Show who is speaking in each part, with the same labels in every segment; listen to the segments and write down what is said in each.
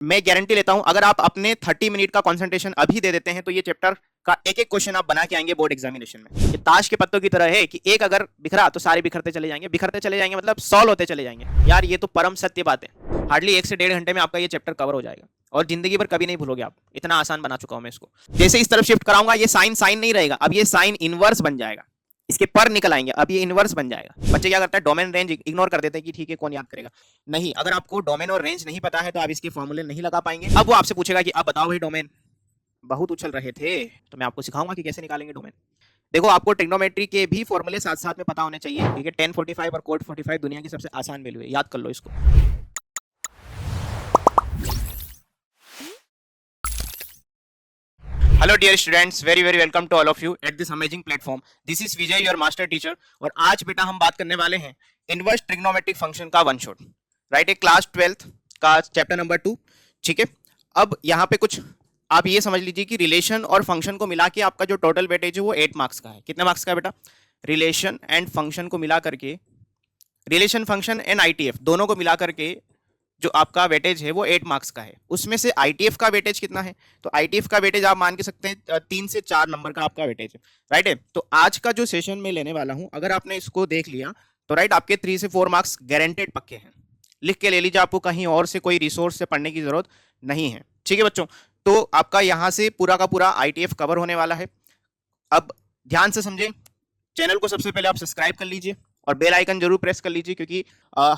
Speaker 1: मैं गारंटी लेता हूं अगर आप अपने 30 मिनट का कंसंट्रेशन अभी दे देते हैं तो ये चैप्टर का एक एक क्वेश्चन आप बना के आएंगे बोर्ड एग्जामिनेशन में। ये ताश के पत्तों की तरह है कि एक अगर बिखरा तो सारे बिखरते चले जाएंगे मतलब सॉल्व होते चले जाएंगे। यार ये तो परम सत्य बात है। हार्डली 1 से 1.5 घंटे में आपका ये चैप्टर कवर हो जाएगा और जिंदगी भर कभी नहीं भूलोगे आप। इतना आसान बना चुका हूं मैं इसको। जैसे इस तरफ शिफ्ट कराऊंगा ये साइन साइन नहीं रहेगा, अब ये साइन इनवर्स बन जाएगा। इसके पर निकल आएंगे, अब ये इनवर्स बन जाएगा। बच्चे क्या करते हैं, डोमेन रेंज इग्नोर कर देते हैं कि ठीक है कौन याद करेगा। नहीं, अगर आपको डोमेन और रेंज नहीं पता है तो आप इसके फॉर्मूले नहीं लगा पाएंगे। अब वो आपसे पूछेगा कि अब बताओ भाई डोमेन, बहुत उछल रहे थे तो मैं आपको सिखाऊंगा कि कैसे निकालेंगे डोमेन। देखो आपको ट्रिग्नोमेट्री के भी फॉर्मूले साथ साथ में पता होने चाहिए। ठीक है, tan 45 और cot 45 दुनिया की सबसे आसान वैल्यू है, याद कर लो इसको। Hello dear students, very very welcome to all of you at this amazing platform. This is Vijay, your master teacher. और आज बेटा हम बात करने वाले हैं इनवर्स ट्रिग्नोमेट्रिक फंक्शन का वन शॉट। राइट, एक क्लास 12th का चैप्टर नंबर 2। ठीक है, अब यहाँ पे कुछ आप ये समझ लीजिए कि रिलेशन और फंक्शन को मिला के आपका जो टोटल वेटेज है वो 8 मार्क्स का है। कितने मार्क्स का है बेटा? रिलेशन एंड फंक्शन को मिला करके, रिलेशन फंक्शन एंड आईटीएफ दोनों को मिला करके जो आपका वेटेज है वो 8 मार्क्स का है। उसमें से आईटीएफ का वेटेज कितना है? तो आईटीएफ का वेटेज आप मान के सकते हैं 3 से 4 नंबर का आपका वेटेज है। राइट है, तो आज का जो सेशन में लेने वाला हूं, अगर आपने इसको देख लिया तो राइट आपके 3 से 4 मार्क्स गारंटेड पक्के हैं। लिख के ले लीजिए, आपको कहीं और से कोई रिसोर्स से पढ़ने की जरूरत नहीं है। ठीक है बच्चों, तो आपका यहां से पूरा का पूरा आईटीएफ कवर होने वाला है। अब ध्यान से समझे, चैनल को सबसे पहले आप सब्सक्राइब कर लीजिए और बेल आइकन जरूर प्रेस कर लीजिए, क्योंकि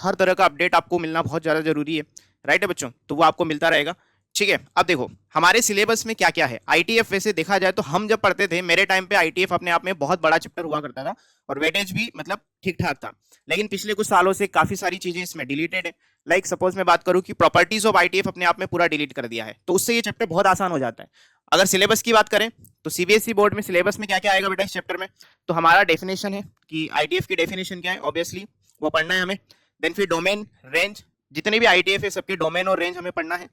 Speaker 1: हर तरह का अपडेट आपको मिलना बहुत ज़्यादा जरूरी है। राइट है बच्चों, तो वो आपको मिलता रहेगा। ठीक है, अब देखो हमारे सिलेबस में क्या क्या है। आईटीएफ वैसे देखा जाए तो हम जब पढ़ते थे, मेरे टाइम पे आईटीएफ अपने आप में बहुत बड़ा चैप्टर हुआ करता था और वेटेज भी मतलब ठीक ठाक था। लेकिन पिछले कुछ सालों से काफी सारी चीजें इसमें डिलीटेड है। लाइक सपोज मैं बात करूं कि प्रॉपर्टीज ऑफ आईटीएफ अपने आप में पूरा डिलीट कर दिया है, तो उससे ये चैप्टर बहुत आसान हो जाता है। अगर सिलेबस की बात करें तो सीबीएसई बोर्ड में सिलेबस में क्या क्या आएगा बेटा इस चैप्टर में? तो हमारा डेफिनेशन है कि आईटीएफ की डेफिनेशन क्या है, ऑब्वियसली वो पढ़ना है हमें। देन फिर डोमेन रेंज, जितने भी आईटीएफ है सबके डोमेन और रेंज हमें पढ़ना है।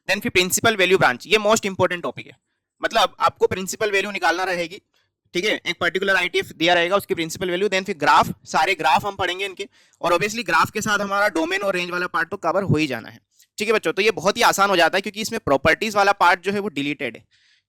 Speaker 1: देन फिर प्रिंसिपल वैल्यू ब्रांच, ये मोस्ट इंपॉर्टेंट टॉपिक है। मतलब आपको प्रिंसिपल वैल्यू निकालना रहेगी। ठीक है, एक पर्टिकुलर आईटीएफ दिया रहेगा, उसकी प्रिंसिपल वैल्यू। देन फिर ग्राफ, सारे ग्राफ हम पढ़ेंगे इनके, और ऑब्वियसली ग्राफ के साथ हमारा डोमेन और रेंज वाला पार्ट तो कवर हो ही जाना है। ठीक है बच्चों, तो ये बहुत ही आसान हो जाता है क्योंकि इसमें प्रॉपर्टीज वाला पार्ट जो है वो डिलीटेड है।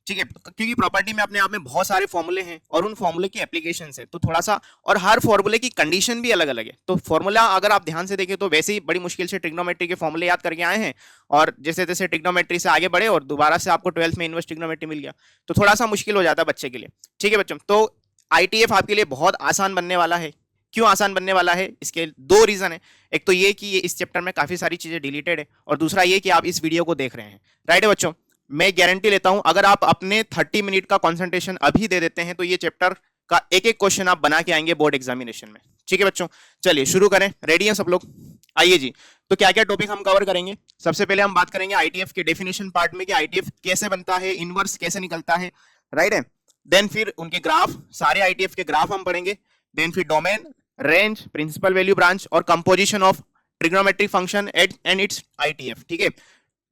Speaker 1: ठीक है, क्योंकि प्रॉपर्टी में अपने आप में बहुत सारे फॉर्मूले हैं और उन फॉर्मूले की एप्लीकेशन है, तो थोड़ा सा, और हर फॉर्मूले की कंडीशन भी अलग अलग है। तो फॉर्मूला अगर आप ध्यान से देखें तो वैसे ही बड़ी मुश्किल से ट्रिग्नोमेट्री के फॉर्मूले याद करके आए हैं, और जैसे जैसे ट्रिग्नोमेट्री से आगे बढ़े और दोबारा से आपको 12th में इनवर्स ट्रिग्नोमेट्री मिल गया तो थोड़ा सा मुश्किल हो जाता है बच्चे के लिए। ठीक है बच्चों, तो आईटीएफ आपके लिए बहुत आसान बनने वाला है। क्यों आसान बनने वाला है? इसके 2 रीजन है। एक तो ये कि ये इस चैप्टर में काफी सारी चीजें डिलीटेड है, और दूसरा ये कि आप इस वीडियो को देख रहे हैं। राइट है बच्चों, मैं गारंटी लेता हूं अगर आप अपने 30 मिनट का कंसंट्रेशन अभी दे देते हैं तो ये चैप्टर का एक एक क्वेश्चन आप बना के आएंगे बोर्ड एग्जामिनेशन में। ठीक है बच्चों, चलिए शुरू करें। रेडी हैं सब लोग? आइए जी। तो क्या क्या टॉपिक हम कवर करेंगे? सबसे पहले हम बात करेंगे आईटीएफ के डेफिनेशन पार्ट में कि आईटीएफ कैसे बनता है, इनवर्स कैसे निकलता है। राइट है, देन फिर उनके ग्राफ, सारे आईटीएफ के ग्राफ हम पढ़ेंगे। देन फिर domain, range, principal value branch और composition of trigonometric function and its ITF. ठीक है,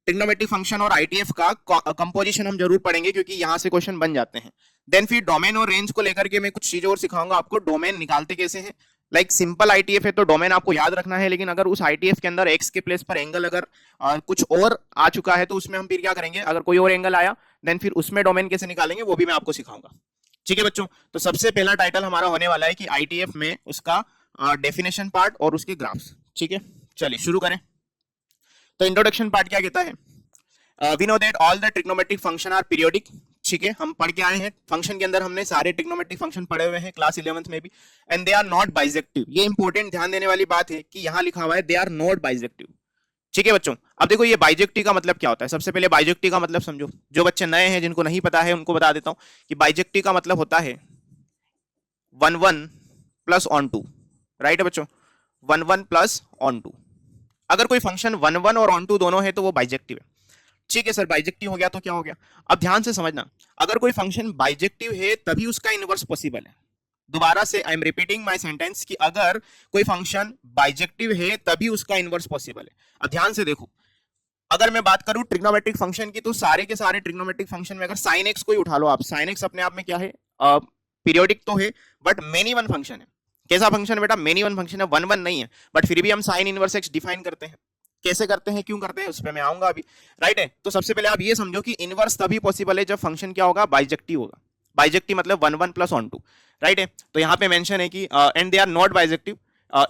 Speaker 1: ट्रिग्नोमेट्रिक फंक्शन और आईटीएफ का कंपोजिशन हम जरूर पढ़ेंगे क्योंकि यहां से क्वेश्चन बन जाते हैं। देन फिर डोमेन और रेंज को लेकर के मैं कुछ चीजें और सिखाऊंगा आपको, डोमेन निकालते कैसे हैं। लाइक सिंपल आईटीएफ है तो डोमेन आपको याद रखना है, लेकिन अगर उस आईटीएफ के अंदर एक्स के प्लेस पर एंगल अगर कुछ और आ चुका है तो उसमें हम फिर क्या करेंगे, अगर कोई और एंगल आया देन फिर उसमें डोमेन कैसे निकालेंगे वो भी मैं आपको सिखाऊंगा। ठीक है बच्चों, तो सबसे पहला टाइटल हमारा होने वाला है कि आईटीएफ में उसका डेफिनेशन पार्ट और उसके ग्राफ्स। ठीक है, चलिए शुरू करें। तो इंट्रोडक्शन पार्ट क्या कहता है? We know that all the trigonometric function are periodic. ठीक है, हम पढ़ के आए हैं फंक्शन के अंदर, हमने सारे ट्रिग्नोमेट्रिक फंक्शन पढ़े हुए हैं क्लास 11th में भी। And they are not bijective, ये इंपॉर्टेंट ध्यान देने वाली बात है कि यहां लिखा हुआ है दे आर नॉट बाइजेक्टिव। ठीक है बच्चों, अब देखो ये बाइजेक्टिव का मतलब क्या होता है। सबसे पहले बाइजेक्टिव का मतलब समझो, जो बच्चे नए हैं जिनको नहीं पता है उनको बता देता हूं कि बाइजेक्टिव का मतलब होता है 1 1 प्लस ऑन टू। राइट है बच्चों, 1 1 प्लस ऑन टू। अगर कोई फंक्शन 1 1 और ऑन टू दोनों है तो वो बाइजेक्टिव है। ठीक है सर, बाइजेक्टिव हो गया तो क्या हो गया? अब ध्यान से समझना, अगर कोई फंक्शन बाइजेक्टिव है तभी उसका इनवर्स पॉसिबल है। दोबारा से I am repeating my sentence कि अगर कोई फंक्शन बाइजेक्टिव है तभी उसका इनवर्स पॉसिबल है। अब ध्यान से देखो, अगर मैं बात करूं ट्रिग्नोमेट्रिक फंक्शन की तो सारे के सारे ट्रिग्नोमेट्रिक फंक्शन में अगर साइन एक्स को ही उठा लो आप, साइन एक्स अपने आप में क्या है? पीरियोडिक तो है बट मेनी वन फंक्शन है। कैसा फंक्शन है बेटा? मेनी वन फंक्शन है, 1 1 नहीं है, बट फिर भी हम साइन इनवर्स एक्स डिफाइन करते हैं। कैसे करते हैं, क्यों करते हैं, उस पर मैं आऊंगा अभी, राइट है। तो सबसे पहले आप ये समझो कि इनवर्स तभी पॉसिबल है जब फंक्शन क्या होगा, बाइजेक्टिव होगा। बाइजेक्टिव मतलब 1 1 प्लस ऑन 2, राइट है। तो यहाँ पे मेंशन है कि and they are not bijective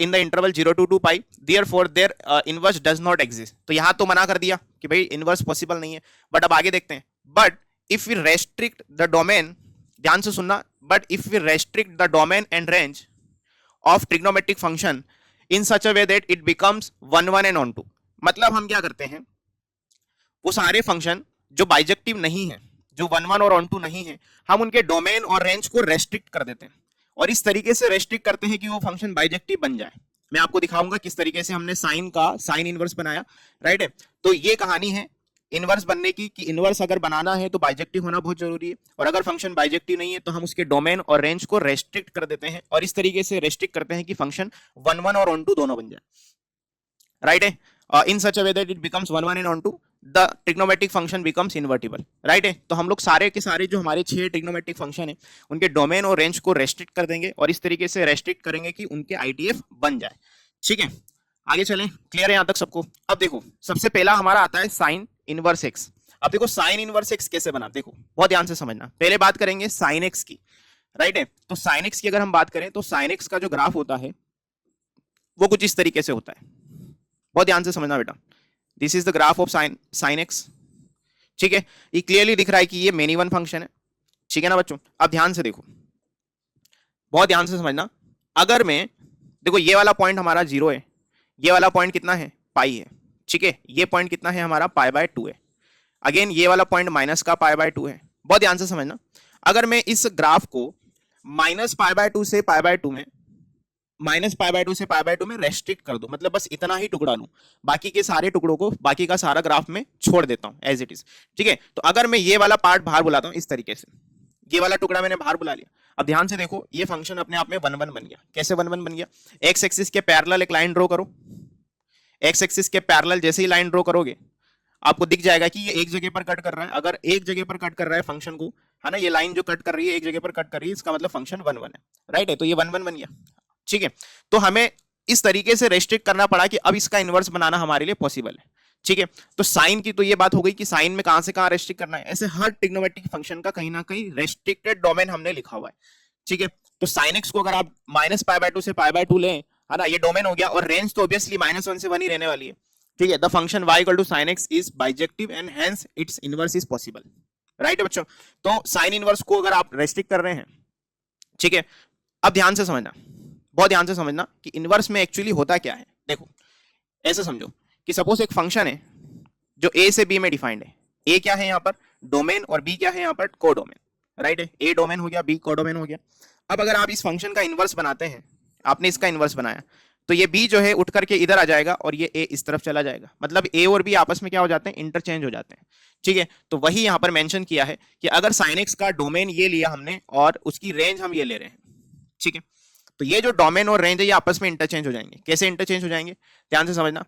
Speaker 1: in the interval 0 to 2 pi, therefore their inverse does not exist. तो यहाँ तो मना कर दिया कि भाई इनवर्स पॉसिबल नहीं है, बट अब आगे देखते हैं। But if we restrict the domain, ध्यान से सुनना, but if we restrict the domain and range of trigonometric function in such a way that it becomes 1 1 and on 2, मतलब हम क्या करते हैं, वो सारे फंक्शन जो बाइजेक्टिव नहीं है, जो 1 1 और ऑन 2 नहीं है, हम उनके डोमेन और रेंज को रेस्ट्रिक्ट कर देते हैं, और इस तरीके से रेस्ट्रिक्ट करते हैं कि वो फंक्शन बाइजेक्टिव बन जाए। मैं आपको दिखाऊंगा किस तरीके से हमने साइन का साइन इनवर्स बनाया, राइट है। तो ये कहानी है इनवर्स बनने की, कि इनवर्स अगर बनाना है तो बाइजेक्टिव होना बहुत जरूरी है, और अगर फंक्शन बाइजेक्टिव नहीं है तो हम उसके डोमेन और रेंज को रेस्ट्रिक्ट कर देते हैं, और इस तरीके से रेस्ट्रिक्ट करते हैं कि फंक्शन 1 1 और ऑन 2 दोनों बन जाए, राइट है। In such a way that it becomes 1 1 and on 2 the trigonometric function becomes invertible, right है। तो हम लोग सारे के सारे जो हमारे 6 ट्रिग्नोमेट्रिक फंक्शन है उनके डोमेन और रेंज को रेस्ट्रिक्ट कर देंगे, और इस तरीके से रेस्ट्रिक्ट करेंगे कि उनके आईटीएफ बन जाए, ठीक है। आगे चलें, क्लियर है यहां तक सबको। अब देखो सबसे पहला हमारा आता है साइन इनवर्स एक्स। अब देखो साइन इनवर्स एक्स कैसे बना, देखो बहुत ध्यान से समझना। पहले बात करेंगे साइन एक्स की, राइट है। तो साइन एक्स की अगर हम बात करें तो साइन एक्स का जो ग्राफ होता है वो कुछ इस तरीके से होता है, बहुत ध्यान से समझना बेटा। This is the graph of sine x, ठीक है। ये क्लियरली दिख रहा है कि ये मेनी वन फंक्शन है, ठीक है ना बच्चों। अब ध्यान से देखो, बहुत ध्यान से समझना। अगर मैं देखो ये वाला पॉइंट हमारा 0 है, ये वाला पॉइंट कितना है, पाई है, ठीक है। ये पॉइंट कितना है हमारा, π/2 है। अगेन ये वाला पॉइंट माइनस का π/2 है, बहुत ध्यान से समझना। अगर मैं इस ग्राफ को -π/2 से π/2 में, -π/2 से π/2 में रेस्ट्रिक्ट कर दो, मतलब बस इतना ही टुकड़ा लूं, बाकी के सारे टुकड़ों को, बाकी का सारा ग्राफ में छोड़ देता हूं एज इट इज, ठीक है। तो अगर मैं ये वाला पार्ट बाहर बुलाता हूं इस तरीके से, ये वाला टुकड़ा मैंने बाहर बुला लिया। अब ध्यान से देखो ये फंक्शन अपने आप में 1 1 बन गया। कैसे 1 1 बन गया, एक्स एक्सिस के पैरेलल एक लाइन ड्रॉ करो। एक्स एक्सिस के पैरेलल जैसे ही लाइन ड्रॉ करोगे आपको दिख जाएगा कि ये एक जगह पर कट कर रहा है। अगर एक जगह पर कट कर रहा है फंक्शन को, है ना, ये लाइन जो कट कर रही है एक जगह पर कट कर रही है, इसका मतलब फंक्शन 1 1 है, राइट है। तो ये 1 1 बन गया, ठीक है। तो हमें इस तरीके से रेस्ट्रिक्ट करना पड़ा कि अब इसका इनवर्स बनाना हमारे लिए पॉसिबल है, ठीक है। तो साइन की तो ये बात हो गई कि साइन में कहां से कहां रेस्ट्रिक्ट करना है। ऐसे हर ट्रिग्नोमेट्रिक फंक्शन का कहीं ना कहीं रेस्ट्रिक्टेड डोमेन हमने लिखा हुआ है, ठीक है। तो साइन एक्स को अगर आप -π/2 से π/2 लें, है ना, ये डोमेन हो गया, और रेंज तो ऑब्वियसली -1 से 1 ही रहने वाली है, ठीक है। The function y equal to sin x is bijective and hence its inverse is possible, right है बच्चों। तो साइन इनवर्स को अगर आप रेस्ट्रिक्ट कर रहे हैं, ठीक है। अब ध्यान से समझना, बहुत ध्यान से समझना कि इनवर्स में एक्चुअली होता क्या है। देखो ऐसे समझो कि सपोज एक फंक्शन है जो a से b में डिफाइंड है। a क्या है यहाँ पर, डोमेन, और b क्या है यहाँ पर, कोडोमेन, राइट है। a डोमेन हो गया, b कोडोमेन हो गया। अब अगर आप इस फंक्शन का इनवर्स बनाते हैं, आपने इसका इनवर्स बनाया, तो ये b जो है उठ करके इधर आ जाएगा और ये a इस तरफ चला जाएगा, मतलब a और b आपस में क्या हो जाते हैं, इंटरचेंज हो जाते हैं, ठीक है। तो वही यहाँ पर मेंशन किया है कि अगर sin x का डोमेन ये लिया हमने और उसकी रेंज हम ये ले रहे हैं, ठीक है। तो ये जो डोमेन और रेंज है ये आपस में इंटरचेंज हो जाएंगे। कैसे इंटरचेंज हो जाएंगे, ध्यान से समझना।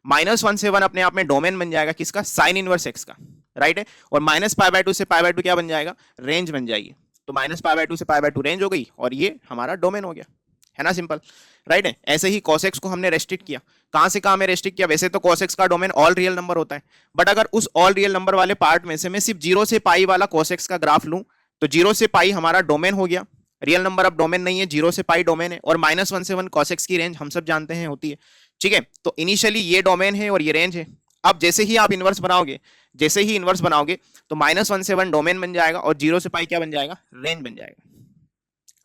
Speaker 1: -1 से 1 अपने आप में डोमेन बन जाएगा किसका, साइन इनवर्स x का, राइट है। और -π/2 से π/2 क्या बन जाएगा, रेंज बन जाएगी। तो -π/2 से π/2 रेंज हो गई और ये हमारा डोमेन हो गया, है ना, सिंपल, राइट है। ऐसे ही cos x को हमने रेस्ट्रिक्ट किया, कहां से कहां में रेस्ट्रिक्ट किया। वैसे तो cos x का डोमेन ऑल रियल नंबर होता है, बट अगर उस ऑल रियल नंबर वाले पार्ट में से मैं सिर्फ 0 से पाई वाला cos x का ग्राफ लूं, तो 0 से पाई हमारा डोमेन हो गया। रियल नंबर अब डोमेन नहीं है, 0 से पाई डोमेन है, और -1 से 1 cos x की रेंज हम सब जानते हैं होती है, ठीक है। तो इनिशियली ये डोमेन है और ये रेंज है। अब जैसे ही आप इनवर्स बनाओगे, जैसे ही इनवर्स बनाओगे तो -1 से 1 डोमेन बन जाएगा और 0 से पाई क्या बन जाएगा, रेंज बन जाएगा।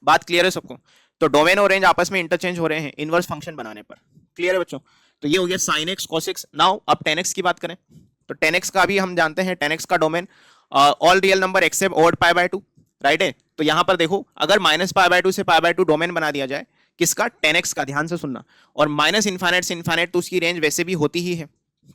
Speaker 1: बात क्लियर है सबको। तो डोमेन और रेंज आपस में इंटरचेंज हो रहे हैं इनवर्स फंक्शन बनाने पर, क्लियर है बच्चों। तो ये हो गया sin x cos x। Now अब tan x की बात करें तो tan x का भी हम जानते हैं, tan x का domain all real number except odd π/2, right है। तो यहां पर देखो अगर -π/2 से π/2 डोमेन बना दिया जाए किसका, tan x का, ध्यान से सुनना, और -∞ से इन्फाइनाइट तो उसकी रेंज वैसे भी होती ही है,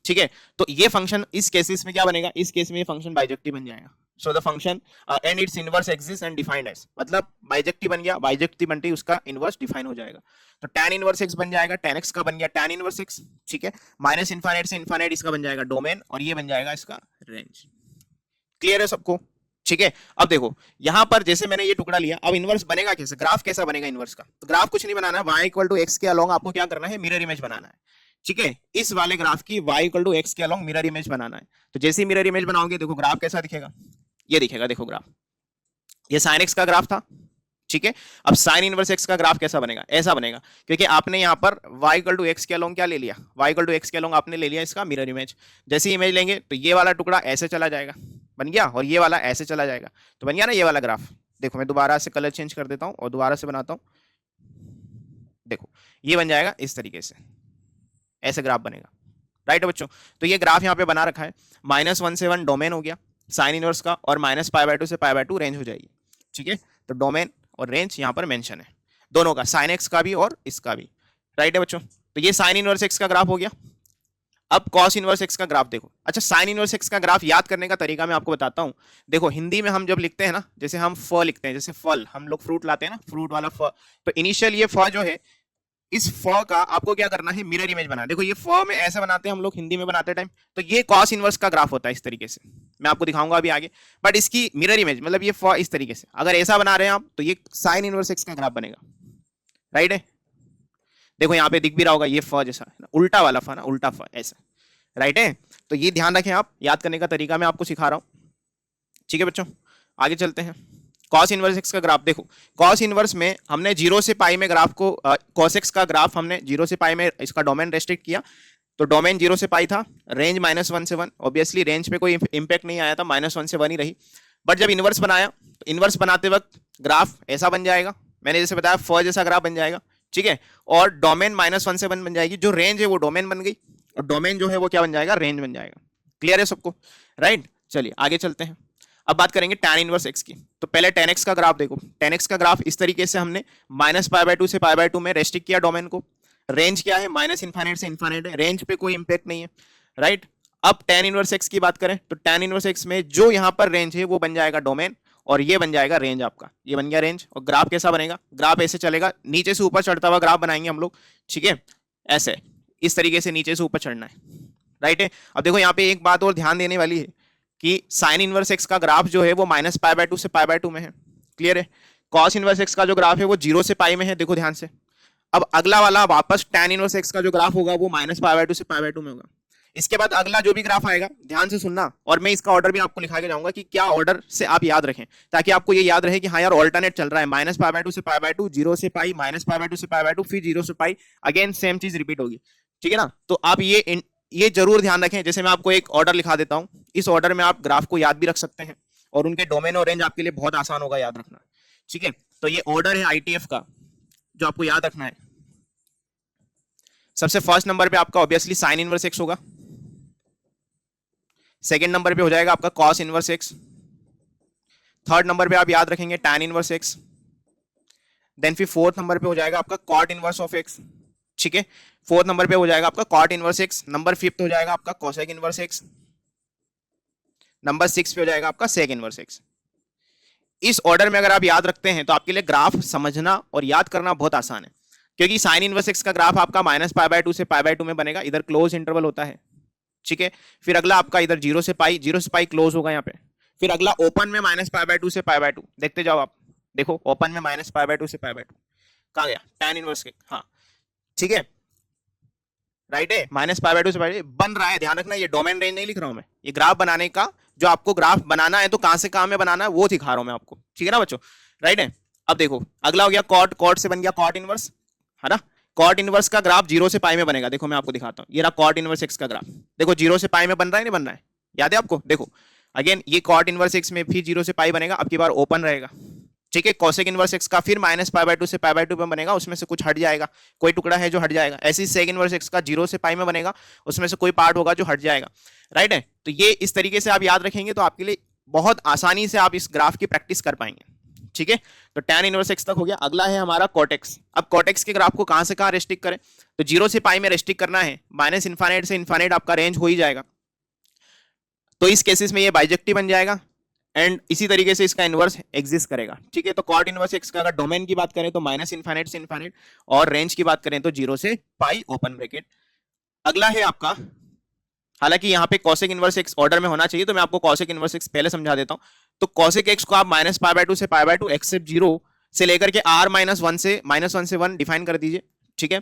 Speaker 1: ठीक है। तो ये फंक्शन इस केसेस में क्या बनेगा, इस केस में ये फंक्शन बाइजेक्टिव बन जाएगा। So the function and its inverse exist and defined as, मतलब बाइजेक्टिव बन गया, बाइजेक्टिव बनते ही उसका इनवर्स डिफाइन हो जाएगा। तो tan इनवर्स x बन जाएगा, tan x का बन गया tan इनवर्स x, ठीक है। -∞ से इन्फाइनाइट इसका बन जाएगा डोमेन, और ये बन जाएगा इसका रेंज। क्लियर है सबको, ठीक है। अब देखो यहां पर जैसे मैंने ये टुकड़ा लिया, अब इनवर्स बनेगा कैसे, ग्राफ कैसा बनेगा इनवर्स का। तो ग्राफ कुछ नहीं बनाना है, y इक्वल टू x के अलोंग आपको क्या करना है, मिरर इमेज बनाना है, ठीक है, इस वाले ग्राफ की y इक्वल टू एक्स के अलोंग मिरर इमेज बनाना है। तो जैसे ही मिरर इमेज बनाओगे देखो ग्राफ कैसा दिखेगा, ये दिखेगा, देखो ग्राफ, ये साइन एक्स का ग्राफ था, ठीक है। अब साइन इनवर्स एक्स का ग्राफ कैसा बनेगा, ऐसा बनेगा, क्योंकि आपने यहाँ पर y इक्वल टू एक्स के अलोंग क्या ले लिया, y इक्वल टू एक्स के अलोंग आपने ले लिया इसका मिरर इमेज। जैसे ही इमेज लेंगे तो ये वाला टुकड़ा ऐसे चला जाएगा, बन गया, और ये वाला ऐसे चला जाएगा, तो बन गया ना ये वाला ग्राफ। देखो मैं दोबारा से कलर चेंज कर देता हूँ और दोबारा से बनाता हूँ, देखो ये बन जाएगा इस तरीके से, ऐसे ग्राफ बनेगा, राइट है बच्चों। तो ये ग्राफ यहाँ पे बना रखा है, -1 से 1 डोमेन हो गया साइन इनवर्स का, और -π/2 से π/2 रेंज हो जाएगी, ठीक है। तो डोमेन और रेंज यहाँ पर मेंशन है दोनों का, साइन एक्स का भी और इसका भी, राइट है बच्चों। तो ये साइन इनवर्स एक्स का ग्राफ हो गया। अब कॉस इनवर्स एक्स का ग्राफ देखो। अच्छा, साइन इनवर्स एक्स का ग्राफ याद करने का तरीका मैं आपको बताता हूँ। देखो हिंदी में हम जब लिखते हैं ना, जैसे हम फ लिखते हैं, जैसे फल, हम लोग फ्रूट लाते हैं ना, फ्रूट वाला फ, तो इनिशियल ये फ जो है, इस फ का आपको क्या करना है, मिरर इमेज बनाना। देखो ये फ में ऐसे बनाते हैं हम लोग हिंदी में बनाते टाइम, तो ये कॉस इनवर्स का ग्राफ होता है इस तरीके से, मैं आपको दिखाऊंगा अभी आगे। बट इसकी मिरर इमेज मतलब ये फ इस तरीके से, अगर ऐसा बना रहे हैं आप तो ये साइन इनवर्स एक्स का ग्राफ बनेगा, राइट है। देखो यहाँ पे दिख भी रहा होगा ये फ जैसा, उल्टा वाला फ ना, उल्टा फ ऐसा, राइट है। तो ये ध्यान रखें आप, याद करने का तरीका मैं आपको सिखा रहा हूं, ठीक है बच्चों। आगे चलते हैं, कॉस इनवर्स एक्स का ग्राफ देखो। कॉस इनवर्स में हमने 0 से पाई में ग्राफ को, कॉस एक्स का ग्राफ हमने 0 से पाई में इसका डोमेन रेस्ट्रिक्ट किया, तो डोमेन 0 से पाई था, रेंज -1 से 1, ऑब्वियसली रेंज पे कोई इंपैक्ट नहीं आया था, -1 से 1 ही रही। बट जब इनवर्स बनाया तो इनवर्स बनाते वक्त ग्राफ ऐसा बन जाएगा, मैंने जैसे बताया फ जैसा ग्राफ बन जाएगा, ठीक है। और डोमेन -1 से 1 बन जाएगी, जो रेंज है वो डोमेन बन गई, और डोमेन जो है वो क्या बन जाएगा, रेंज बन जाएगा। क्लियर है सबको, राइट। चलिए आगे चलते हैं, अब बात करेंगे tan इनवर्स x की। तो पहले tan x का ग्राफ देखो। tan x का ग्राफ इस तरीके से हमने -π/2 से π/2 में रेस्ट्रिक्ट किया डोमेन को। रेंज क्या है, -इनफाइनाइट से इनफाइनाइट है, रेंज पे कोई इंपैक्ट नहीं है, राइट। अब tan इनवर्स x की बात करें तो tan इनवर्स x में जो यहाँ पर रेंज है वो बन जाएगा डोमेन, और ये बन जाएगा रेंज आपका, ये बन गया रेंज। और ग्राफ कैसा बनेगा, ग्राफ ऐसे चलेगा, नीचे से ऊपर चढ़ता हुआ ग्राफ बनाएंगे हम लोग, ठीक है, ऐसे इस तरीके से नीचे से ऊपर चढ़ना है, राइट है। अब देखो यहाँ पे एक बात और ध्यान देने वाली है कि साइन इनवर्स एक्स का ग्राफ जो है वो -π/2 से π/2 में है, क्लियर है। कॉस इनवर्स एक्स का जो ग्राफ है वो 0 से पाई में है, देखो ध्यान से। अब अगला वाला वापस tan इनवर्स एक्स का जो ग्राफ होगा वो -π/2 से π/2 में होगा। इसके बाद अगला जो भी ग्राफ आएगा ध्यान से सुनना, और मैं इसका ऑर्डर भी आपको लिखा के जाऊंगा कि क्या ऑर्डर से आप याद रखें, ताकि आपको ये याद रहे कि हाँ यार ऑल्टरनेट चल रहा है, -π/2 से π/2, 0 से पाई, -π/2 से π/2, फिर 0 से पाई, अगेन सेम चीज रिपीट होगी, ठीक है ना। तो आप ये जरूर ध्यान रखें। जैसे मैं आपको एक ऑर्डर लिखा देता हूं, इस ऑर्डर में आप ग्राफ को याद भी रख सकते हैं, और उनके डोमेन और रेंज आपके लिए बहुत आसान होगा याद रखना, ठीक है। तो ये ऑर्डर है ITF का जो आपको याद रखना है। सबसे फर्स्ट नंबर पे आपका ऑब्वियसली साइन इनवर्स एक्स होगा, सेकेंड नंबर पे हो जाएगा आपका cos inverse x, third number पे आप याद रखेंगे tan इनवर्स एक्स, देन फिर फोर्थ नंबर पे हो जाएगा आपका कॉट इनवर्स ऑफ एक्स, ठीक है। फोर्थ नंबर पे हो जाएगा आपका cot inverse x, number fifth हो जाएगा आपका कोसेक इनवर्स एक्स, नंबर 6 पे हो जाएगा आपका सेक इनवर्स एक्स। इस ऑर्डर में अगर आप याद रखते हैं तो आपके लिए ग्राफ समझना और याद करना बहुत आसान है, क्योंकि साइन इनवर्स एक्स का ग्राफ आपका -π/2 से π/2 में बनेगा, इधर क्लोज इंटरवल होता है, ठीक है। फिर अगला आपका इधर 0 से पाई क्लोज होगा यहाँ पे। फिर अगला ओपन में -π/2 से π/2, देखते जाओ आप, देखो ओपन में -π/2 से π/2 कहाँ गया, tan इनवर्स के, हाँ ठीक है, राइट है। -π/2 से π/2 बन रहा है, ध्यान रखना, ये डोमेन रेंज नहीं लिख रहा हूं मैं, ये ग्राफ बनाने का, जो आपको ग्राफ बनाना है तो कहां से कहां में बनाना है वो दिखा रहा हूं मैं आपको, ठीक है ना बच्चों, राइट है। अब देखो अगला हो गया कॉट, कॉट से बन गया कॉट इनवर्स, है ना। कॉट इनवर्स का ग्राफ 0 से पाई में बनेगा, देखो मैं आपको दिखाता हूं, ये रहा कॉट इनवर्स एक्स का ग्राफ, देखो 0 से पाई में बन रहा है नहीं बन रहा है, याद है आपको। देखो अगेन ये कॉट इनवर्स एक्स में फिर 0 से पाई बनेगा, अब की बार ओपन रहेगा, ठीक है। कोसेक इनवर्स एक्स का फिर -π/2 से π/2 पे बनेगा, उसमें से कुछ हट जाएगा, कोई टुकड़ा है जो हट जाएगा। ऐसे ही सेक इनवर्स एक्स का 0 से पाई में बनेगा, उसमें से कोई पार्ट होगा जो हट जाएगा, राइट है। तो ये इस तरीके से आप याद रखेंगे तो आपके लिए बहुत आसानी से आप इस ग्राफ की प्रैक्टिस कर पाएंगे, ठीक है। तो tan इनवर्स एक्स तक हो गया। अगला है हमारा कॉटेक्स। अब कॉटेक्स के ग्राफ को कहां से कहां रेस्ट्रिक्ट करें, तो 0 से पाई में रेस्ट्रिक्ट करना है, -इनफाइनाइट से इनफाइनाइट आपका रेंज हो ही जाएगा, तो इस केसेस में ये बाइजेक्टिव बन जाएगा, एंड इसी तरीके से इसका इनवर्स एग्जिस्ट करेगा, ठीक है। तो कॉट इनवर्स एक्स का अगर डोमेन की बात करें तो -इनफाइनाइट से इनफाइनाइट, और रेंज की बात करें तो 0 से पाई ओपन ब्रैकेट। अगला है आपका, हालांकि यहाँ पे कॉसेक इनवर्स एक्स ऑर्डर में होना चाहिए, तो मैं आपको कॉसेक इनवर्स एक्स पहले समझा देता हूँ। तो कॉसेक एक्स को आप -π/2 से π/2 एक्सेप्ट 0 से लेकर के r -1 से -1 से 1 डिफाइन कर दीजिए, ठीक है।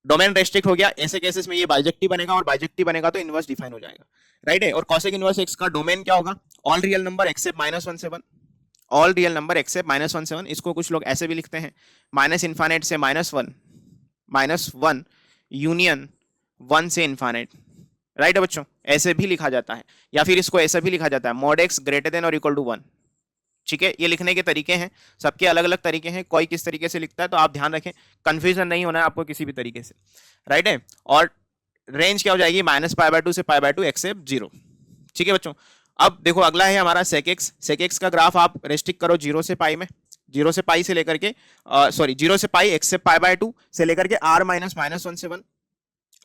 Speaker 1: डोमेन रेस्ट्रिक्ट हो गया, ऐसे केसेस में ये बाइजेक्टिव बनेगा, और बाइजेक्टिव बनेगा तो इनवर्स डिफाइन हो जाएगा, राइट है। और कॉसेक इनवर्स एक्स का डोमेन क्या होगा, ऑल रियल नंबर एक्सेप्ट -1 से 1, ऑल रियल नंबर एक्सेप्ट -1 से 1। इसको कुछ लोग ऐसे भी लिखते हैं, माइनस इन्फानेट से -1 यूनियन 1 से इन्फानेट, राइट है बच्चों, ऐसे भी लिखा जाता है। या फिर इसको ऐसे भी लिखा जाता है, मॉड एक्स ग्रेटर देन और इक्वल टू 1। ठीक है, ये लिखने के तरीके हैं, सबके अलग अलग तरीके हैं, कोई किस तरीके से लिखता है, तो आप ध्यान रखें, कंफ्यूजन नहीं होना है आपको किसी भी तरीके से, राइट है। और रेंज क्या हो जाएगी, -π/2 से π/2 एक्सेप्ट 0। ठीक है बच्चों, अब देखो अगला है हमारा सेक एक्स का ग्राफ आप रेस्ट्रिक्ट करो 0 से पाई में, 0 से पाई से लेकर के 0 से पाई एक्सेप्ट π/2 से लेकर के r -1 से 1,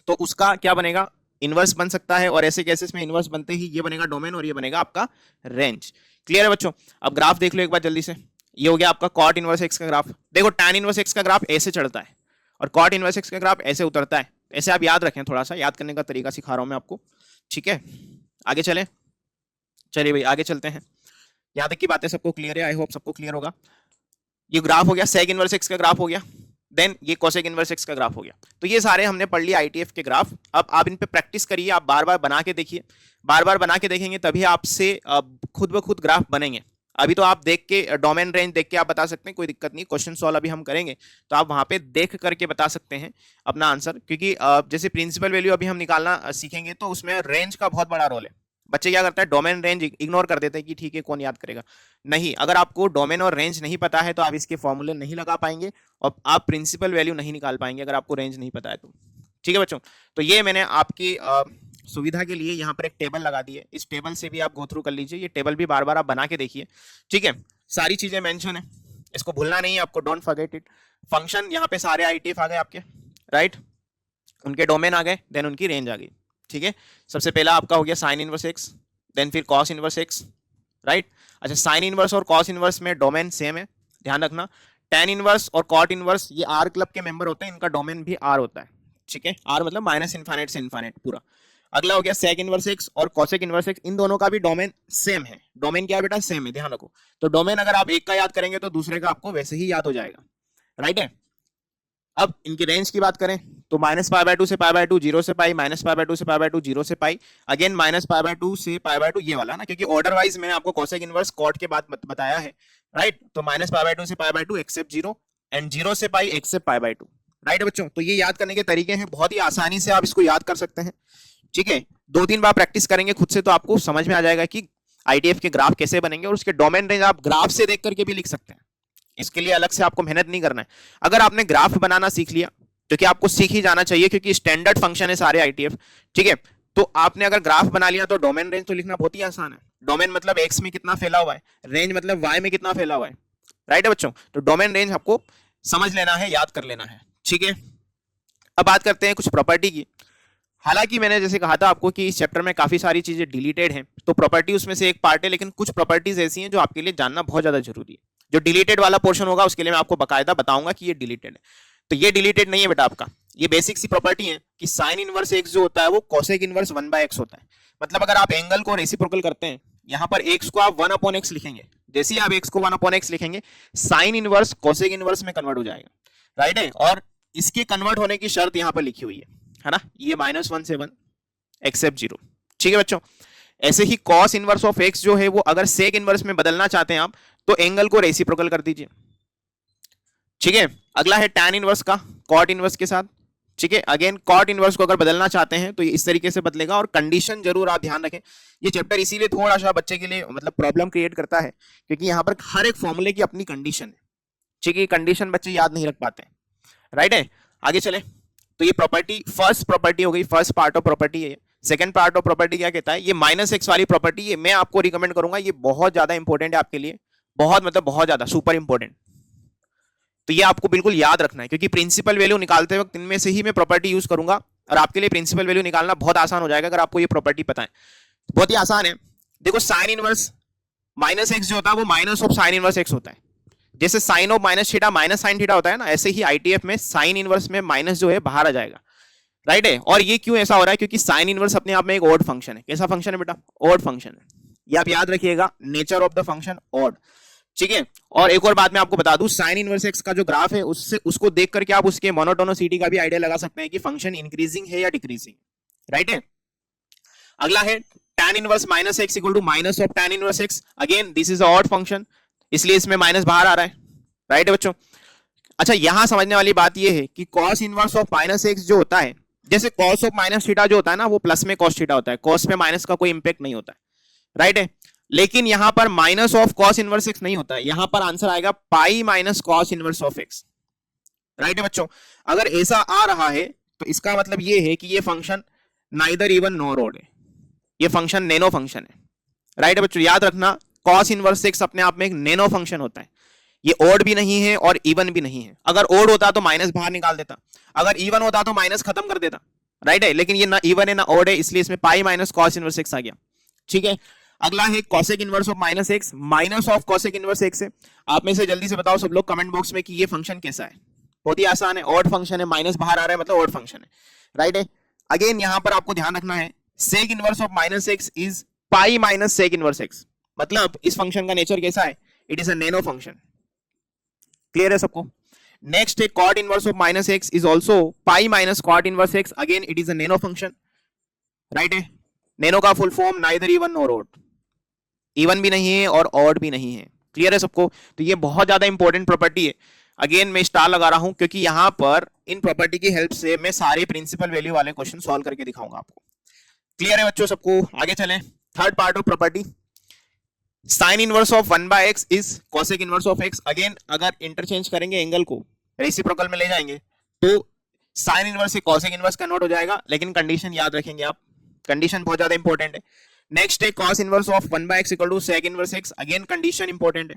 Speaker 1: तो उसका क्या बनेगा, इनवर्स बन सकता है। और ऐसे केसेस में इनवर्स बनते ही ये बनेगा डोमेन और ये बनेगा आपका रेंज। क्लियर है बच्चों। अब ग्राफ देख लो एक बार जल्दी से, ये हो गया आपका कॉट इनवर्स एक्स का ग्राफ। देखो tan इनवर्स एक्स का ग्राफ ऐसे चढ़ता है और कॉट इनवर्स एक्स का ग्राफ ऐसे उतरता है, ऐसे आप याद रखें, थोड़ा सा याद करने का तरीका सिखा रहा हूं मैं आपको। ठीक है, आगे चले, चलिए भाई आगे चलते हैं। यहां तक की बातें सबको क्लियर है, आई होप सबको क्लियर होगा। ये ग्राफ हो गया सेक इनवर्स एक्स का ग्राफ हो गया, देन ये कोसेक इनवर्स एक्स का ग्राफ हो गया। तो ये सारे हमने पढ़ लिया आईटीएफ के ग्राफ। अब आप इन पे प्रैक्टिस करिए, आप बार बार बना के देखिए, बार बार बना के देखेंगे तभी आपसे खुद ब खुद ग्राफ बनेंगे। अभी तो आप देख के डोमेन रेंज देख के आप बता सकते हैं, कोई दिक्कत नहीं। क्वेश्चन सॉल्व अभी हम करेंगे तो आप वहां पे देख करके बता सकते हैं अपना आंसर, क्योंकि जैसे प्रिंसिपल वैल्यू अभी हम निकालना सीखेंगे तो उसमें रेंज का बहुत बड़ा रोल है। बच्चे क्या करते हैं, डोमेन रेंज इग्नोर कर देते हैं कि ठीक है कौन याद करेगा। नहीं, अगर आपको डोमेन और रेंज नहीं पता है तो आप इसके फॉर्मूले नहीं लगा पाएंगे और आप प्रिंसिपल वैल्यू नहीं निकाल पाएंगे अगर आपको रेंज नहीं पता है तो। ठीक है बच्चों, तो ये मैंने आपकी सुविधा के लिए यहाँ पर एक टेबल लगा दी है, इस टेबल से भी आप गो थ्रू कर लीजिए। ये टेबल भी बार बार आप बना के देखिए, ठीक है। सारी चीजें मेंशन है, इसको भूलना नहीं है आपको, डोंट फॉरगेट इट। फंक्शन यहाँ पे सारे आईटीएफ आ गए आपके, राइट, उनके डोमेन आ गए, देन उनकी रेंज आ गई। ठीक है, सबसे पहला आपका हो गया साइन इनवर्स एक्स, देन फिर कॉस इनवर्स एक्स, राइट। अच्छा, साइन इनवर्स और कॉस इनवर्स में डोमेन सेम है, ध्यान रखना। टेन इनवर्स और कॉट इनवर्स ये आर क्लब के मेंबर होते हैं, इनका डोमेन भी आर होता है। ठीक है, आर मतलब माइनस इन्फाइनाइट से इन्फाइनाइट पूरा। अगला हो गया सेक इनवर्स एक्स और कॉसेक इनवर्स एक्स, इन दोनों का भी डोमेन सेम है। डोमेन क्या है बेटा, सेम है, ध्यान रखो। तो डोमेन अगर आप एक का याद करेंगे तो दूसरे का आपको वैसे ही याद हो जाएगा, राइट है। अब इनकी रेंज की बात करें तो -π/2 से π/2, 0 से पाई, -π/2 से π/2, 0 से पाई, अगेन -π/2 से π/2, ये वाला ना, क्योंकि ऑर्डर वाइज मैंने आपको कोसेक इनवर्स कॉट के बाद बताया है, राइट। तो -π/2 से π/2 एक्सेप्ट 0 एंड 0 से पाई एक्सेप्ट π/2, राइट बच्चों। तो ये याद करने के तरीके हैं, बहुत ही आसानी से आप इसको याद कर सकते हैं। ठीक है, 2-3 बार प्रैक्टिस करेंगे खुद से तो आपको समझ में आ जाएगा कि आईटीएफ के ग्राफ कैसे बनेंगे, और उसके डोमेन रेंज आप ग्राफ से देख करके भी लिख सकते हैं। इसके लिए अलग से आपको मेहनत नहीं करना है। अगर आपने ग्राफ बनाना सीख लिया, जो कि आपको सीख ही जाना चाहिए क्योंकि स्टैंडर्ड फंक्शन है सारे आईटीएफ, ठीक है, तो आपने अगर ग्राफ बना लिया तो डोमेन रेंज तो लिखना बहुत ही आसान है। डोमेन मतलब एक्स में कितना फैला हुआ है, रेंज मतलब वाई में कितना फैला हुआ है, राइट है बच्चों। तो डोमेन रेंज आपको समझ लेना है, याद कर लेना है, ठीक है। अब बात करते हैं कुछ प्रॉपर्टी की। हालांकि मैंने जैसे कहा था आपको कि इस चैप्टर में काफी सारी चीजें डिलीटेड हैं, तो प्रॉपर्टी उसमें से एक पार्ट है, लेकिन कुछ प्रॉपर्टीज ऐसी हैं जो आपके लिए जानना बहुत ज्यादा जरूरी है। जो डिलीटेड वाला पोर्शन होगा उसके लिए मैं आपको बकायदा बताऊंगा कि ये डिलीटेड है। तो ये डिलीटेड नहीं है बेटा आपका, ये बेसिक सी प्रॉपर्टी है कि साइन इनवर्स एक्स जो होता है वो कोसेक इनवर्स 1/x होता है। मतलब अगर आप एंगल को रेसिप्रोकल करते हैं, यहाँ पर एक्स को आप 1/x लिखेंगे, जैसे ही आप एक्स को 1/x लिखेंगे साइन इनवर्स कोसेक इनवर्स में कन्वर्ट हो जाएगा, राइट है। और इसके कन्वर्ट होने की शर्त यहाँ पर लिखी हुई है ना, ये -1 से 1 एक्सेप्ट 0। ठीक है बच्चों, ऐसे ही कॉस इनवर्स ऑफ एक्स जो है वो अगर सेक इनवर्स में बदलना चाहते हैं आप तो एंगल को रेसिप्रोकल कर दीजिए। ठीक है, अगला है टैन इनवर्स का कॉट इनवर्स के साथ। ठीक है, अगेन कॉट इनवर्स को अगर बदलना चाहते हैं तो ये इस तरीके से बदलेगा, और कंडीशन जरूर आप ध्यान रखें। ये चैप्टर इसीलिए थोड़ा सा बच्चे के लिए मतलब प्रॉब्लम क्रिएट करता है क्योंकि यहाँ पर हर एक फॉर्मूले की अपनी कंडीशन है। ठीक है, कंडीशन बच्चे याद नहीं रख पाते हैं, राइट है। आगे चले, तो ये प्रॉपर्टी फर्स्ट प्रॉपर्टी हो गई, फर्स्ट पार्ट ऑफ प्रॉपर्टी है। सेकंड पार्ट ऑफ प्रॉपर्टी क्या कहता है, ये -x वाली प्रॉपर्टी, ये मैं आपको रिकमेंड करूंगा, ये बहुत ज्यादा इंपॉर्टेंट है आपके लिए, बहुत मतलब बहुत ज्यादा सुपर इंपॉर्टेंट। तो ये आपको बिल्कुल याद रखना है क्योंकि प्रिंसिपल वैल्यू निकालते वक्त इनमें से ही मैं प्रॉपर्टी यूज करूंगा, और आपके लिए प्रिंसिपल वैल्यू निकालना बहुत आसान हो जाएगा अगर आपको ये प्रॉपर्टी पता है। बहुत ही आसान है। देखो साइन इनवर्स -x जो होता है वो minus of sine inverse x होता है। जैसे sine of minus theta minus sine theta होता है ना, ऐसे ही आईटीएफ में साइन इनवर्स में माइनस जो है बाहर आ जाएगा, राइट है। और ये क्यों ऐसा हो रहा है, क्योंकि साइन इनवर्स अपने आप में एक ऑड फंक्शन है। कैसा फंक्शन है बेटा, ऑड फंक्शन है। ये आप याद रखिएगा, nature of the function odd. ठीक है। और एक और बात मैं आपको बता दूं, साइन इनवर्स एक्स का जो ग्राफ है उससे उसको देख करके आप उसके मोनोटोनिसिटी का भी आइडिया लगा सकते हैं कि फंक्शन इंक्रीजिंग है या डिक्रीजिंग, राइट है। अगला है tan inverse minus x equal to minus of tan inverse x. Again this is odd function, इसलिए इसमें माइनस बाहर आ रहा है, राइट है बच्चों। अच्छा, यहां समझने वाली बात यह है कि cos inverse of minus x जो होता है, जैसे cos ऑफ माइनस थीटा जो होता है ना, वो प्लस में cos थीटा होता है, cos पे माइनस का कोई इंपैक्ट नहीं होता है, राइट है। लेकिन यहां पर minus of cos inverse x नहीं होता है, यहां पर आंसर आएगा पाई minus cos inverse of x, right है बच्चों। अगर ऐसा आ रहा है तो इसका मतलब ये है कि ये function neither even nor odd है, ये फंक्शन नैनो फंक्शन है, राइट है बच्चों। याद रखना, cos इनवर्स एक्स अपने आप में एक नैनो फंक्शन होता है, ये ओड भी नहीं है और इवन भी नहीं है। अगर ओड होता तो माइनस बाहर निकाल देता, अगर इवन होता तो माइनस खत्म कर देता, राइट है। लेकिन ये ना इवन है ना ओड है, इसलिए इसमें pi minus cos inverse x आ गया, ठीक है। अगला है cosec inverse of minus x, minus of cosec inverse x है। आप में से जल्दी से बताओ सब लोग कमेंट बॉक्स में कि ये फंक्शन कैसा है। बहुत ही आसान है, ऑड फंक्शन है, माइनस बाहर आ रहा है मतलब ऑड फंक्शन है, राइट है। अगेन यहां पर आपको ध्यान रखना है, sec inverse of minus x is pi minus sec inverse x, मतलब इस फंक्शन का नेचर कैसा है, it is a nano function. Clear है सबको। नेक्स्ट है cot inverse of minus x is also pi minus cot inverse x, again it is a nano function, right है। Nano का full form neither even nor odd, even भी नहीं है और odd भी नहीं है। क्लियर है सबको। तो ये बहुत ज्यादा इंपॉर्टेंट प्रॉपर्टी है। अगेन मैं स्टार लगा रहा हूं क्योंकि यहां पर इन प्रॉपर्टी की हेल्प से मैं सारे प्रिंसिपल वैल्यू वाले क्वेश्चन सॉल्व करके दिखाऊंगा आपको। क्लियर है बच्चों सबको। आगे चलें, third part of property, sign inverse of 1/x is cosec inverse of x। Again अगर इंटरचेंज करेंगे एंगल को, रेसिप्रोकल में ले जाएंगे तो साइन इनवर्स से cosec इनवर्स कन्वर्ट हो जाएगा, लेकिन कंडीशन याद रखेंगे आप, कंडीशन बहुत ज्यादा इंपॉर्टेंट है। नेक्स्ट है cos inverse of 1/x equal to sec inverse x, again condition important है।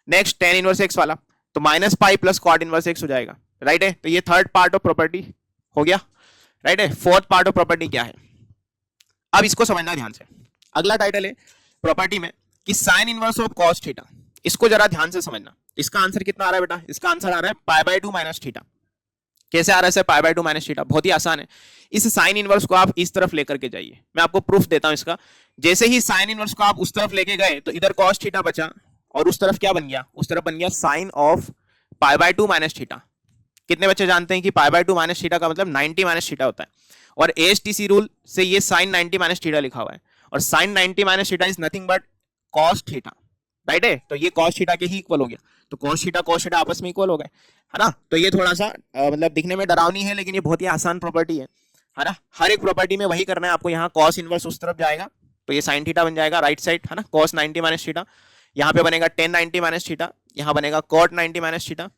Speaker 1: नेक्स्ट tan इनवर्स x वाला तो minus pi plus cot inverse x हो जाएगा, राइट है। तो ये थर्ड पार्ट ऑफ प्रॉपर्टी हो गया, राइट है। फोर्थ पार्ट ऑफ प्रॉपर्टी क्या है, अब इसको समझना ध्यान से। अगला टाइटल है प्रॉपर्टी में कि sign inverse of cos theta, इसको जरा ध्यान से समझना। इसका आंसर कितना आ रहा है बेटा, इसका आंसर आ रहा है π/2 माइनस थीटा। कैसे आ रहा है सर π/2 माइनस थीटा, बहुत ही आसान है। इस साइन इनवर्स को आप इस तरफ लेकर के जाइए, मैं आपको प्रूफ देता हूं इसका। जैसे ही साइन इनवर्स को आप उस तरफ लेके गए तो इधर cos थीटा बचा और उस तरफ क्या बन गया, उस तरफ बन गया साइन ऑफ π/2 माइनस थीटा। कितने बच्चे जानते हैं कि π/2 माइनस थीटा का मतलब 90 माइनस थीटा होता है, और ASTC रूल से ये साइन 90 माइनस थीटा लिखा हुआ है, और sine 90 minus theta is nothing but cos theta, right है। तो ये cos थीटा के ही इक्वल हो गया, तो cos थीटा आपस में इक्वल हो गए, है ना। तो ये थोड़ा सा मतलब दिखने में डरावनी है, लेकिन ये बहुत ही आसान प्रॉपर्टी है ना। हर एक प्रॉपर्टी में वही करना है आपको। यहाँ cos इनवर्स उस तरफ जाएगा तो ये साइन थीटा बन जाएगा राइट साइड, है ना, cos 90 माइनस थीटा। यहाँ पे बनेगा tan 90 माइनस थीटा, यहाँ बनेगा cot 90 minus theta,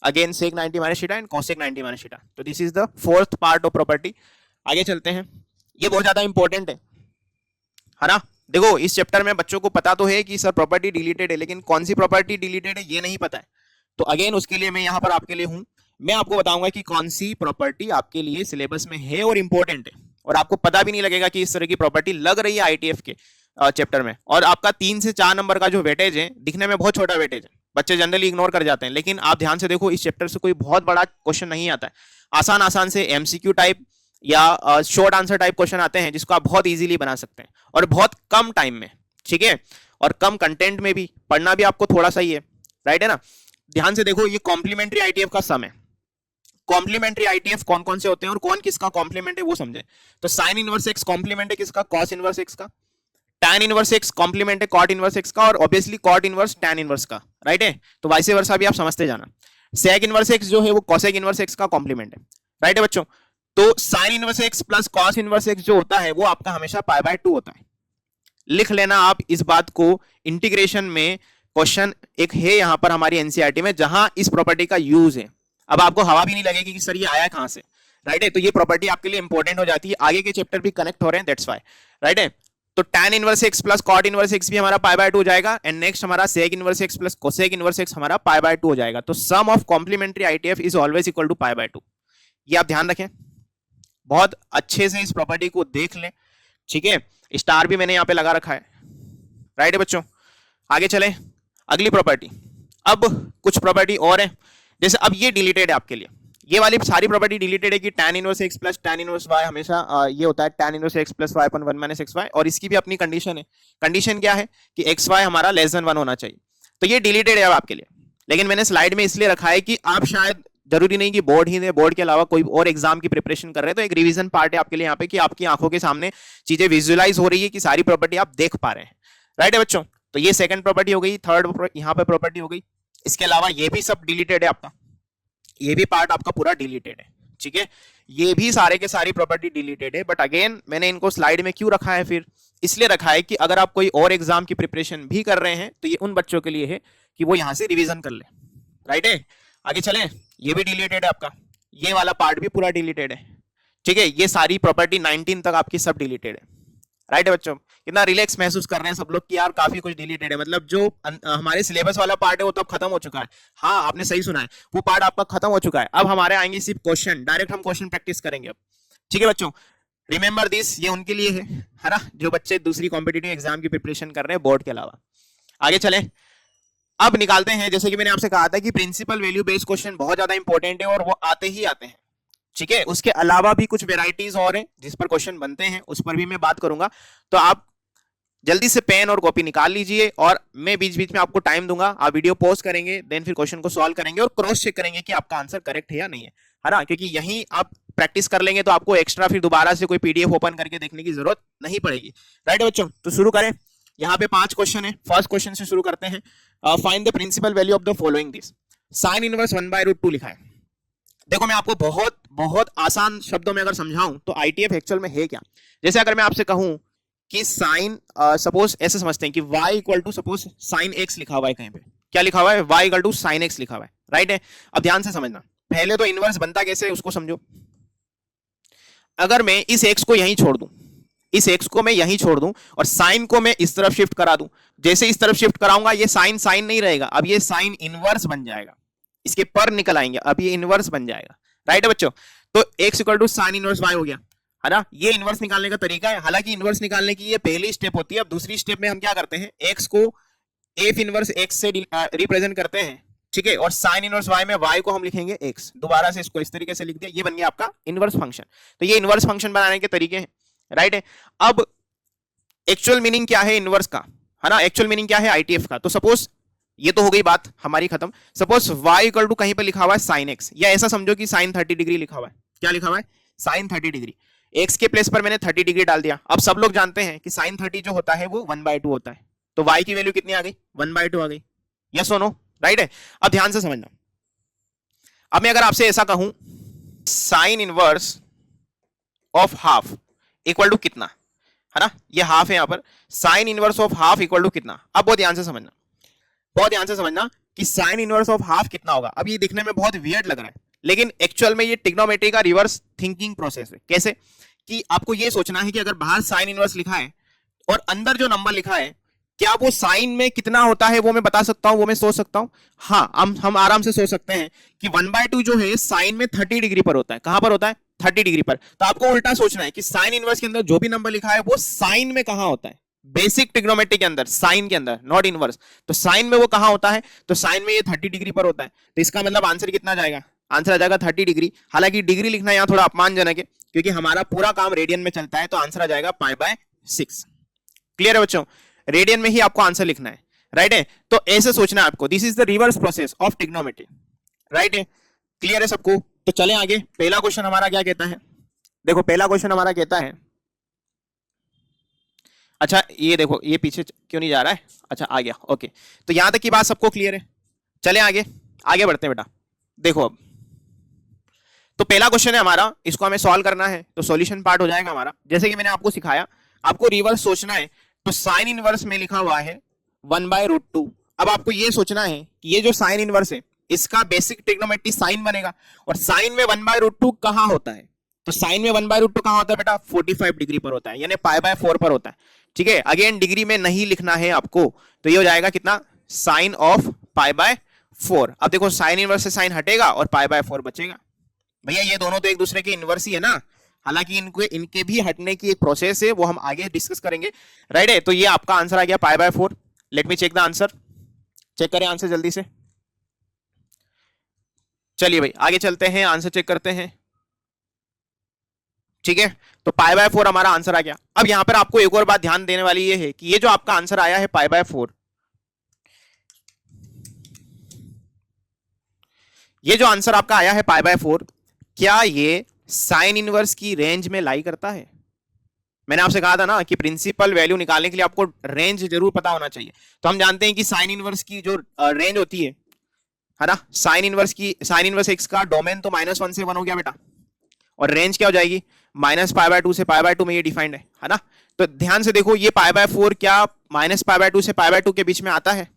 Speaker 1: again sec 90 minus theta and cosec 90 minus theta. तो this is the fourth part of property. आगे चलते हैं, ये बहुत ज्यादा इंपॉर्टेंट है ना। देखो इस चैप्टर में बच्चों को पता तो है कि सर प्रॉपर्टी डिलीटेड है, लेकिन कौन सी प्रॉपर्टी डिलीटेड है ये नहीं पता है। तो अगेन उसके लिए मैं यहाँ पर आपके लिए हूं, मैं आपको बताऊंगा कि कौन सी प्रॉपर्टी आपके लिए सिलेबस में है और इंपॉर्टेंट है, और आपको पता भी नहीं लगेगा कि इस तरह की प्रॉपर्टी लग रही है ITF के चैप्टर में। और आपका 3 से 4 नंबर का जो वेटेज है, दिखने में बहुत छोटा वेटेज है, बच्चे जनरली इग्नोर कर जाते हैं, लेकिन आप ध्यान से देखो इस चैप्टर से कोई बहुत बड़ा क्वेश्चन नहीं आता है। आसान आसान से MCQ टाइप या शॉर्ट आंसर टाइप क्वेश्चन आते हैं जिसको आप बहुत इजीली बना सकते हैं और बहुत कम टाइम में, ठीक है, और कम कंटेंट में भी। पढ़ना भी आपको थोड़ा सा ही है, राइट है ना। ध्यान से देखो, ये कॉम्प्लीमेंट्री ITF का सम है। कॉम्प्लीमेंट्री ITF कौन कौन से होते हैं और कौन किसका कॉम्प्लीमेंट है वो समझे। तो साइन इनवर्स एक्स कॉम्प्लीमेंट है किसका, cos इनवर्स एक्स का। tan इनवर्स एक्स कॉम्प्लीमेंट है cot इनवर्स एक्स का, और obviously cot inverse tan inverse का, राइट है। तो वाइस वर्सा भी आप समझते जाना। sec इनवर्स एक्स जो है वो cosec इनवर्स एक्स का कॉम्प्लीमेंट है, राइट है बच्चों। तो sine inverse x plus cos inverse x जो होता है वो आपका हमेशा π/2 होता है। लिख लेना आप इस बात को, इंटीग्रेशन में क्वेश्चन एक है यहां पर हमारी NCERT में जहां इस प्रॉपर्टी का यूज है। अब आपको हवा भी नहीं लगेगी कि सर ये आया कहां से, राइट है। तो ये प्रॉपर्टी आपके लिए इंपॉर्टेंट हो जाती है, आगे के चैप्टर भी कनेक्ट हो रहे हैं, दैट्स व्हाई, राइट है। तो tan inverse x plus cot inverse x भी हमारा π/2 हो जाएगा, एंड नेक्स्ट हमारा sec inverse x plus cosec inverse x हमारा π/2 हो जाएगा। तो sum of complementary ITF is always equal to π/2। ये आप ध्यान रखें, बहुत अच्छे से इस प्रॉपर्टी को देख लें, ठीक है। स्टार भी मैंने यहाँ पे लगा रखा है, राइट है बच्चों। आगे चले अगली प्रॉपर्टी। अब कुछ प्रॉपर्टी और है, जैसे अब ये डिलीटेड है आपके लिए, ये वाली सारी प्रॉपर्टी डिलीटेड है कि tan inverse x plus tan inverse y हमेशा ये होता है tan inverse x plus y/1 minus xy, और इसकी भी अपनी कंडीशन है। कंडीशन क्या है कि xy हमारा लेस देन 1 होना चाहिए। तो ये डिलीटेड है अब आपके लिए, लेकिन मैंने स्लाइड में इसलिए रखा है कि आप शायद जरूरी नहीं कि बोर्ड ही दे, बोर्ड के अलावा कोई और एग्जाम की प्रिपरेशन कर रहे हैं, तो एक रिवीजन पार्ट है आपके लिए यहाँ पे कि आपकी आंखों के सामने चीजें विजुअलाइज हो रही है कि सारी प्रॉपर्टी आप देख पा रहे हैं। राइट है बच्चों, तो ये सेकंड प्रॉपर्टी हो गई, थर्ड यहाँ पे प्रॉपर्टी हो गई। इसके अलावा ये भी सब डिलीटेड है आपका, ये भी पार्ट आपका पूरा डिलीटेड है, ठीक है, ये भी सारे के सारी प्रॉपर्टी डिलीटेड है। बट अगेन मैंने इनको स्लाइड में क्यों रखा है, फिर इसलिए रखा है कि अगर आप कोई और एग्जाम की प्रिपरेशन भी कर रहे हैं तो ये उन बच्चों के लिए है कि वो यहां से रिवीजन कर ले। राइट है, आगे चलें, ये भी डिलीटेड है आपका, ये वाला पार्ट भी पूरा डिलीटेड है, ठीक है, ये सारी प्रॉपर्टी 19 तक आपकी सब डिलीटेड है। राइट है बच्चों, कितना रिलैक्स महसूस कर रहे हैं सब लोग कि यार काफी कुछ डिलीटेड है, मतलब जो हमारे सिलेबस वाला पार्ट है वो तो अब खत्म हो चुका है। हाँ आपने सही सुना है, वो पार्ट आपका खत्म हो चुका है, अब हमारे आएंगे सिर्फ क्वेश्चन, डायरेक्ट हम क्वेश्चन प्रैक्टिस करेंगे अब। ठीक है बच्चों, रिमेंबर दिस, ये उनके लिए है ना, जो बच्चे दूसरी कॉम्पिटिटिव एग्जाम की प्रिपरेशन कर रहे हैं बोर्ड के अलावा। आगे चले, अब निकालते हैं, जैसे कि मैंने आपसे कहा था कि प्रिंसिपल वैल्यू बेस्ड क्वेश्चन बहुत ज्यादा इंपॉर्टेंट है और वो आते ही आते हैं। ठीक है, उसके अलावा भी कुछ वेराइटीज और हैं जिस पर क्वेश्चन बनते हैं, उस पर भी मैं बात करूंगा। तो आप जल्दी से पेन और कॉपी निकाल लीजिए और मैं बीच बीच में आपको टाइम दूंगा, आप वीडियो पॉज करेंगे, देन फिर क्वेश्चन को सॉल्व करेंगे और क्रॉस चेक करेंगे कि आपका आंसर करेक्ट है या नहीं है ना, क्योंकि यहीं आप प्रैक्टिस कर लेंगे तो आपको एक्स्ट्रा फिर दोबारा से कोई पीडीएफ ओपन करके देखने की जरूरत नहीं पड़ेगी। राइट बच्चों, तो शुरू करें। यहाँ पे 5 क्वेश्चन है, फर्स्ट क्वेश्चन से शुरू करते हैं। Find the principal value of the following this. Sine inverse 1/√2 लिखा है। देखो मैं आपको बहुत बहुत आसान शब्दों में अगर समझाऊं तो आईटीएफ एक्चुअल में है क्या। जैसे अगर मैं आपसे कहूं कि साइन, सपोज ऐसे समझते हैं कि y equal to suppose sine x लिखा हुआ है, कहीं पे क्या लिखा हुआ है, y equal to sine x लिखा हुआ है। राइट है, अब ध्यान से समझना, पहले तो इनवर्स बनता कैसे है उसको समझो। अगर मैं इस x को यहीं छोड़ दूं, इस x को मैं यहीं छोड़ दूं और साइन को मैं इस तरफ शिफ्ट करा दूं, जैसे इस तरफ शिफ्ट कराऊंगा ये साइन साइन नहीं रहेगा, अब ये साइन इनवर्स बन जाएगा, इसके पर निकल आएंगे, अब ये इनवर्स बन जाएगा। राइट है बच्चों, तो x equal to sine inverse y हो गया, है ना। ये इनवर्स निकालने का तरीका है, हालांकि इनवर्स निकालने की ये पहली स्टेप होती है। अब दूसरी स्टेप में हम क्या करते हैं, x को f इनवर्स x से रिप्रेजेंट करते हैं, ठीक है, और साइन इनवर्स y में y को हम लिखेंगे x, दोबारा से इसको इस तरीके से लिख दिया, ये बन गया आपका इनवर्स फंक्शन। तो ये इनवर्स फंक्शन बनाने के तरीके हैं। राइट है, अब एक्चुअल मीनिंग क्या है इनवर्स का, है ना, एक्चुअल मीनिंग क्या है आईटीएफ का। तो सपोज ये तो हो गई बात हमारी खत्म। सपोज y इक्वल टू कहीं पर लिखा हुआ है साइन x, या ऐसा समझो कि साइन 30 डिग्री लिखा हुआ है। क्या लिखा हुआ है, साइन 30 डिग्री। x के प्लेस पर मैंने 30 डिग्री डाल दिया। अब सब लोग जानते हैं कि साइन 30 जो होता है वो 1/2 होता है, तो y की वैल्यू कितनी आ गई, 1/2 आ गई। यस और नो, राइट है। अब ध्यान से समझना, अब मैं अगर आपसे ऐसा कहूं sine inverse of half equal to कितना, है ना, ये हाफ है यहां पर, sine inverse of half equal to कितना। अब बहुत ध्यान से समझना, बहुत ध्यान से समझना कि साइन इनवर्स ऑफ हाफ कितना होगा। अब ये दिखने में बहुत वियर्ड लग रहा है, लेकिन एक्चुअल में ये ट्रिग्नोमेट्री का रिवर्स थिंकिंग प्रोसेस है। कैसे कि आपको ये सोचना है कि अगर बाहर साइन इनवर्स लिखा है और अंदर जो नंबर लिखा है, क्या वो साइन में कितना होता है वो मैं बता सकता हूं, वो मैं सोच सकता हूं। हाँ, हम आराम से सोच सकते हैं कि 1/2 जो है साइन में 30 डिग्री पर होता है। कहां पर होता है, 30 डिग्री पर। तो आपको उल्टा सोचना है कि साइन इनवर्स के अंदर जो भी नंबर लिखा है वो साइन में कहां होता है, बेसिक ट्रिग्नोमेट्री के अंदर, साइन के अंदर, नॉट इनवर्स। तो साइन में वो कहां होता है, तो साइन में ये 30 डिग्री पर होता है। तो इसका मतलब आंसर कितना जाएगा, आंसर आ जाएगा 30 डिग्री। हालांकि डिग्री लिखना यहां थोड़ा अपमानजनक है क्योंकि हमारा पूरा काम रेडियन में चलता है, तो आंसर आ जाएगा π/6। क्लियर है बच्चों, रेडियन में ही आपको आंसर लिखना है। राइट है, तो ऐसे सोचना है आपको, this is the reverse process of trigonometry. Right है, क्लियर है सबको। तो चलें आगे, पहला क्वेश्चन हमारा क्या कहता है, देखो पहला क्वेश्चन हमारा कहता है, अच्छा ये देखो ये पीछे क्यों नहीं जा रहा है, अच्छा आ गया, ओके। तो यहां तक की बात सबको क्लियर है। चले आगे, आगे बढ़ते हैं बेटा। देखो अब तो पहला क्वेश्चन है हमारा, इसको हमें सॉल्व करना है, तो सॉल्यूशन पार्ट हो जाएगा हमारा। जैसे कि मैंने आपको सिखाया, आपको रिवर्स सोचना है, तो साइन इनवर्स में लिखा हुआ है 1/√2। अब आपको ये सोचना है कि ये जो साइन इनवर्स है इसका बेसिक ट्रिग्नोमेट्री साइन बनेगा, और साइन में 1/√2 कहां होता है, तो साइन में 1/√2 कहां होता है बेटा, 45 डिग्री पर होता है, यानी π/4 पर होता है। ठीक है, अगेन डिग्री में नहीं लिखना है आपको, तो ये हो जाएगा कितना, साइन ऑफ π/4। अब देखो साइन इनवर्स से साइन हटेगा और π/4 बचेगा। भैया ये दोनों तो एक दूसरे के इनवर्स ही है ना, हालांकि इनके भी हटने की एक प्रोसेस है, वो हम आगे डिस्कस करेंगे। राइट है, तो ये आपका आंसर आ गया π/4। Let me check the answer, check करें आंसर जल्दी से। चलिए भाई आगे चलते हैं, आंसर चेक करते हैं। ठीक है, तो π/4 हमारा आंसर आ गया। अब यहां पर आपको एक और बात ध्यान देने वाली ये है कि ये जो आपका आंसर आया है π/4, ये जो आंसर आपका आया है पाई बाय 4, क्या ये साइन इनवर्स की रेंज में लाई करता है? मैंने आपसे कहा था ना कि प्रिंसिपल वैल्यू निकालने के लिए आपको रेंज जरूर पता होना चाहिए। तो हम जानते हैं कि साइन इनवर्स की जो रेंज होती है ना, साइन इनवर्स एक्स का डोमेन तो -1 से 1 हो गया बेटा, और रेंज क्या हो जाएगी -π/2 से π/2 में ये डिफाइंड है ना। तो ध्यान से देखो, ये π/4 क्या -π/2 से π/2 के बीच में आता है?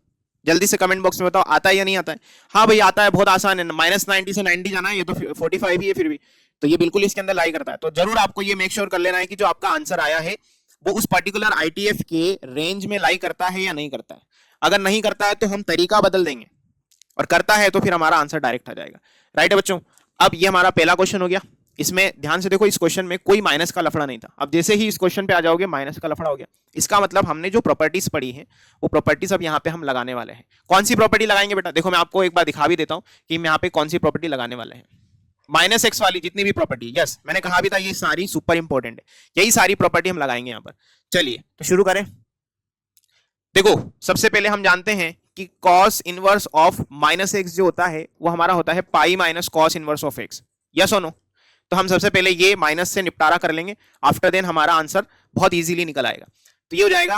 Speaker 1: जल्दी से कमेंट बॉक्स में बताओ, आता है या नहीं आता है? हाँ भाई आता है, बहुत आसान है, -90 से 90 जाना है, ये तो 45 ही है फिर भी, तो ये बिल्कुल इसके अंदर लाई करता है। तो जरूर आपको ये मेक श्योर कर लेना है कि जो आपका आंसर आया है वो उस पर्टिकुलर आईटीएफ के रेंज में लाई करता है या नहीं करता है। अगर नहीं करता है तो हम तरीका बदल देंगे, और करता है तो फिर हमारा आंसर डायरेक्ट आ जाएगा। राइट है बच्चों, अब ये हमारा पहला क्वेश्चन हो गया। इसमें ध्यान से देखो, इस क्वेश्चन में कोई माइनस का लफड़ा नहीं था। अब जैसे ही इस क्वेश्चन पे आ जाओगे माइनस का लफड़ा हो गया। इसका मतलब हमने जो प्रॉपर्टीज पढ़ी है वो प्रॉपर्टीज अब यहाँ पे हम लगाने वाले हैं। कौन सी प्रॉपर्टी लगाएंगे बेटा? देखो मैं आपको एक बार दिखा भी देता हूँ कि हम यहाँ पे कौन सी प्रॉपर्टी लगाने वाले हैं। -x वाली जितनी भी प्रॉपर्टी, यस मैंने कहा भी था ये सारी सुपर इंपॉर्टेंट है, यही सारी प्रॉपर्टी हम लगाएंगे यहाँ पर। चलिए तो शुरू करें। देखो सबसे पहले हम जानते हैं कि cos इनवर्स ऑफ -x जो होता है वो हमारा होता है pi minus cos inverse of x। Yes और नो? तो हम सबसे पहले ये माइनस से निपटारा कर लेंगे, आफ्टर देन हमारा आंसर बहुत इजीली निकल आएगा। तो ये हो जाएगा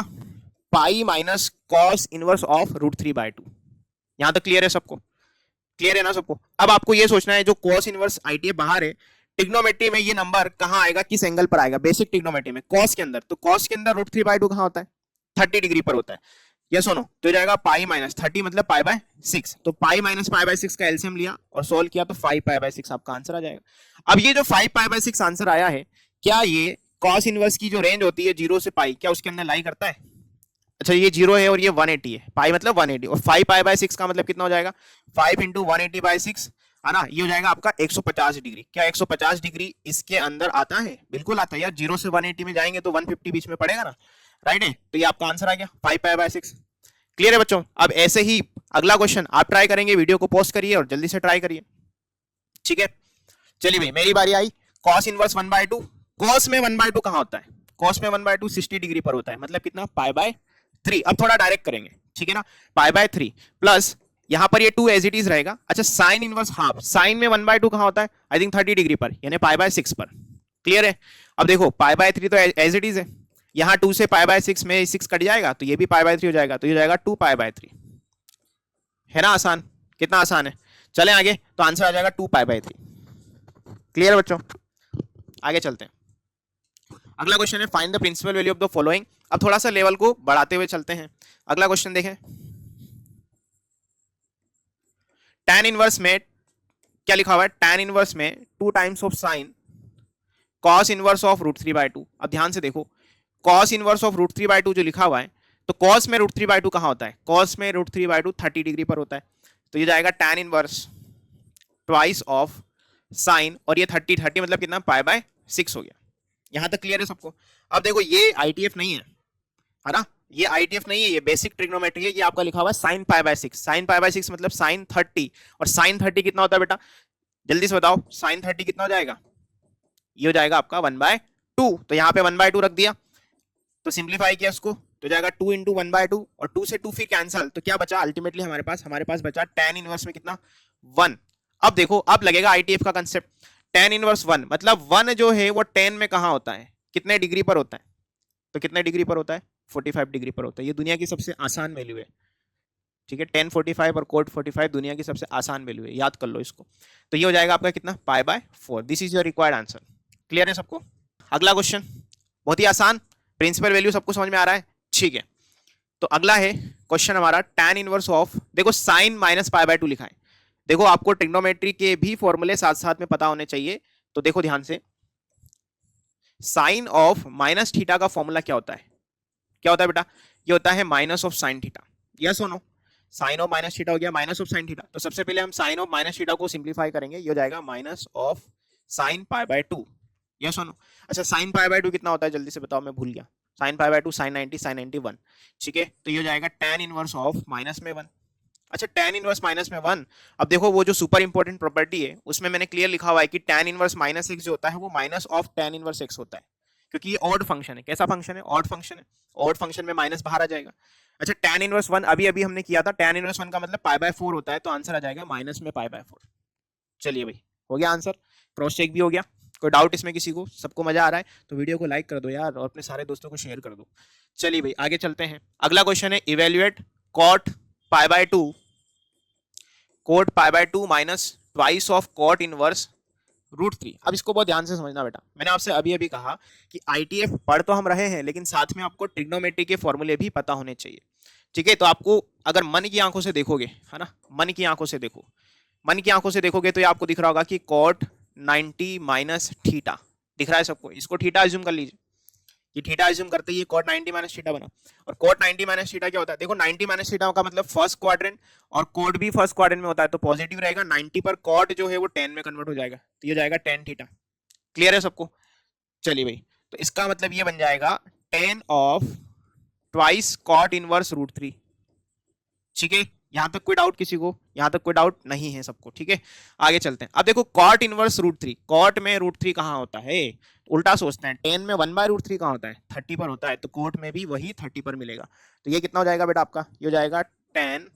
Speaker 1: पाई माइनस cos इनवर्स ऑफ √3/2। यहां तक क्लियर है सबको? क्लियर है ना सबको? अब आपको ये सोचना है जो cos इनवर्स आईटीएफ बाहर है, ट्रिग्नोमेट्री में ये नंबर कहां आएगा, किस एंगल पर आएगा? बेसिक ट्रिग्नोमेट्री में cos के अंदर, तो cos के अंदर √3/2 कहां होता है? 30 डिग्री पर होता है। यस और नो? तो जाएगा पाई माइनस 30 मतलब π/6, तो पाई माइनस π/6 का एलसीएम लिया और सोल्व किया तो 5π/6 आपका आंसर आ जाएगा। अब ये जो 5π/6 आंसर आया है, क्या ये cos इनवर्स की जो रेंज होती है 0 से पाई, क्या उसके अंदर लाई करता है? अच्छा ये 0 है और ये 180 है, पाई मतलब 180, और 5π/6 का मतलब कितना हो जाएगा? 5 × 180/6 है ना, ये हो जाएगा आपका 150 डिग्री। क्या 150 डिग्री इसके अंदर आता है? बिल्कुल आता है यार, 0 से 180 में जाएंगे तो 150 बीच में पड़ेगा ना, राइट है? तो ये आपका आंसर आ गया 5π/6। क्लियर है बच्चों? अब ऐसे ही अगला क्वेश्चन आप ट्राई करेंगे, वीडियो को पॉज करिए और जल्दी से ट्राई करिए, ठीक है? चलिए भाई मेरी बारी आई। cos इनवर्स 1/2, cos में 1/2 कहां होता है? cos में 1/2 60 डिग्री पर होता है, मतलब कितना? π/3। अब थोड़ा डायरेक्ट करेंगे, ठीक है ना? π/3 प्लस यहां पर ये 2 एज इट इज रहेगा। अच्छा साइन इनवर्स हाफ, साइन में 1/2 कहां होता है? आई थिंक 30 डिग्री पर, यानी π/6 पर। क्लियर है? अब देखो π/3 तो एज इट इज है, यहां 2 से π/6 में 6 कट जाएगा तो ये भी π/3 हो जाएगा, तो ये हो जाएगा 2π/3। है ना आसान? कितना आसान है? चलें आगे, तो आंसर आ जाएगा 2π/3। क्लियर बच्चों? आगे चलते हैं। अगला क्वेश्चन है find the principal value of the following. अब थोड़ा सा लेवल को बढ़ाते हुए चलते हैं। अगला क्वेश्चन देखें, tan इनवर्स में क्या लिखा हुआ है? tan इनवर्स में 2 times of sine cos inverse of √3/2। अब ध्यान से देखो, cos इनवर्स ऑफ √3/2 जो लिखा हुआ है, तो cos में √3/2 कहां होता है? cos में √3/2 30 डिग्री पर होता है, तो ये जाएगा tan inverse twice of sine, और ये 30 मतलब कितना? π/6 हो गया। यहां तक क्लियर है सबको? अब देखो ये आईटीएफ नहीं है ना, ये आईटीएफ नहीं है, ये बेसिक ट्रिग्नोमेट्री है। ये आपका लिखा हुआ है sin π/6, sin π/6 मतलब sin 30, और sin 30 कितना होता है बेटा? जल्दी से बताओ, sin 30 कितना हो जाएगा? ये हो जाएगा आपका 1/2। तो यहाँ पे 1/2 रख दिया, तो सिंप्लीफाई किया इसको, तो जाएगा 2 × 1/2, और 2 से 2 फिर कैंसल, तो क्या बचा अल्टीमेटली हमारे पास बचा tan इनवर्स में कितना? 1। अब देखो, अब लगेगा आईटीएफ का कंसेप्ट। tan इनवर्स 1 मतलब 1 जो है वो 10 में कहां होता है? कितने डिग्री पर होता है? तो कितने डिग्री पर होता है? 45 डिग्री पर होता है। ये दुनिया की सबसे आसान वैल्यू है, ठीक है? tan 45 और cot 45 दुनिया की सबसे आसान वैल्यू है, याद कर लो इसको। तो ये हो जाएगा आपका कितना? π/4। This is your required answer. Clear है सबको? अगला क्वेश्चन बहुत ही आसान, प्रिंसिपल वैल्यू सबको समझ में आ रहा है, ठीक है? तो अगला है क्वेश्चन हमारा tan इनवर्स ऑफ, देखो साइन माइनस π/2 लिखा है। देखो आपको ट्रिग्नोमेट्री के भी फॉर्मूले साथ साथ में पता होने चाहिए, तो देखो ध्यान से, साइन ऑफ माइनस थीटा का फॉर्मूला क्या होता है? क्या होता है बेटा? ये होता है minus of sine theta. Yes और no? Sine of minus theta हो गया माइनस ऑफ साइन थीटा, तो सबसे पहले हम साइन ऑफ माइनस थीटा को सिंप्लीफाई करेंगे, ये हो जाएगा माइनस ऑफ साइन π/2। यस और नो? अच्छा साइन π/2 कितना होता है? जल्दी से बताओ, मैं भूल गया। साइन π/2 साइन 90 साइन 91, ठीक है? तो ये हो जाएगा tan इनवर्स ऑफ माइनस में 1। अच्छा tan इनवर्स माइनस में 1, अब देखो वो जो सुपर इंपॉर्टेंट प्रॉपर्टी है उसमें मैंने क्लियर लिखा हुआ है कि tan इनवर्स -x जो होता है वो minus of tan inverse x होता है, क्योंकि ये ऑड फंक्शन है। कैसा फंक्शन है? ऑड फंक्शन है। ऑड फंक्शन में माइनस बाहर आ जाएगा। अच्छा tan इनवर्स 1 अभी हमने किया था, tan इनवर्स 1 का मतलब π/4 होता है, तो आंसर आ जाएगा माइनस में π/4। चलिए भाई, हो गया आंसर, क्रॉस चेक भी हो गया। कोई डाउट इसमें किसी को? सबको मजा आ रहा है तो वीडियो को लाइक कर दो यार और अपने सारे दोस्तों को शेयर कर दो। चलिए भाई आगे चलते हैं। अगला क्वेश्चन है evaluate cot pi by two, cot pi by two minus twice of cot inverse root three. अब इसको बहुत ध्यान से समझना बेटा, मैंने आपसे अभी अभी कहा कि आईटीएफ पढ़ तो हम रहे हैं लेकिन साथ में आपको ट्रिग्नोमेट्री के फॉर्मूले भी पता होने चाहिए, ठीक है। तो आपको अगर मन की आंखों से देखोगे, है ना, मन की आंखों से देखो, मन की आंखों से देखोगे तो ये आपको दिख रहा होगा कि कॉट 90 माइनस थीटा दिख रहा है सबको। इसको थीटा एज्यूम कर लीजिए कि थीटा एज्यूम करते ही कॉट 90 माइनस थीटा बना। और कॉट 90 माइनस थीटा क्या होता है? देखो 90 माइनस थीटा का मतलब फर्स्ट क्वाड्रेंट, और कॉट भी फर्स्ट क्वाड्रेंट में होता है तो पॉजिटिव रहेगा। 90 पर कॉट जो है वो 10 में कन्वर्ट हो जाएगा तो ये जाएगा 10 थीटा। क्लियर है सबको? चलिए भाई, तो इसका मतलब ये बन जाएगा 10 of twice cot inverse root three. ठीक है, यहां तक कोई डाउट किसी को? यहां तक कोई डाउट नहीं है सबको? ठीक है, आगे चलते हैं। अब देखो cot inverse root three, cot में रूट थ्री कहां होता है? उल्टा सोचते हैं, 10 में 1 बाय रूट थ्री कहां होता है? 30 पर होता है, तो कोट में भी वही 30 पर मिलेगा। तो ये कितना हो जाएगा बेटा आपका? ये हो जाएगा 10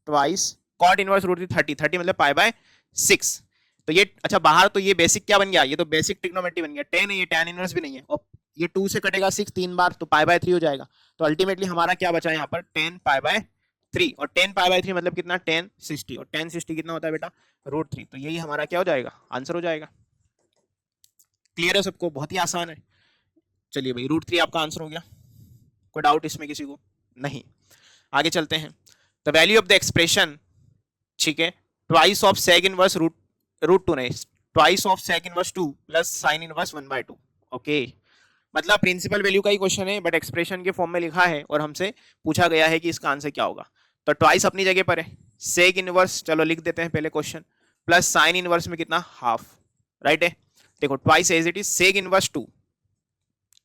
Speaker 1: twice cot inverse root three 30, 30 मतलब पाई बाय 6। तो ये अच्छा बाहर तो ये बेसिक क्या बन गया? ये तो बेसिक ट्रिग्नोमेट्री बन गया। 10 है, ये tan इनवर्स भी नहीं है, और ये 2 से कटेगा 6 3 बार तो पाई बाय 3 हो जाएगा। तो अल्टीमेटली हमारा क्या बचा यहाँ पर? 10 पाई बाय 3, और 10 पाई बाय 3 मतलब कितना? 10 60, और 10 60 कितना होता है बेटा? Root three. तो यही हमारा क्या हो जाएगा? आंसर हो जाएगा। क्लियर है सबको? बहुत ही आसान है। चलिए भाई, रूट थ्री आपका आंसर हो गया। कोई डाउट इसमें किसी को? नहीं। आगे चलते हैं। The value of the expression, ठीक है, twice of sec inverse root two नहीं, twice of sec inverse 2 plus sine inverse 1/2। Okay, मतलब प्रिंसिपल वैल्यू का ही क्वेश्चन है बट एक्सप्रेशन के फॉर्म में लिखा है और हमसे पूछा गया है कि इसका आंसर क्या होगा। तो ट्वाइस अपनी जगह पर है, सेक इनवर्स चलो लिख देते हैं पहले क्वेश्चन, प्लस साइन इनवर्स में कितना? हाफ, राइट है। देखो twice as it is sec inverse 2,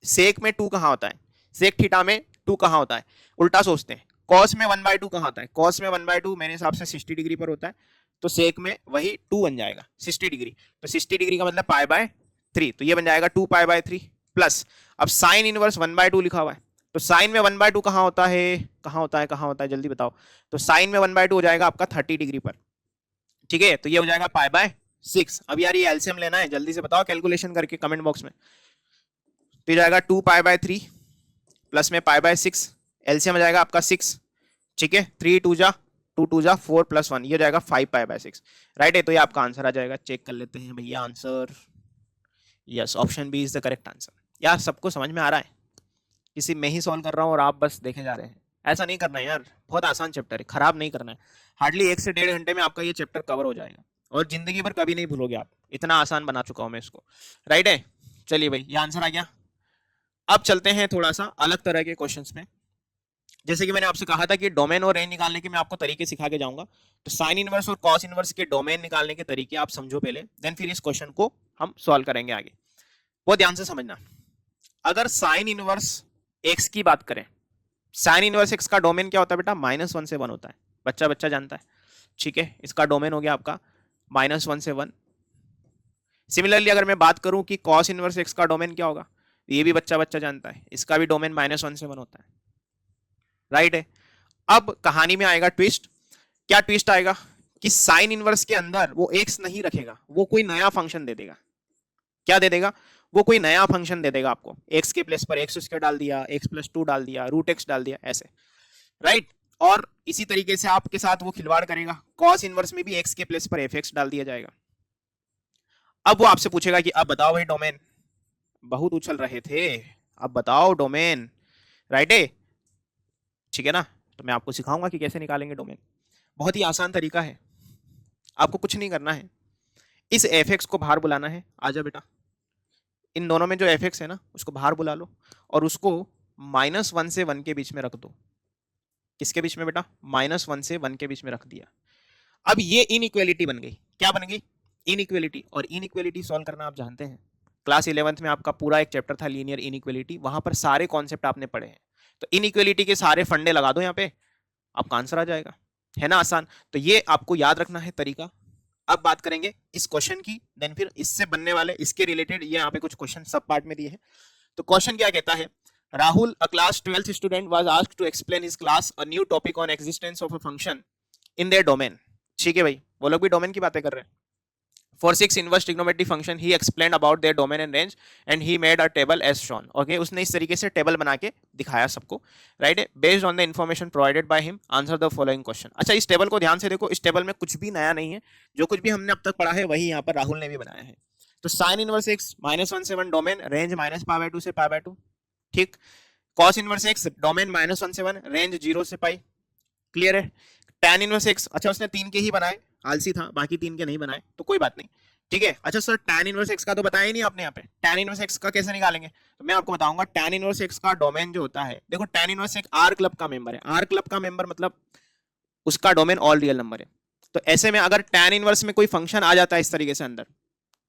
Speaker 1: sec में 2 कहां होता है? सेक थीटा में 2 कहां होता है? उल्टा सोचते हैं, कॉस में 1/2 कहां होता है? कॉस में 1/2 मेरे हिसाब से 60 डिग्री पर होता है, तो सेक में वही 2 बन जाएगा 60 डिग्री। तो 60 डिग्री का मतलब पाई बाय 3, तो ये बन जाएगा 2 पाई बाय 3 प्लस, अब साइन इनवर्स 1/2 लिखा हुआ है, तो साइन में 1/2 कहां होता है? कहां होता है? कहां होता है? जल्दी बताओ। तो साइन में 1/2 हो जाएगा आपका 30 डिग्री पर, ठीक है, तो ये हो जाएगा पाई बाय 6। अब यार ये एलसीएम लेना है, जल्दी से बताओ कैलकुलेशन करके कमेंट बॉक्स में। तो ये जाएगा 2 पाई बाय 3 प्लस में पाई बाय 6, एलसीएम आ जाएगा आपका 6, ठीक है, 3 2 जा 2 2 जा 4 प्लस 1, ये हो जाएगा 5 पाई बाय 6, राइट है। तो ये आपका आंसर आ जाएगा। चेक कर लेते हैं भैया answer. Yes, option B is the correct answer. यार सबको समझ में आ रहा है? किसी में ही सॉल्व कर रहा हूँ और आप बस देखे जा रहे हैं? ऐसा नहीं करना है यार, बहुत आसान चैप्टर है, खराब नहीं करना है। हार्डली 1 से 1.5 घंटे में आपका ये चैप्टर कवर हो जाएगा और जिंदगी भर कभी नहीं भूलोगे आप, इतना आसान बना चुका हूं मैं इसको, राइट है। चलिए भाई, ये आंसर आ गया। अब चलते हैं थोड़ा सा अलग तरह के क्वेश्चंस में। जैसे कि मैंने आपसे कहा था कि डोमेन और रेंज निकालने के मैं आपको तरीके सिखा के जाऊंगा, तो साइन इनवर्स और कॉस इनवर्स के डोमेन निकालने के तरीके आप समझो पहले, देन फिर इस क्वेश्चन को हम सॉल्व करेंगे आगे। बहुत ध्यान से समझना। अगर साइन इनवर्स एक्स की बात करें, साइन इनवर्स एक्स का डोमेन क्या होता है बेटा? -1 से 1 होता है, बच्चा बच्चा जानता है, ठीक है। इसका डोमेन हो गया आपका -1 से 1। सिमिलरली अगर मैं बात करूं कि कॉस इनवर्स एक्स का डोमेन क्या होगा, ये भी बच्चा बच्चा जानता है, इसका भी डोमेन -1 से 1 होता है, राइट है। अब कहानी में आएगा ट्विस्ट। क्या ट्विस्ट आएगा? कि साइन इनवर्स के अंदर वो एक्स नहीं रखेगा, वो कोई नया फंक्शन दे देगा। क्या दे देगा? वो कोई नया फंक्शन दे देगा आपको, एक्स के प्लेस पर एक्स स्क्वायर डाल दिया, एक्स प्लस 2 डाल दिया, रूट एक्स डाल दिया, ऐसे, राइट। और इसी तरीके से आपके साथ वो खिलवाड़ करेगा, कॉस इनवर्स में भी एक्स के प्लेस पर एफ एक्स डाल दिया जाएगा। अब वो आपसे पूछेगा कि अब बताओ भाई डोमेन, बहुत उछल रहे थे, अब बताओ डोमेन, राइट है, ठीक है ना। तो मैं आपको सिखाऊंगा कि कैसे निकालेंगे डोमेन। बहुत ही आसान तरीका है, आपको कुछ नहीं करना है, इस एफ एक्स को बाहर बुलाना है। आजा बेटा, इन दोनों में जो एफ एक्स है ना उसको बाहर बुला लो और उसको -1 से 1 के बीच में रख दो। किसके बीच में बेटा? -1 से 1 के बीच में रख दिया। अब ये इनइक्वालिटी बन गई। क्या बन गई? इनइक्वालिटी। और इनइक्वालिटी सॉल्व करना आप जानते हैं, क्लास 11th में आपका पूरा एक चैप्टर था लीनियर इनइक्वालिटी, वहां पर सारे कॉन्सेप्ट आपने पढ़े हैं। तो इनइक्वालिटी के सारे फंडे लगा दो यहाँ पे, आपका आंसर आ जाएगा, है ना आसान। तो ये आपको याद रखना है तरीका। अब बात करेंगे इस क्वेश्चन की, देन फिर इससे बनने वाले इसके रिलेटेड ये यहाँ पे कुछ क्वेश्चन सब पार्ट में दिए हैं। तो क्वेश्चन क्या कहता है? Rahul, a class 12th student, was asked to explain his class a new topic on existence of a function in their domain. ठीक है भाई, वो लोग भी डोमेन की बातें कर रहे हैं। For 6 inverse trigonometric function, he explained about their domain and range, and he made a table as shown. Okay, उसने इस तरीके से टेबल बना के दिखाया सबको, right? Based on the information provided by him, answer the following question. अच्छा, इस टेबल को ध्यान से देखो, इस टेबल में कुछ भी नया नहीं है, जो कुछ भी हमने अब तक पढ़ा है वही यहाँ पर राहुल ने भी बनाया है. तो sine inverse x -1 domain, range -π/2 से π/2, ठीक. Cos inverse x domain -1 range 0 से पाई, क्लियर है. tan इनवर्स एक्स, अच्छा उसने 3 के ही बनाए, आलसी था, बाकी 3 के नहीं बनाए, तो कोई बात नहीं, ठीक है. अच्छा सर, tan इनवर्स एक्स का तो बताया ही नहीं आपने यहाँ पे, tan इनवर्स एक्स का कैसे निकालेंगे? तो मैं आपको बताऊंगा. tan इनवर्स एक्स का डोमेन जो होता है, देखो tan इनवर्स एक आर क्लब का मेंबर है. आर क्लब का मेंबर मतलब उसका डोमेन ऑल रियल नंबर है. तो ऐसे में अगर tan इनवर्स में कोई फंक्शन आ जाता है इस तरीके से अंदर,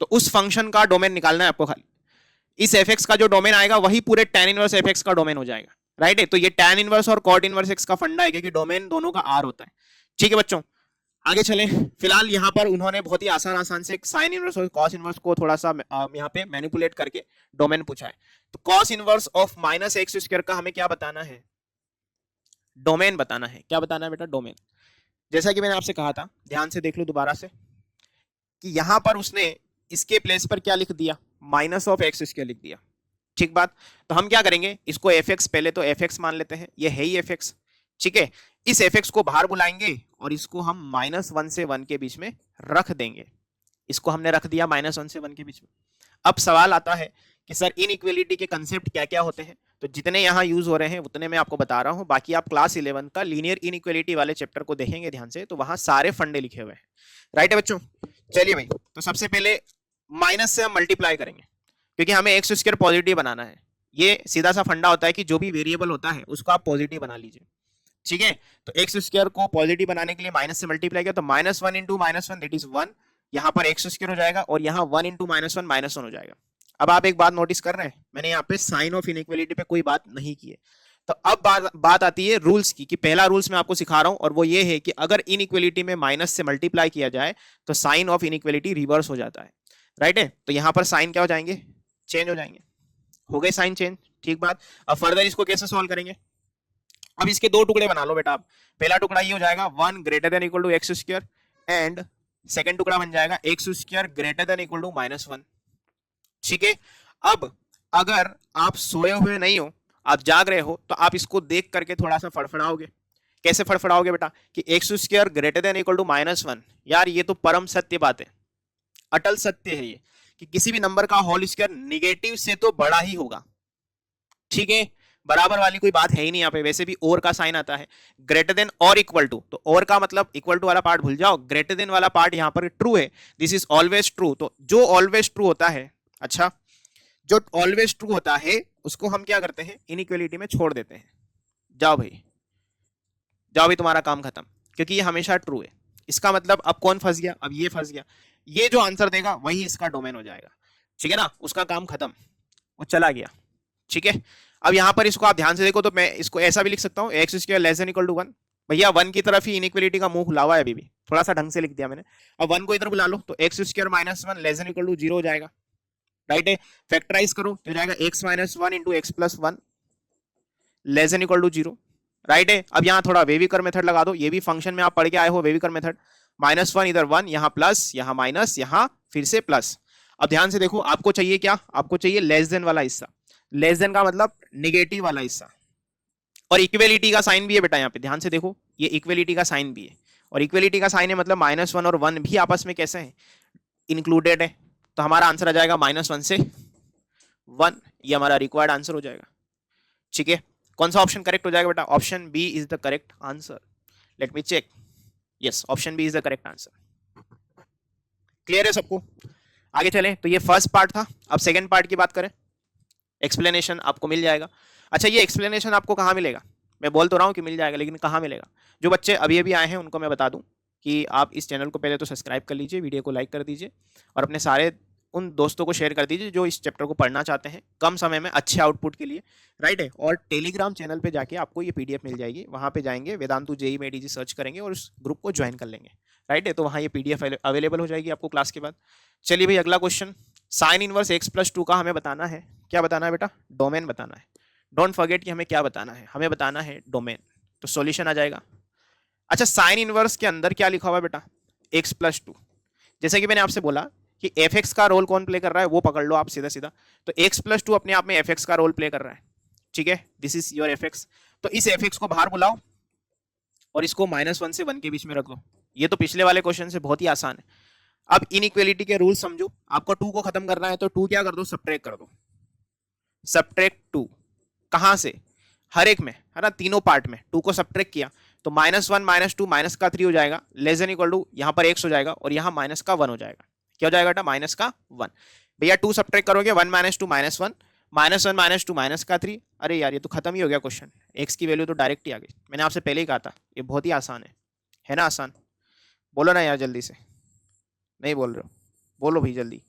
Speaker 1: तो उस फंक्शन का डोमेन निकालना है आपको खाली. इस एफ का जो डोमेन आएगा वही पूरे tan इनवर्स एफ का डोमेन हो जाएगा, राइट है. तो ये tan इनवर्स और cot इनवर्स एक्स का फंडा है, क्योंकि डोमेन दोनों का आर होता है. ठीक है बच्चों, आगे चलें. फिलहाल यहाँ पर उन्होंने बहुत ही आसान से साइन इनवर्स और कॉस इनवर्स को थोड़ा सा यहाँ पे मैनिपुलेट करके डोमेन पूछा है. तो कॉस इनवर्स ऑफ -x² का हमें क्या बताना है? डोमेन बताना है. क्या बताना है बेटा? डोमेन. जैसा कि मैंने आपसे कहा था, ध्यान से देख लो दोबारा से, कि यहां पर उसने इसके प्लेस पर क्या लिख दिया? -(x² लिख दिया. ठीक बात. तो हम क्या करेंगे, इसको fx, पहले तो fx मान लेते हैं, ये है ही fx, ठीक है. इस fx को बाहर बुलाएंगे और इसको हम -1 से 1 के बीच में रख देंगे. इसको हमने रख दिया -1 से 1 के बीच में. अब सवाल आता है कि सर इनइक्वालिटी के कंसेप्ट क्या क्या होते हैं? तो जितने यहाँ यूज हो रहे हैं उतने मैं आपको बता रहा हूँ. बाकी आप क्लास 11 का लीनियर इनइक्वालिटी वाले चैप्टर को देखेंगे ध्यान से, तो वहां सारे फंडे लिखे हुए हैं, राइट है बच्चों. चलिए भाई, तो सबसे पहले माइनस से हम मल्टीप्लाई करेंगे, क्योंकि हमें x² पॉजिटिव बनाना है. ये सीधा सा फंडा होता है कि जो भी वेरिएबल होता है उसको आप पॉजिटिव बना लीजिए, ठीक है. तो x² को पॉजिटिव बनाने के लिए माइनस से मल्टीप्लाई किया, तो -1 × -1 दैट इज 1. यहाँ पर x² हो जाएगा और यहाँ 1 × -1 -1 हो जाएगा. अब आप एक बात नोटिस कर रहे हैं, मैंने यहाँ पे साइन ऑफ इनइक्वालिटी पे कोई बात नहीं की है. तो अब बात आती है रूल्स की, कि पहला रूल्स मैं आपको सिखा रहा हूं, और वो ये है कि अगर इनइक्वालिटी में माइनस से मल्टीप्लाई किया जाए तो साइन ऑफ इनइक्वालिटी रिवर्स हो जाता है, राइट है. तो यहाँ पर साइन क्या हो जाएंगे? चेंज हो जाएंगे. हो गए साइन चेंज, ठीक बात. अब फर्दर इसको कैसे सॉल्व करेंगे? अब इसके दो टुकड़े बना लो बेटा. आप पहला टुकड़ा ये हो जाएगा 1 > x², एंड सेकंड टुकड़ा बन जाएगा x² > -1, ठीक है. अब अगर आप सोए हुए नहीं हो, आप जाग रहे हो, तो आप इसको देख करके थोड़ा सा फड़फड़ाओगे. कैसे फड़फड़ाओगे बेटा? कि x² > -1. यार ये तो परम सत्य बात है, अटल सत्य है ये, कि किसी भी नंबर का होल स्क्वायर निगेटिव से तो बड़ा ही होगा, ठीक है. बराबर वाली कोई बात है ही नहीं यहाँ पे. वैसे भी और का साइन आता है ग्रेटर देन और इक्वल टू, तो और का मतलब इक्वल टू वाला पार्ट भूल जाओ, ग्रेटर देन वाला पार्ट यहाँ पर ट्रू है. This is always true. तो जो ऑलवेज ट्रू होता है, अच्छा जो ऑलवेज ट्रू होता है उसको हम क्या करते हैं? इनइक्वालिटी में छोड़ देते हैं. जाओ भाई, जाओ भाई, तुम्हारा काम खत्म, क्योंकि ये हमेशा ट्रू है. इसका मतलब अब कौन फंस गया? अब ये फंस गया. ये जो आंसर देगा वही इसका डोमेन हो जाएगा, ठीक है ना. उसका काम खत्म, वो चला गया, ठीक है. अब यहाँ पर इसको आप ध्यान से देखो, तो मैं इसको ऐसा भी लिख सकता हूँ x² <= 1. भैया 1 की तरफ ही इनइक्वालिटी का मुंह खुला हुआ है अभी भी, थोड़ा सा ढंग से लिख दिया मैंने. अब 1 को इधर बुला लो, तो x² - 1 <= 0 हो जाएगा, राइट है. फैक्टराइज करो तो जाएगा x - 1 × x + 1 <= 0, राइट है. अब यहाँ थोड़ा वेविकर मेथड लगा दो. ये भी फंक्शन में आप पढ़ के आए हो, वेविकर मेथड. -1 इधर 1, यहाँ प्लस, यहाँ माइनस, यहाँ फिर से प्लस. अब ध्यान से देखो, आपको चाहिए क्या? आपको चाहिए लेस देन वाला हिस्सा. लेस देन का मतलब निगेटिव वाला हिस्सा. और इक्वेलिटी का साइन भी है बेटा, यहाँ पे ध्यान से देखो, ये इक्वेलिटी का साइन भी है. और इक्वेलिटी का साइन है मतलब -1 और 1 भी आपस में कैसे हैं? इंक्लूडेड है. तो हमारा आंसर आ जाएगा -1 से 1. ये हमारा रिक्वायर्ड आंसर हो जाएगा, ठीक है. कौन सा ऑप्शन करेक्ट हो जाएगा बेटा? Option B is the correct answer. Let me check. Yes, option B is the correct answer. Clear है सबको? आगे चलें. तो ये फर्स्ट पार्ट था. अब सेकंड पार्ट की बात करें. एक्सप्लेनेशन आपको मिल जाएगा. अच्छा, ये एक्सप्लेनेशन आपको कहाँ मिलेगा? मैं बोल तो रहा हूँ कि मिल जाएगा, लेकिन कहाँ मिलेगा? जो बच्चे अभी अभी आए हैं उनको मैं बता दूं कि आप इस चैनल को पहले तो सब्सक्राइब कर लीजिए, वीडियो को लाइक कर दीजिए, और अपने सारे उन दोस्तों को शेयर कर दीजिए जो इस चैप्टर को पढ़ना चाहते हैं कम समय में अच्छे आउटपुट के लिए, राइट है. और टेलीग्राम चैनल पे जाके आपको ये PDF मिल जाएगी. वहाँ पे जाएंगे, वेदांतु JEE में ADG सर्च करेंगे और उस ग्रुप को ज्वाइन कर लेंगे, राइट है. तो वहाँ ये PDF अवेलेबल हो जाएगी आपको क्लास के बाद. चलिए भाई, अगला क्वेश्चन. साइन इनवर्स x + 2 का हमें बताना है. क्या बताना है बेटा? डोमेन बताना है. डोंट फॉरगेट कि हमें क्या बताना है, हमें बताना है डोमेन. तो सॉल्यूशन आ जाएगा. अच्छा, साइन इनवर्स के अंदर क्या लिखा हुआ है बेटा? x + 2. जैसे कि मैंने आपसे बोला कि एफ एक्स का रोल कौन प्ले कर रहा है वो पकड़ लो आप सीधा सीधा। तो एक्स प्लस टू अपने आप में एफ एक्स का रोल प्ले कर रहा है, ठीक है, this is your F x. तो इस एफ एक्स को बाहर बुलाओ और इसको -1 से 1 के बीच में रख दो। ये तो पिछले वाले क्वेश्चन से बहुत ही आसान है। अब इनइक्वालिटी के रूल समझो, आपको 2 को खत्म करना है तो 2 क्या कर दो, सब्ट्रैक्ट कर दो। सब्ट्रैक्ट 2 कहां से, हर एक में है ना, तीनों पार्ट में 2 को सब्ट्रैक्ट किया तो -1 -2 माइनस का 3 हो जाएगा, लेस देन इक्वल टू यहाँ पर x हो जाएगा और यहाँ माइनस का 1 हो जाएगा। क्या हो जाएगा बेटा, माइनस का 1। भैया 2 सब्ट्रैक्ट करोगे 1 - 2 -1, -1 - 2 माइनस का 3। अरे यार ये तो खत्म ही हो गया क्वेश्चन, x की वैल्यू तो डायरेक्ट ही आ गई। मैंने आपसे पहले ही कहा था ये बहुत ही आसान है ना आसान। बोलो ना यार जल्दी से, नहीं बोल रहे हो, बोलो भाई जल्दी,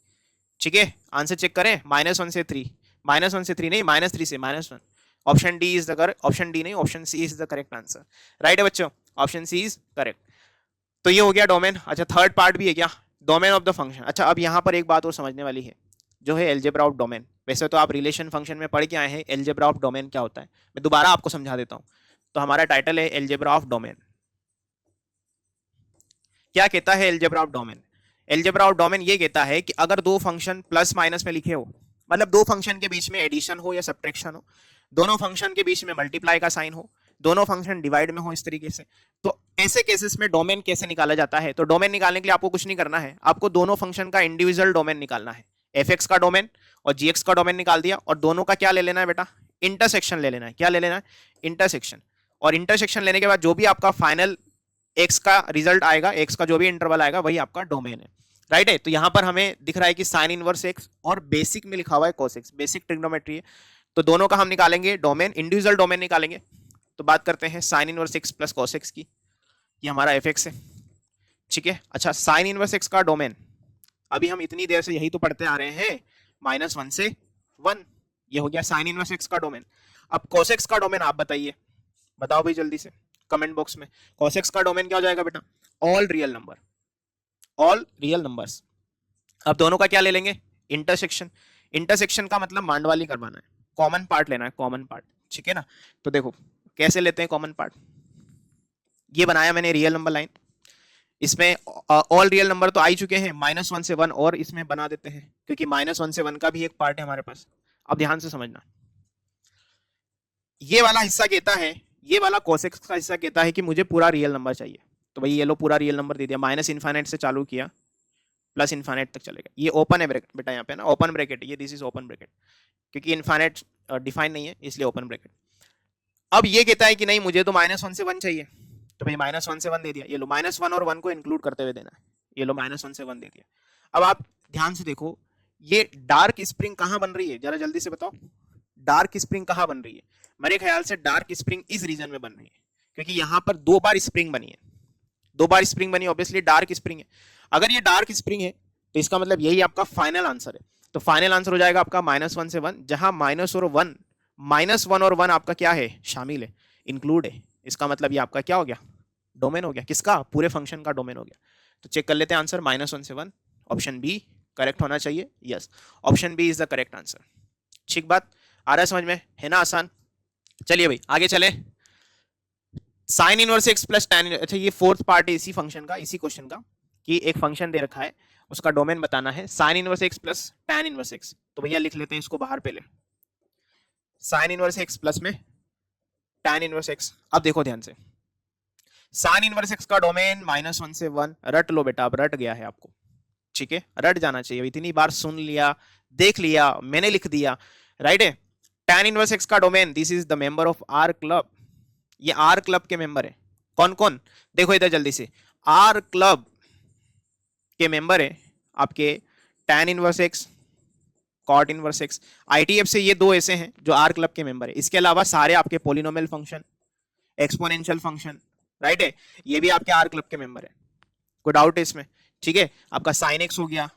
Speaker 1: ठीक है। आंसर चेक करें, -1 से 3, -1 से 3 नहीं, -3 से -1। Option D is the correct, option D नहीं, option C is the correct answer. Right है बच्चों, ऑप्शन सी इज करेक्ट। तो ये हो गया डोमेन। अच्छा थर्ड पार्ट भी है क्या, डोमेन ऑफ द फंक्शन। अच्छा अब यहाँ पर एक बात और समझने वाली है, जो है एलजेब्रा ऑफ डोमेन। वैसे तो आप रिलेशन फंक्शन में पढ़ के आए हैं, एलजेब्रा ऑफ डोमेन क्या होता है मैं दोबारा आपको समझा देता हूँ। तो हमारा टाइटल है एलजेब्रा ऑफ डोमेन। क्या कहता है algebra of domain, algebra of domain ये कहता है कि अगर दो फंक्शन प्लस माइनस में लिखे हो, मतलब दो फंक्शन के बीच में एडिशन हो या सब्ट्रैक्शन हो, दोनों फंक्शन के बीच में मल्टीप्लाई का साइन हो, दोनों फंक्शन डिवाइड में हो इस तरीके से, तो ऐसे केसेस में डोमेन कैसे निकाला जाता है। तो डोमेन निकालने के लिए आपको कुछ नहीं करना है, आपको दोनों फंक्शन का इंडिविजुअल डोमेन निकालना है। एफ एक्स का डोमेन और जी एक्स का डोमेन निकाल दिया और दोनों का क्या ले लेना है बेटा, इंटरसेक्शन ले लेना है। क्या ले लेना है, इंटरसेक्शन। और इंटरसेक्शन लेने के बाद जो भी आपका फाइनल एक्स का रिजल्ट आएगा, एक्स का जो भी इंटरवल आएगा वही आपका डोमेन है। राइट है। तो यहां पर हमें दिख रहा है कि साइन इनवर्स एक्स और बेसिक में लिखा हुआ है cos x, बेसिक ट्रिग्नोमेट्री है। तो दोनों का हम निकालेंगे डोमेन, इंडिविजुअल डोमेन निकालेंगे। तो बात करते हैं sign inverse x plus cos x की, ये हमारा एफ एक्स है, ठीक है। अच्छा साइन इनवर्स एक्स का डोमेन, अभी हम इतनी देर से यही तो पढ़ते आ रहे हैं, -1 से 1, ये हो गया साइन इनवर्स एक्स का डोमेन। अब cos x का डोमेन आप बताइए, बताओ भाई जल्दी से कमेंट बॉक्स में। cos x का डोमेन क्या हो जाएगा बेटा, all real number, all real numbers. अब दोनों का क्या ले लेंगे, इंटरसेक्शन। इंटरसेक्शन का मतलब मांडवाली करवाना है, कॉमन पार्ट लेना है, कॉमन पार्ट, ठीक है ना। तो देखो कैसे लेते हैं कॉमन पार्ट, ये बनाया मैंने रियल नंबर लाइन, इसमें ऑल रियल नंबर तो आ ही चुके हैं, -1 से 1 और इसमें बना देते हैं, क्योंकि -1 से 1 का भी एक पार्ट है हमारे पास। अब ध्यान से समझना, ये वाला हिस्सा कहता है, ये वाला cos x का हिस्सा कहता है कि मुझे पूरा रियल नंबर चाहिए। तो भाई ये लो पूरा रियल नंबर दे दिया, -∞ से चालू किया +∞ तक चलेगा। ये ओपन है ब्रैकेट बेटा, यहाँ पे ना ओपन ब्रैकेट, ये दिस इज ओपन ब्रैकेट, क्योंकि इनफाइनाइट डिफाइन नहीं है इसलिए ओपन ब्रैकेट। अब ये कहता है कि नहीं मुझे तो -1 से 1 चाहिए, तो भाई -1 से 1 दे दिया। ये लो -1 और 1 को इंक्लूड करते हुए देना है, ये लो -1 से 1 दे दिया। अब आप ध्यान से देखो, ये डार्क स्प्रिंग कहाँ बन रही है, जरा जल्दी से बताओ, डार्क स्प्रिंग कहाँ बन रही है। मेरे ख्याल से डार्क स्प्रिंग इस रीजन में बन रही है, क्योंकि यहां पर 2 बार स्प्रिंग बनी है, 2 बार स्प्रिंग बनी, ऑब्वियसली डार्क स्प्रिंग है। अगर ये डार्क स्प्रिंग है तो इसका मतलब यही आपका फाइनल आंसर है। तो फाइनल आंसर हो जाएगा आपका -1 से 1, जहां -1 और 1 आपका क्या है, शामिल है, इंक्लूड है। इसका मतलब ये आपका क्या हो गया, डोमेन हो गया, किसका, पूरे फंक्शन का डोमेन हो गया। तो चेक कर लेते हैं आंसर, -1 से 1, ऑप्शन बी करेक्ट होना चाहिए। Yes, option B is the correct answer. ठीक बात, आ रहा है समझ में, है ना आसान। चलिए भाई आगे चले, sign inverse x plus tan। अच्छा ये फोर्थ पार्ट है इसी फंक्शन का, इसी क्वेश्चन का, कि एक फंक्शन दे रखा है उसका डोमेन बताना है, sign inverse x plus tan inverse x. तो भैया लिख लेते हैं इसको बाहर पहले, साइन इनवर्स एक्स प्लस में tan इनवर्स एक्स। अब देखो ध्यान से, साइन इनवर्स एक्स का डोमेन -1 से 1, रट लो बेटा, अब रट गया है आपको, ठीक है, रट जाना चाहिए, इतनी बार सुन लिया, देख लिया, मैंने लिख दिया, राइट है। tan इनवर्स एक्स का domain, this is the member of R club, ये आर क्लब के मेंबर है। कौन कौन, देखो इधर जल्दी से, आर क्लब के मेंबर है आपके tan inverse x, cot inverse x. ITF से ये दो ऐसे हैं जो आर क्लब के मेंबर है। इसके अलावा सारे आपके polynomial function, exponential function, right है, ये भी आपके आर क्लब के मेंबर है। कोई डाउट है इसमें, ठीक है। आपका साइन एक्स हो गया,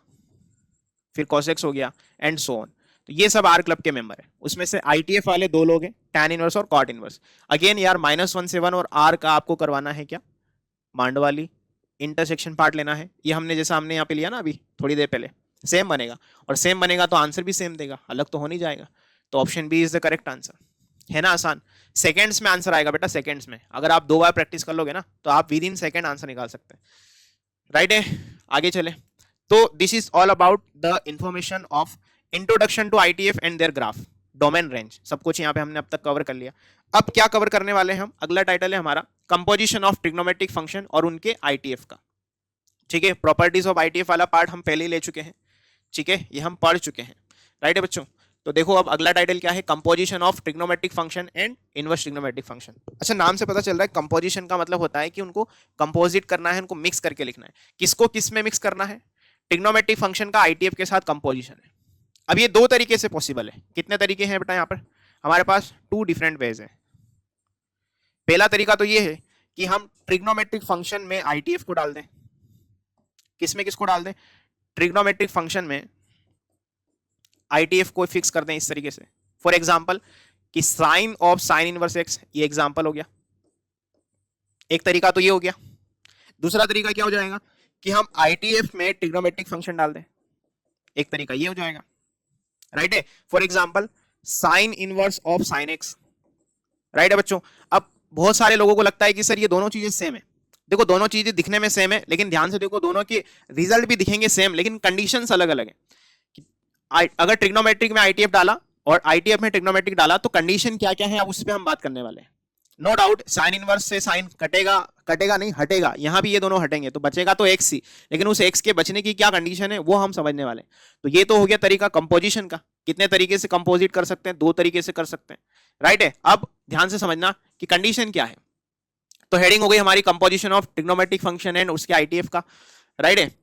Speaker 1: फिर cos x हो गया, एंड सो ऑन। तो ये सब आर क्लब के मेंबर है। उसमें से आईटीएफ वाले 2 लोग हैं, tan इनवर्स और cot इनवर्स। अगेन यार -1 से 1 और आर का आपको करवाना है क्या, मांडवाली, इंटरसेक्शन पार्ट लेना है। ये हमने जैसा हमने यहाँ पे लिया ना अभी थोड़ी देर पहले, सेम बनेगा, और सेम बनेगा तो आंसर भी सेम देगा, अलग तो हो नहीं जाएगा। तो option B is the correct answer, है ना आसान। सेकेंड्स में आंसर आएगा बेटा, सेकेंड्स में। अगर आप 2 बार प्रैक्टिस कर लोगे ना तो आप विद इन सेकेंड आंसर निकाल सकते हैं, राइट है। आगे चले, तो this is all about the information of introduction to ITF and their graph, domain range, सब कुछ यहाँ पे हमने अब तक कवर कर लिया। अब क्या कवर करने वाले हैं हम, अगला टाइटल है हमारा कंपोजिशन ऑफ ट्रिग्नोमेट्रिक फंक्शन और उनके आईटीएफ का। ठीक है, प्रॉपर्टीज ऑफ आईटीएफ वाला पार्ट हम पहले ही ले चुके हैं, ठीक है, ये हम पढ़ चुके हैं, राइट है बच्चों। तो देखो अब अगला टाइटल क्या है, composition of trigonometric function and inverse trigonometric function. अच्छा, नाम से पता चल रहा है कंपोजिशन का मतलब होता है कि उनको कंपोजिट करना है, उनको मिक्स करके लिखना है। किसको किस में मिक्स करना है, ट्रिग्नोमेट्रिक फंक्शन का आईटीएफ के साथ कंपोजिशन है। अब ये दो तरीके से पॉसिबल है। कितने तरीके हैं बेटा, यहाँ पर हमारे पास 2 डिफरेंट वेज है। पहला तरीका तो ये है कि हम ट्रिग्नोमेट्रिक फंक्शन में आईटीएफ को डाल दें। किसमें किसको डाल दें, ट्रिग्नोमेट्रिक फंक्शन में आईटीएफ को फिक्स कर दें इस तरीके से। फॉर एग्जांपल कि sine of sine inverse x, ये एग्जांपल हो गया, एक तरीका तो ये हो गया। दूसरा तरीका क्या हो जाएगा कि हम आईटीएफ में ट्रिग्नोमेट्रिक फंक्शन डाल दें, एक तरीका ये हो जाएगा, राइट है। For example sign inverse of sine x, right है बच्चों। अब बहुत सारे लोगों को लगता है कि सर ये दोनों चीजें सेम है। देखो दोनों चीजें दिखने में सेम है, लेकिन ध्यान से देखो दोनों के रिजल्ट भी दिखेंगे सेम, लेकिन कंडीशंस अलग अलग है। अगर ट्रिग्नोमेट्रिक में आईटीएफ डाला और आईटीएफ में ट्रिग्नोमेट्रिक डाला तो कंडीशन क्या क्या है, अब उस पर हम बात करने वाले हैं। नो डाउट साइन इनवर्स से साइन कटेगा, कटेगा नहीं हटेगा, यहां भी ये दोनों हटेंगे तो बचेगा तो एक्स ही, लेकिन उस एक्स के बचने की क्या कंडीशन है वो हम समझने वाले हैं। तो ये तो हो गया तरीका कंपोजिशन का, कितने तरीके से कंपोजिट कर सकते हैं, 2 तरीके से कर सकते हैं, राइट है। अब ध्यान से समझना कि कंडीशन क्या है। तो हेडिंग हो गई हमारी composition of trigonometric function and उसके आईटीएफ का, राइट है।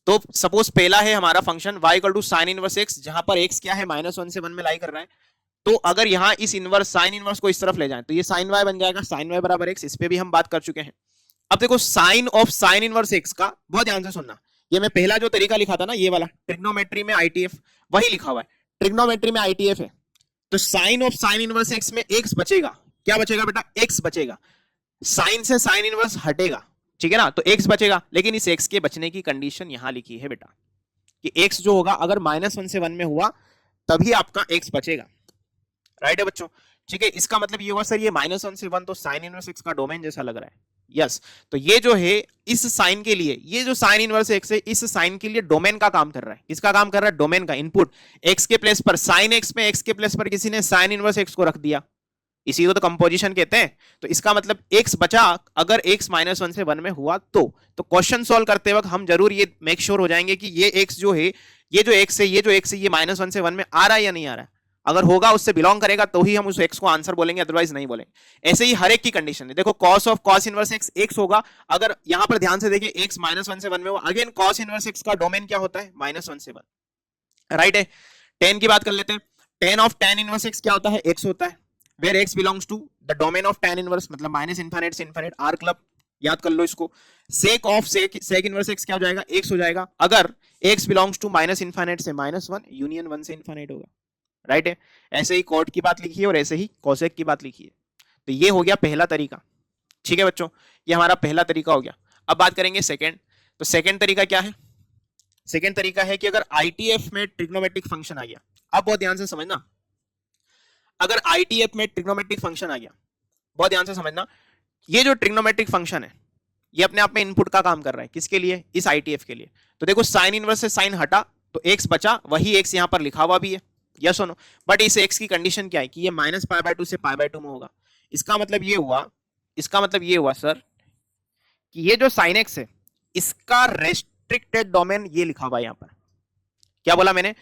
Speaker 1: तो सपोज पहला है हमारा function y equal to sine inverse x, जहां पर x क्या है -1 से 1 में लाई कर रहा है। तो अगर यहां इस इनवर्स साइन इनवर्स को इस तरफ ले जाएं तो ये साइन y बन जाएगा, साइन y बराबर x, इस पे भी हम बात कर चुके हैं। अब देखो sine of sine inverse x का, बहुत ध्यान से सुनना, ये मैं पहला जो तरीका लिखा था ना ये वाला ट्रिग्नोमेट्री में आईटीएफ, वही लिखा हुआ है, ट्रिग्नोमेट्री में आईटीएफ है। तो sine of sine inverse x में x बचेगा, क्या बचेगा बेटा, x बचेगा, साइन से साइन इनवर्स हटेगा, ठीक है ना, तो x बचेगा। लेकिन इस x के बचने की कंडीशन यहां लिखी है बेटा कि x जो होगा अगर -1 से 1 में हुआ तभी आपका x बचेगा, राइट है बच्चों। ठीक है, इसका मतलब ये हुआ सर ये -1 से 1 तो साइन इनवर्स x का डोमेन जैसा लग रहा है, यस। तो ये जो है इस साइन के लिए, ये जो साइन इनवर्स x है इस साइन के लिए डोमेन का काम कर रहा है। किसका काम कर रहा है, डोमेन का। इनपुट x के प्लेस पर साइन x में x के प्लेस पर किसी ने साइन इनवर्स x को रख दिया, इसी को तो कंपोजिशन कहते हैं। तो इसका मतलब x बचा, अगर x -1 से 1 में हुआ तो क्वेश्चन सॉल्व करते वक्त हम जरूर ये मेक श्योर हो जाएंगे कि ये x जो है, ये जो x है, ये जो x है, ये -1 से 1 में आ रहा है या नहीं आ रहा है। अगर होगा, उससे बिलोंग करेगा तो ही हम उस x को आंसर बोलेंगे, अदरवाइज नहीं बोलेंगे। ऐसे ही हर एक की कंडीशन है। देखो cos of cos inverse x x होगा, अगर यहां पर ध्यान से देखिए x -1 से 1 में हुआ, अगेन cos इनवर्स x का डोमेन क्या होता है, -1 से 1, राइट है। tan की बात कर लेते हैं, tan of tan inverse x क्या होता है, x होता है, where x belongs to the domain of tan inverse, मतलब माइनस इनफाइनाइट से इनफाइनाइट, आर क्लब, याद कर लो इसको। sec of sec inverse x क्या हो जाएगा, x हो जाएगा, अगर x belongs to minus infinite से -1, यूनियन 1 से इनफाइनाइट होगा, राइट है। ऐसे ही कॉट की बात लिखी है और ऐसे ही कोसेक की बात लिखी है। तो ये हो गया पहला तरीका, ठीक है बच्चों, ये हमारा पहला तरीका हो गया। अब बात करेंगे सेकंड। तो सेकंड तरीका क्या है, सेकंड तरीका है कि अगर आईटीएफ में ट्रिग्नोमेट्रिक फंक्शन आ गया, अब बहुत ध्यान से समझना, अगर आईटीएफ में ट्रिग्नोमेट्रिक फंक्शन आ गया, बहुत ध्यान से समझना, ये जो ट्रिग्नोमेट्रिक फंक्शन है ये अपने आप में इनपुट का काम कर रहा है, किसके लिए, इस आईटीएफ के लिए। तो देखो साइन इनवर्स से साइन हटा तो एक्स बचा, वही एक्स यहां पर लिखा हुआ भी है, यस और नो। बट इस एक्स की कंडीशन क्या है कि ये -π/2 से π/2 में होगा। इसका मतलब ये हुआ, इसका मतलब ये हुआ सर कि ये जो साइन एक्स है इसका रेस्ट्रिक्टेड डोमेन ये लिखा हुआ है यहां पर। क्या बोला मैंने,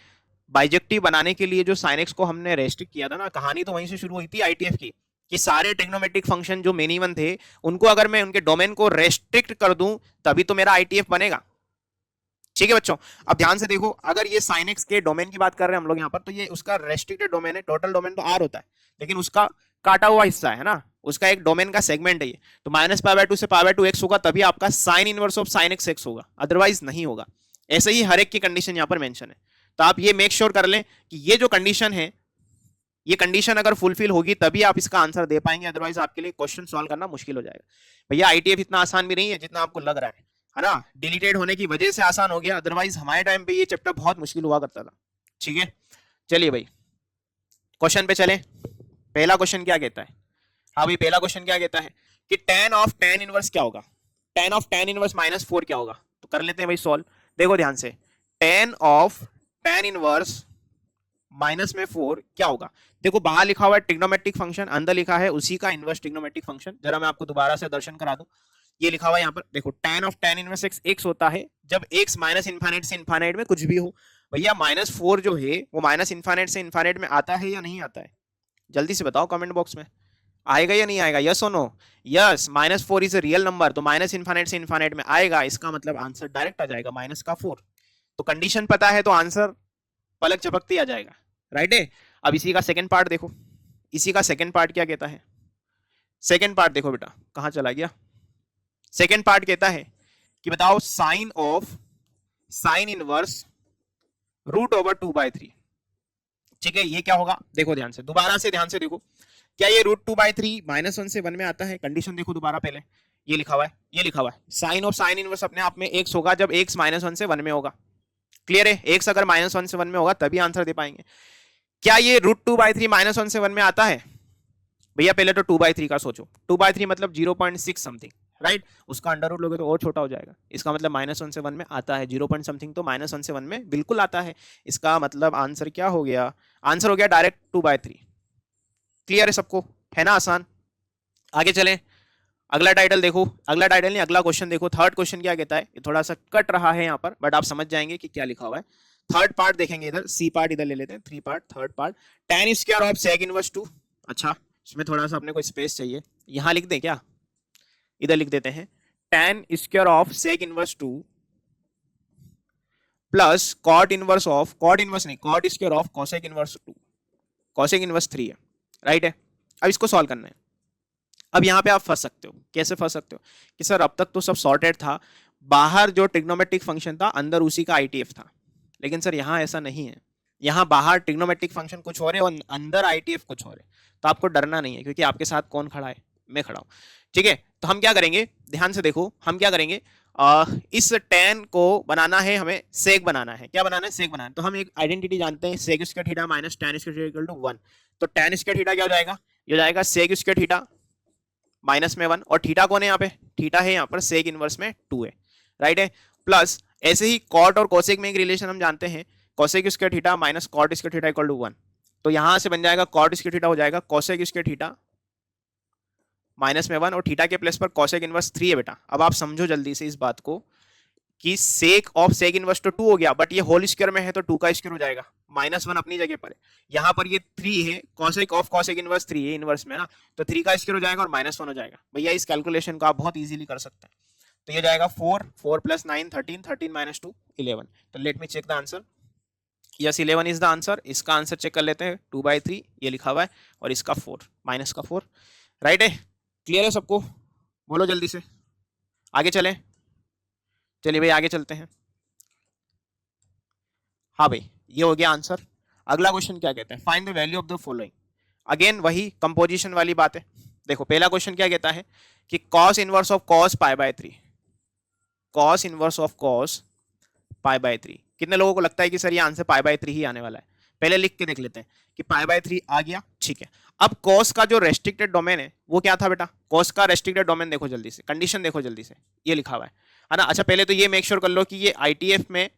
Speaker 1: बाइजेक्टिव बनाने के लिए जो साइन एक्स को हमने रेस्ट्रिक्ट किया था ना, कहानी तो वहीं से शुरू हुई थी आईटीएफ की, कि सारे ट्रिग्नोमेट्रिक फंक्शन जो मेन इवन थे उनको अगर मैं उनके डोमेन को रेस्ट्रिक्ट कर दूं तभी तो मेरा आईटीएफ बनेगा, ठीक है बच्चों। अब ध्यान से देखो, अगर ये साइन एक्स के डोमेन की बात कर रहे हैं हम लोग यहाँ पर, तो ये उसका रेस्ट्रिक्टेड डोमेन है, टोटल डोमेन तो आर होता है, लेकिन उसका काटा हुआ हिस्सा है ना, उसका एक डोमेन का सेगमेंट है ये। तो -π/2 से π/2 एक्स होगा तभी आपका sign inverse of sine x x होगा, अदरवाइज नहीं होगा। ऐसे ही हर एक की कंडीशन यहाँ पर मेंशन है। तो आप ये मेक श्योर कर लें कि ये जो कंडीशन है, ये कंडीशन अगर फुलफिल होगी तभी आप इसका आंसर दे पाएंगे, अदरवाइज आपके लिए क्वेश्चन सॉल्व करना मुश्किल हो जाएगा। भैया आईटीएफ इतना आसान भी नहीं है जितना आपको लग रहा है ना, डिलीटेड होने की वजह से आसान हो गया, अदरवाइज हमारे टाइम पे ये चैप्टर बहुत मुश्किल हुआ करता था, ठीक है। चलिए भाई क्वेश्चन पे चलें। पहला क्वेश्चन क्या कहता है, हाँ भाई पहला क्वेश्चन क्या कहता है कि tan ऑफ tan इनवर्स क्या होगा, tan ऑफ tan इनवर्स -4 क्या होगा। तो कर लेते हैं भाई सॉल्व। देखो ध्यान से, ten of tan inverse minus में 4 क्या होगा? देखो बाहर लिखा हुआ है ट्रिग्नोमेट्रिक फंक्शन, अंदर लिखा है उसी का इनवर्स ट्रिग्नोमेट्रिक फंक्शन। जरा मैं आपको दोबारा से दर्शन करा दूं। ये लिखा हुआ है यहाँ पर, देखो tan of tan inverse x x होता है जब x माइनस इनफाइनाइट से इनफाइनाइट में कुछ भी हो। भैया -4 जो है वो माइनस इनफाइनाइट से इनफाइनाइट में आता है या नहीं आता है? जल्दी से बताओ कमेंट बॉक्स में, आएगा या नहीं आएगा? यस और no? Yes, -4 is a real number, तो माइनस इनफाइनाइट से इनफाइनाइट में आएगा, इसका मतलब आंसर डायरेक्ट आ जाएगा -4। तो कंडीशन पता है तो आंसर पलक झपकते ही आ जाएगा, राइट है। अब इसी का सेकंड पार्ट देखो, इसी का सेकंड पार्ट क्या कहता है? सेकंड पार्ट देखो बेटा, कहां चला गया? सेकंड पार्ट कहता है कि बताओ साइन ऑफ साइन इनवर्स √2/3। ठीक है, ये क्या होगा? देखो ध्यान से, दोबारा से ध्यान से देखो, क्या ये √2/3 -1 से 1 में आता है? कंडीशन देखो दोबारा, पहले ये लिखा हुआ है, ये लिखा हुआ है साइन ऑफ साइन इनवर्स अपने आप में x होगा जब x -1 से 1 में होगा। क्लियर है? x अगर -1 से 1 में होगा तभी आंसर दे पाएंगे। क्या ये √2/3 -1 से 1 में आता है? भैया पहले तो 2/3 का सोचो, 2/3 मतलब 0.6 समथिंग, राइट। उसका अंडर रूट लोगे तो और छोटा हो जाएगा, इसका मतलब -1 से 1 में आता है 0 पॉइंट समथिंग, तो -1 से 1 में बिल्कुल आता है। इसका मतलब आंसर क्या हो गया? आंसर हो गया डायरेक्ट 2/3। क्लियर है सबको? है ना आसान? आगे चलें, अगला टाइटल देखो, अगला टाइटल नहीं अगला क्वेश्चन देखो। थर्ड क्वेश्चन क्या कहता है? ये थोड़ा सा कट रहा है यहाँ पर, बट आप समझ जाएंगे कि क्या लिखा हुआ है। थर्ड पार्ट देखेंगे, इधर सी पार्ट इधर ले लेते हैं, 3 part. Third part, tan square of sec inverse 2। अच्छा, इसमें थोड़ा सा अपने को स्पेस चाहिए, यहां लिख दें क्या? इधर लिख देते हैं tan square of sec inverse 2 plus cot inverse of, cot inverse नहीं, cot square of cosec inverse 2, cosec inverse 3 है, राइट है। अब इसको सॉल्व करना है। अब यहाँ पे आप फंस सकते हो, कैसे फंस सकते हो कि सर अब तक तो सब सॉर्टेड था, बाहर जो ट्रिग्नोमेट्रिक फंक्शन था अंदर उसी का आईटीएफ था। लेकिन सर यहाँ ऐसा नहीं है, यहाँ बाहर ट्रिग्नोमेट्रिक फंक्शन कुछ और है और अंदर आईटीएफ कुछ और है। तो आपको डरना नहीं है, क्योंकि आपके साथ कौन खड़ा है? मैं खड़ा हूँ, ठीक है। तो हम क्या करेंगे, ध्यान से देखो, हम क्या करेंगे, इस tan को बनाना है, हमें सेक बनाना है। क्या बनाना है? सेक बनाना है। तो हम एक आइडेंटिटी जानते हैं, sec square theta minus tan square theta equal to 1। तो tan स्क्वायर थीटा क्या हो जाएगा? ये हो जाएगा सेक स्क्वायर थीटा माइनस में 1, और थीटा कौन है यहाँ पे? थीटा है यहाँ पर सेक इनवर्स में 2 है, राइट है। प्लस ऐसे ही कॉट और कोसेक में एक रिलेशन हम जानते हैं, cosec square theta minus cot square theta equal to 1। तो यहां से बन जाएगा कॉट स्क्वायर थीटा हो जाएगा कोसेक स्क्वायर थीटा माइनस में 1, और थीटा के प्लेस पर कोसेक इनवर्स 3 है बेटा। अब आप समझो जल्दी से इस बात को कि सेक ऑफ सेक इनवर्स तो 2 हो गया, बट ये होल स्क्वायर में है तो 2 का स्क्वायर हो जाएगा, -1 अपनी जगह पर है। यहाँ पर ये 3 है, कोसेक ऑफ कोसेक इनवर्स 3 है इनवर्स में ना, तो 3 का स्क्वायर हो जाएगा और -1 हो जाएगा। भैया इस कैलकुलेशन को आप बहुत इजीली कर सकते हैं। तो ये जाएगा 4 + 9 13, 13 - 2 11। तो let me check the answer. Yes 11 is the answer. इसका आंसर चेक कर लेते हैं, 2/3 ये लिखा हुआ है और इसका 4 माइनस का 4, राइट है। क्लियर है सबको? बोलो जल्दी से, आगे चलें। चलिए भाई आगे चलते हैं। हाँ भाई ये हो गया आंसर। अगला क्वेश्चन क्या कहता है? Find the value of the following. Again वही कंपोजिशन वाली बात है। देखो पहला क्वेश्चन क्या कहता है कि cos inverse of cos π/3, cos inverse of cos π/3। कितने लोगों को लगता है कि सर ये आंसर π/3 ही आने वाला है? पहले लिख के देख लेते हैं कि π/3 आ गया, ठीक है। अब cos का जो रेस्ट्रिक्टेड डोमेन है वो क्या था बेटा? cos का रेस्ट्रिक्टेड डोमेन देखो जल्दी से, कंडीशन देखो जल्दी से, ये लिखा हुआ है ना। अच्छा पहले तो ये मेक श्योर कर लो कि ये आईटीएफ में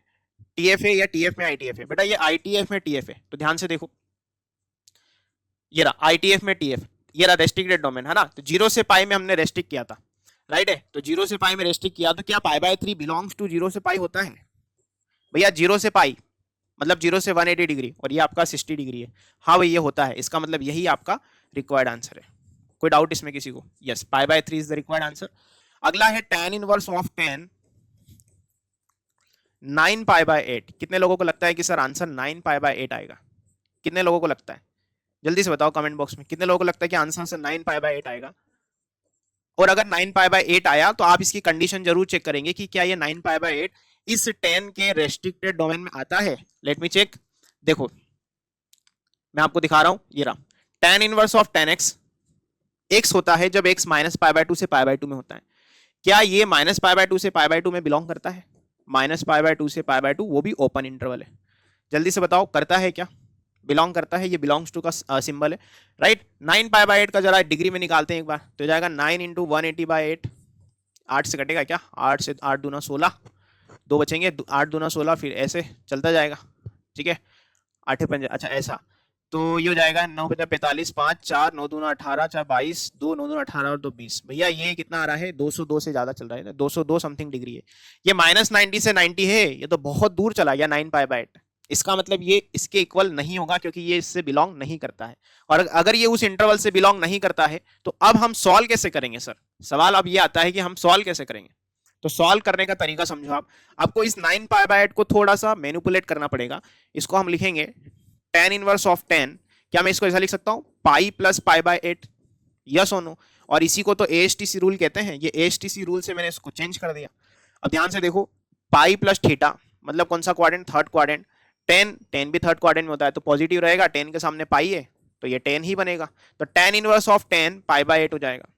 Speaker 1: टीएफ है या टीएफ में आईटीएफ है। बेटा ये आईटीएफ में टीएफ है, तो ध्यान से देखो, ये रहा आईटीएफ में टीएफ, ये रहा रेस्ट्रिक्टेड डोमेन है ना। तो 0 से पाई में हमने रेस्ट्रिक्ट किया था, राइट है। तो 0 से पाई में रेस्ट्रिक्ट किया, तो क्या π/3 बिलोंग्स टू 0 से पाई होता है? भैया 0 से पाई मतलब 0 से 180 डिग्री, और ये आपका 60 डिग्री है। हाँ भाई ये होता है, इसका मतलब यही आपका रिक्वायर्ड आंसर है। कोई डाउट इसमें किसी को? Yes π/3 is the required answer. अगला है tan इनवर्स ऑफ tan 9π/8। कितने लोगों को लगता है कि सर आंसर 9π/8 आएगा? कितने लोगों को लगता है? जल्दी से बताओ कमेंट बॉक्स में, कितने लोगों को लगता है कि आंसर सर 9π/8 आएगा? और अगर 9π/8 आया तो आप इसकी कंडीशन जरूर चेक करेंगे कि क्या ये 9π/8 इस 10 के रेस्ट्रिक्टेड डोमेन में आता है। Let me check. देखो मैं आपको दिखा रहा हूं, ये रहा tan inverse of tan x, x होता है जब x -π/2 से π/2 में होता है। क्या ये -π/2 से π/2 में बिलोंग करता है? -π/2 से π/2 वो भी ओपन इंटरवल है। जल्दी से बताओ करता है क्या? बिलोंग करता है, ये बिलोंग्स टू का सिंबल है, राइट। 9π/8 का जरा डिग्री में निकालते हैं एक बार, तो जाएगा 9 × 180/8। 8 से कटेगा क्या? 8 से 8 दूना 16, दो बचेंगे, 8 दूना 16, फिर ऐसे चलता जाएगा, ठीक है, 8 पंजे, अच्छा ऐसा, तो ये हो जाएगा 9 पंजा 45, 5 4 9 दूना 18, 4 22, 2 9 दूना 18 और 2 20। भैया ये कितना आ रहा है, 202 से ज्यादा चल रहा है ना, 202 समथिंग डिग्री है। ये -90 से 90 है, ये तो बहुत दूर चला गया 9 पाई बाय 8। इसका मतलब ये इसके इक्वल नहीं होगा, क्योंकि ये इससे बिलोंग नहीं करता है। और अगर ये उस इंटरवल से बिलोंग नहीं करता है तो अब हम सॉल्व कैसे करेंगे सर? सवाल अब ये आता है कि हम सॉल्व कैसे करेंगे। तो सॉल्व करने का तरीका समझो आप। आपको इस 9 पाई बाय 8 को थोड़ा सा मैनिपुलेट करना पड़ेगा। इसको हम लिखेंगे tan इनवर्स ऑफ 10। क्या मैं इसको ऐसा लिख सकता हूं, पाई प्लस पाई बाय 8, यस और नो। और इसी को तो ASTC रूल कहते हैं। ये ASTC रूल से मैंने इसको चेंज कर दिया। अब ध्यान से देखो, पाई प्लस थीटा मतलब कौन सा क्वाड्रेंट, थर्ड क्वाड्रेंट। 10 भी थर्ड क्वाड्रेंट में होता है तो पॉजिटिव रहेगा, 10 के सामने पाई है तो ये 10 ही बनेगा। तो tan inverse of 10 pi by 8 हो जाएगा।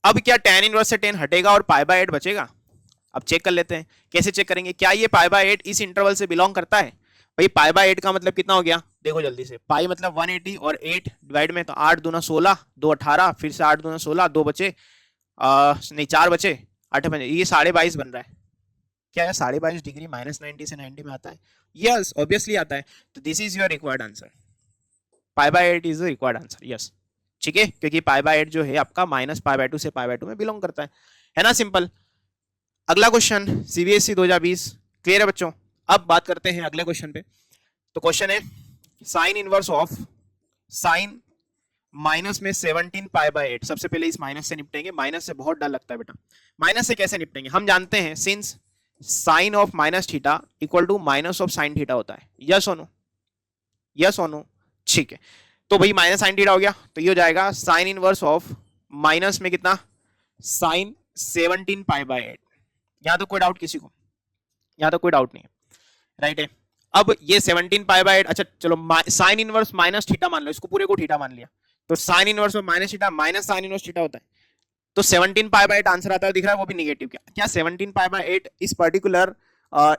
Speaker 1: अब क्या tan इनवर्स से 10 हटेगा और पाई बाय 8 बचेगा? अब चेक कर लेते हैं। कैसे चेक करेंगे, क्या ये पाई बाय 8 इस इंटरवल से बिलोंग करता है? भाई पाई बाय 8 का मतलब कितना हो गया, देखो जल्दी से। पाई मतलब 180 और 8 डिवाइड में, तो 8 दूना 16, 2 18, फिर से 8 दूना 16, 2 बचे, नहीं 4 बचे, 8 बचे, ये 22.5 बन रहा है। क्या है 22.5 डिग्री -90 से 90 में आता है? यस ऑब्वियसली आता है। तो this is your required answer. Pi by 8 is the required answer, yes, ठीक है, क्योंकि पाई बाय 8 जो है आपका -π/2 से π/2 में बिलोंग करता है ना, सिंपल। अगला क्वेश्चन CBSE 2020, क्लियर है बच्चों? अब बात करते हैं अगले क्वेश्चन पे। तो क्वेश्चन है sign inverse of sine minus में 17 पाई बाय 8। सबसे पहले इस माइनस से निपटेंगे। माइनस से बहुत डर लगता है बेटा। माइनस से कैसे निपटेंगे? हम जानते हैं since sine of minus theta equal to minus of sine theta होता है, यस और नो, यस और नो, ठीक है। तो भाई माइनस साइन थीटा हो गया, तो ये हो जाएगा साइन इनवर्स ऑफ माइनस में कितना, साइन 17 पाई बाय 8। यहां तो कोई डाउट किसी को? यहां तो कोई डाउट नहीं है, राइट है। अब ये 17 पाई बाय 8, अच्छा चलो साइन इनवर्स माइनस थीटा मान लो, इसको पूरे को थीटा मान लिया, तो sine inverse of minus theta minus sign inverse theta होता है। तो 17 पाई बाय 8 आंसर आता है, दिख रहा है, वो भी निगेटिव। क्या 17 पाई बाय 8 इस पर्टिकुलर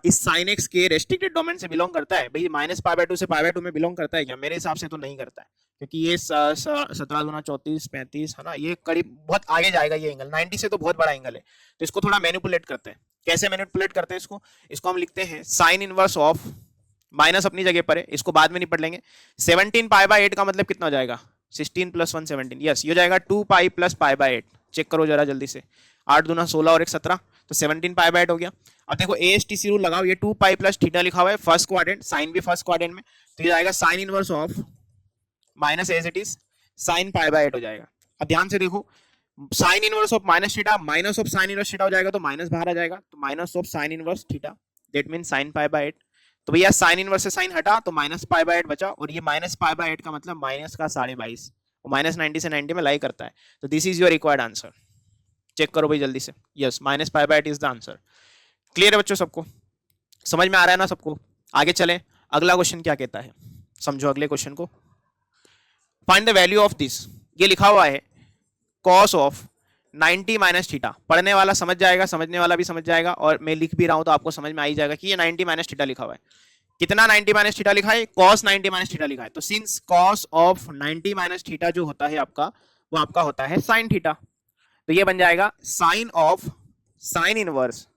Speaker 1: इस साइन एक्स के रेस्ट्रिक्टेड डोमेन से बिलोंग करता है? भाई -π/2 से π/2 में बिलोंग करता है क्या? मेरे हिसाब से तो नहीं करता है, क्योंकि ये 17 दूना 34 35 है ना, ये करीब बहुत आगे जाएगा ये एंगल, 90 से तो बहुत बड़ा एंगल है। तो इसको थोड़ा मैनिपुलेट करते हैं। कैसे मैनिपुलेट करते हैं इसको हम लिखते हैं साइन इनवर्स ऑफ, माइनस अपनी जगह पर है, इसको बाद में निपट लेंगे। 17 पाई बाय 8 का मतलब कितना हो जाएगा, 16 + 1 17, यस, ये हो जाएगा 2 pi plus pi by 8। Check करो जरा जल्दी से, 8 दूना 16 और 1 17, तो 17 पाई बाय 8 हो गया। अब देखो ASTC रूल लगाओ, ये 2 पाई प्लस थीटा लिखा हुआ है फर्स्ट क्वाड्रेंट, साइन भी फर्स्ट क्वाड्रेंट में, तो ये आएगा sine inverse of minus as it is sine pi by 8 हो जाएगा। अब ध्यान से देखो, sine inverse of minus theta minus of sine inverse theta हो जाएगा, तो माइनस बाहर आ जाएगा, तो minus of sine inverse theta, that mean sine pi by 8। तो भैया साइन इनवर्स से साइन हटा तो -π/8 बचा, और ये -π/8 का मतलब माइनस का 22.5, और -90 से 90 में लाई करता है। तो this is your required answer. Check करो भाई जल्दी से, yes, -π/8 is the answer. Clear है बच्चों सबको? समझ में आ रहा है ना सबको? आगे चलें, अगला क्वेश्चन क्या कहता है, समझो अगले क्वेश्चन को। Find the value of this, ये लिखा हुआ है कॉस ऑफ 90 माइनस थीटा। पढ़ने वाला समझ जाएगा, समझने वाला भी समझ जाएगा, और मैं लिख भी रहा हूं तो आपको समझ में आ ही जाएगा कि ये 90 माइनस थीटा लिखा हुआ है। कितना 90 माइनस थीटा लिखा है? cos 90 माइनस थीटा लिखा है। तो since cos of 90 minus theta जो होता है आपका, वो आपका होता है साइन थीटा, तो ये बन जाएगा sine of sine inverse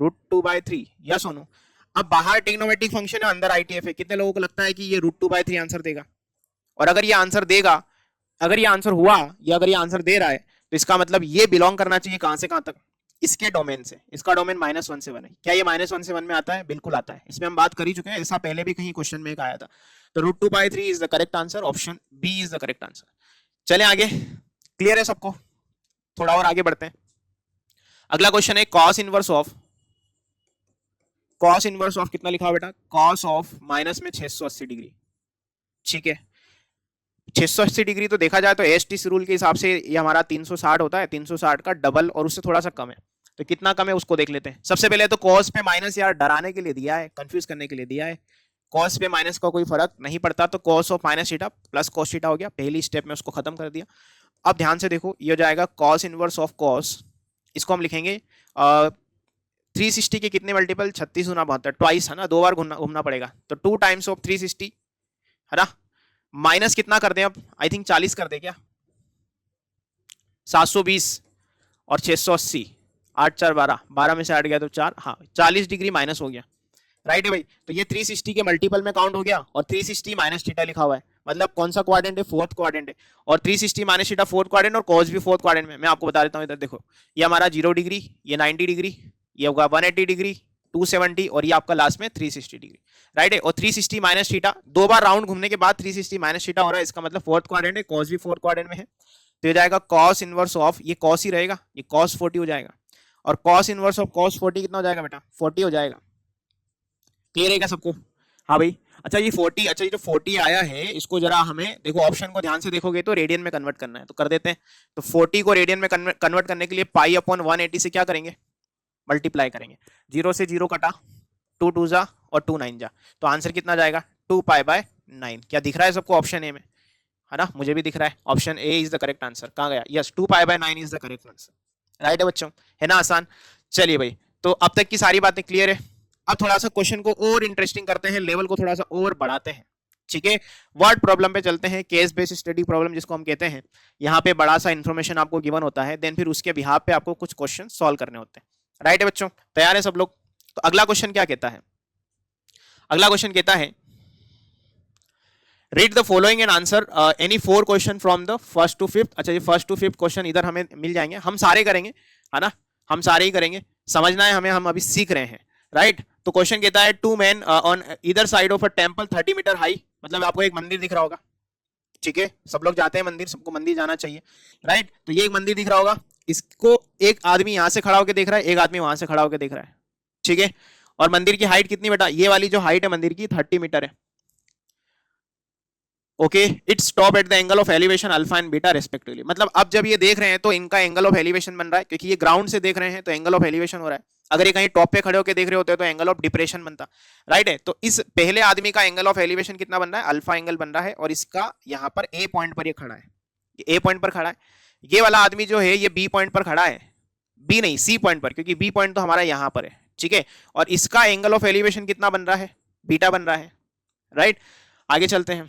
Speaker 1: √2/3, yes और नो। अब बाहर ट्रिग्नोमेट्रिक फंक्शन है, अंदर ITF है। कितने लोगों को लगता है कि ये √2/3 आंसर देगा? और अगर ये आंसर देगा, अगर ये आंसर हुआ या अगर ये आंसर दे रहा है, तो इसका मतलब ये बिलोंग करना चाहिए कहां से कहां तक, इसके डोमेन से। इसका डोमेन -1 से 1 है। क्या ये -1 से 1 में आता है? बिल्कुल आता है, इसमें हम बात कर ही चुके हैं, ऐसा पहले भी कहीं क्वेश्चन में एक आया था। तो √2/3 is the correct answer, option B is the correct answer. चलें आगे, क्लियर है सबको? थोड़ा और आगे बढ़ते हैं। अगला क्वेश्चन है cos इनवर्स ऑफ कितना लिखा हुआ बेटा, cos ऑफ माइनस में 680 डिग्री, ठीक है। 680 डिग्री तो देखा जाए तो ASTC रूल के हिसाब से ये हमारा 360 होता है, 360 का डबल और उससे थोड़ा सा कम है। तो कितना कम है उसको देख लेते हैं। सबसे पहले तो cos पे माइनस यार डराने के लिए दिया है, कंफ्यूज करने के लिए दिया है। cos पे माइनस का कोई फर्क नहीं पड़ता, तो cos of minus theta plus cos theta हो गया, पहली स्टेप में उसको खत्म कर दिया। अब ध्यान से देखो, ये हो जाएगा cos इनवर्स ऑफ cos, इसको हम लिखेंगे 360 के कितने मल्टीपल, 36 गुना 72, ट्वाइस है ना, 2 बार घूमना पड़ेगा, तो 2 टाइम्स ऑफ 360 है ना। माइनस कितना कर दें अब, आई थिंक 40 कर दे क्या, 720 और 680, 8 4 12, 12 में से 8 गया तो 4, हाँ 40 डिग्री माइनस हो गया, राइट है भाई। तो ये 360 के मल्टीपल में काउंट हो गया और 360 माइनस थीटा लिखा हुआ है, मतलब कौन सा क्वाड्रेंट है, फोर्थ क्वाड्रेंट है। और 360 माइनस थीटा फोर्थ क्वाड्रेंट और कॉस भी फोर्थ क्वाड्रेंट में। मैं आपको बता देता हूँ, इधर देखो, ये हमारा 0 डिग्री, ये 90 डिग्री, ये होगा 180 डिग्री, 270 और ये आपका लास्ट में 360 डिग्री, राइट है। और 360 माइनस थीटा, 2 बार राउंड घूमने के बाद 360 माइनस थीटा हो रहा है, इसका मतलब फोर्थ क्वाड्रेंट है, कॉस भी फोर्थ क्वाड्रेंट में है। तो ये जाएगा कॉस इनवर्स ऑफ, ये कॉस ही रहेगा, ये कॉस 40 हो जाएगा, और कॉस इनवर्स ऑफ कॉस 40 कितना हो जाएगा बेटा, 40 हो जाएगा। क्लियर है क्या सबको? हाँ भाई। अच्छा ये 40, अच्छा ये जो 40 आया है इसको जरा हमें देखो, ऑप्शन को ध्यान से देखोगे तो रेडियन में कन्वर्ट करना है, तो कर देते हैं। तो 40 को रेडियन में कन्वर्ट करने के लिए पाई अपॉन 180 से क्या करेंगे, मल्टीप्लाई करेंगे। 0 से 0 कटा, 2 2 जा और 2 9 जा, तो आंसर कितना जाएगा, 2 पाई बाय 9। क्या दिख रहा है सबको ऑप्शन ए में, है ना, मुझे भी दिख रहा है, option A is the correct answer. कहाँ गया, yes 2 pi by 9 is the correct answer, right है बच्चों, है ना आसान। चलिए भाई, तो अब तक की सारी बातें क्लियर है। अब थोड़ा सा क्वेश्चन को और इंटरेस्टिंग करते हैं, लेवल को थोड़ा सा और बढ़ाते हैं, ठीक है। वर्ड प्रॉब्लम पे चलते हैं, केस बेस्ड स्टडी प्रॉब्लम जिसको हम कहते हैं। यहाँ पे बड़ा सा इन्फॉर्मेशन आपको गिवन होता है, देन फिर उसके बिहाफ पे आपको कुछ क्वेश्चन सॉल्व करने होते हैं, राइट है बच्चों, तैयार है सब लोग। तो अगला क्वेश्चन क्या कहता है, अगला क्वेश्चन कहता है read the following and answer any 4 question from the first to fifth. अच्छा ये फर्स्ट टू फिफ्थ क्वेश्चन इधर हमें मिल जाएंगे, हम सारे करेंगे, है ना, हम सारे ही करेंगे, समझना है हमें, हम अभी सीख रहे हैं, राइट। तो क्वेश्चन कहता है 2 men on either side of a temple 30 metre high, मतलब आपको एक मंदिर दिख रहा होगा, ठीक है, सब लोग जाते हैं मंदिर, सबको मंदिर जाना चाहिए, राइट। तो ये एक मंदिर दिख रहा होगा, इसको एक आदमी यहां से खड़ा होकर देख रहा है, एक आदमी वहां से खड़ा होकर देख रहा है, ठीक है। और मंदिर की हाइट कितनी बेटा, ये वाली जो हाइट है मंदिर की 30 मीटर है, okay. It's stop at the angle of elevation alpha and beta respectively, मतलब अब जब ये देख रहे हैं तो इनका एंगल ऑफ एलिवेशन बन रहा है, क्योंकि ये ग्राउंड से देख रहे हैं तो एंगल ऑफ एलिवेशन हो रहा है। अगर ये कहीं टॉप पे खड़े होकर देख रहे होते तो एंगल ऑफ डिप्रेशन बनता, राइट है। तो इस पहले आदमी का एंगल ऑफ एलिवेशन कितना बन रहा है, अल्फा एंगल बन रहा है, और इसका यहाँ पर ए पॉइंट पर ये खड़ा है, ये ए पॉइंट पर खड़ा है। ये वाला आदमी जो है ये बी पॉइंट पर खड़ा है, बी नहीं सी पॉइंट पर, क्योंकि बी पॉइंट तो हमारा यहाँ पर है, ठीक है। और इसका एंगल ऑफ एलिवेशन कितना बन रहा है, बीटा बन रहा है, राइट। आगे चलते हैं,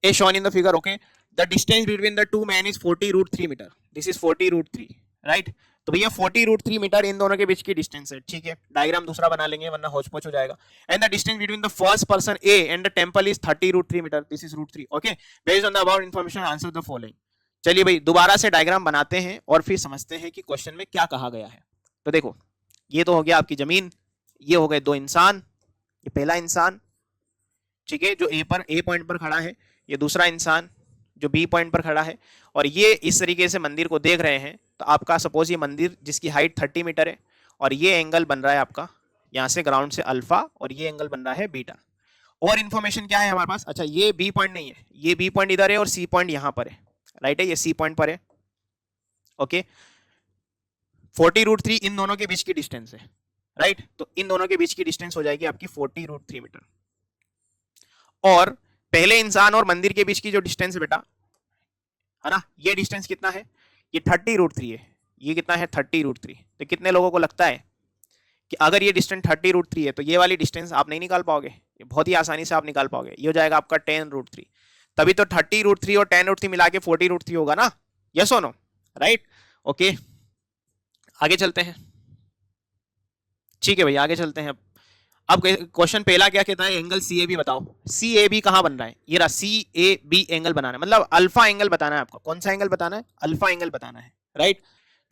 Speaker 1: as shown in the figure, okay, the distance between the two men is 40√3 metre, this is 40√3, right। तो भैया 40√3 मीटर इन दोनों के बीच की डिस्टेंस है, ठीक है। डायग्राम दूसरा बना लेंगे वरना होच पोच हो जाएगा। And the distance between the first person A and the temple is 30√3 metre, this is √3, okay. Based on the about information answer the following. चलिए भाई दोबारा से डायग्राम बनाते हैं और फिर समझते हैं कि क्वेश्चन में क्या कहा गया है। तो देखो ये तो हो गया आपकी जमीन, ये हो गए 2 इंसान, ये पहला इंसान, ठीक है, जो ए पॉइंट पर खड़ा है, ये दूसरा इंसान जो बी पॉइंट पर खड़ा है, और ये इस तरीके से मंदिर को देख रहे हैं। तो आपका सपोज ये मंदिर जिसकी हाइट 30 मीटर है, और ये एंगल बन रहा है आपका यहाँ से ग्राउंड से अल्फा, और ये एंगल बन रहा है बीटा। और इन्फॉर्मेशन क्या है हमारे पास, अच्छा ये बी पॉइंट नहीं है, ये बी पॉइंट इधर है और सी पॉइंट यहाँ पर है, राइट है, ये सी पॉइंट पर है, ओके। 40√3 इन दोनों के बीच की डिस्टेंस है, राइट। तो इन दोनों के बीच की डिस्टेंस हो जाएगी आपकी 40√3 मीटर। और पहले इंसान और मंदिर के बीच की जो डिस्टेंस है बेटा, है ना, ये डिस्टेंस कितना है, ये 30√3 है, ये कितना है 30√3। तो कितने लोगों को लगता है कि अगर ये डिस्टेंस 30√3 है तो ये वाली डिस्टेंस आप नहीं निकाल पाओगे, ये बहुत ही आसानी से आप निकाल पाओगे, ये हो जाएगा आपका 10√3। तभी तो 30√3 और 10√3 मिला के 40√3 होगा ना, यस और नो, राइट, ओके। आगे चलते हैं, ठीक है भाई आगे चलते हैं। अब क्वेश्चन पहला क्या कहता है, एंगल सी ए बी बताओ। सी ए बी कहां बन रहा है, ये रहा सी ए बी एंगल बनाना है, मतलब अल्फा एंगल बताना है आपको। कौन सा एंगल बताना है, अल्फा एंगल बताना है, राइट।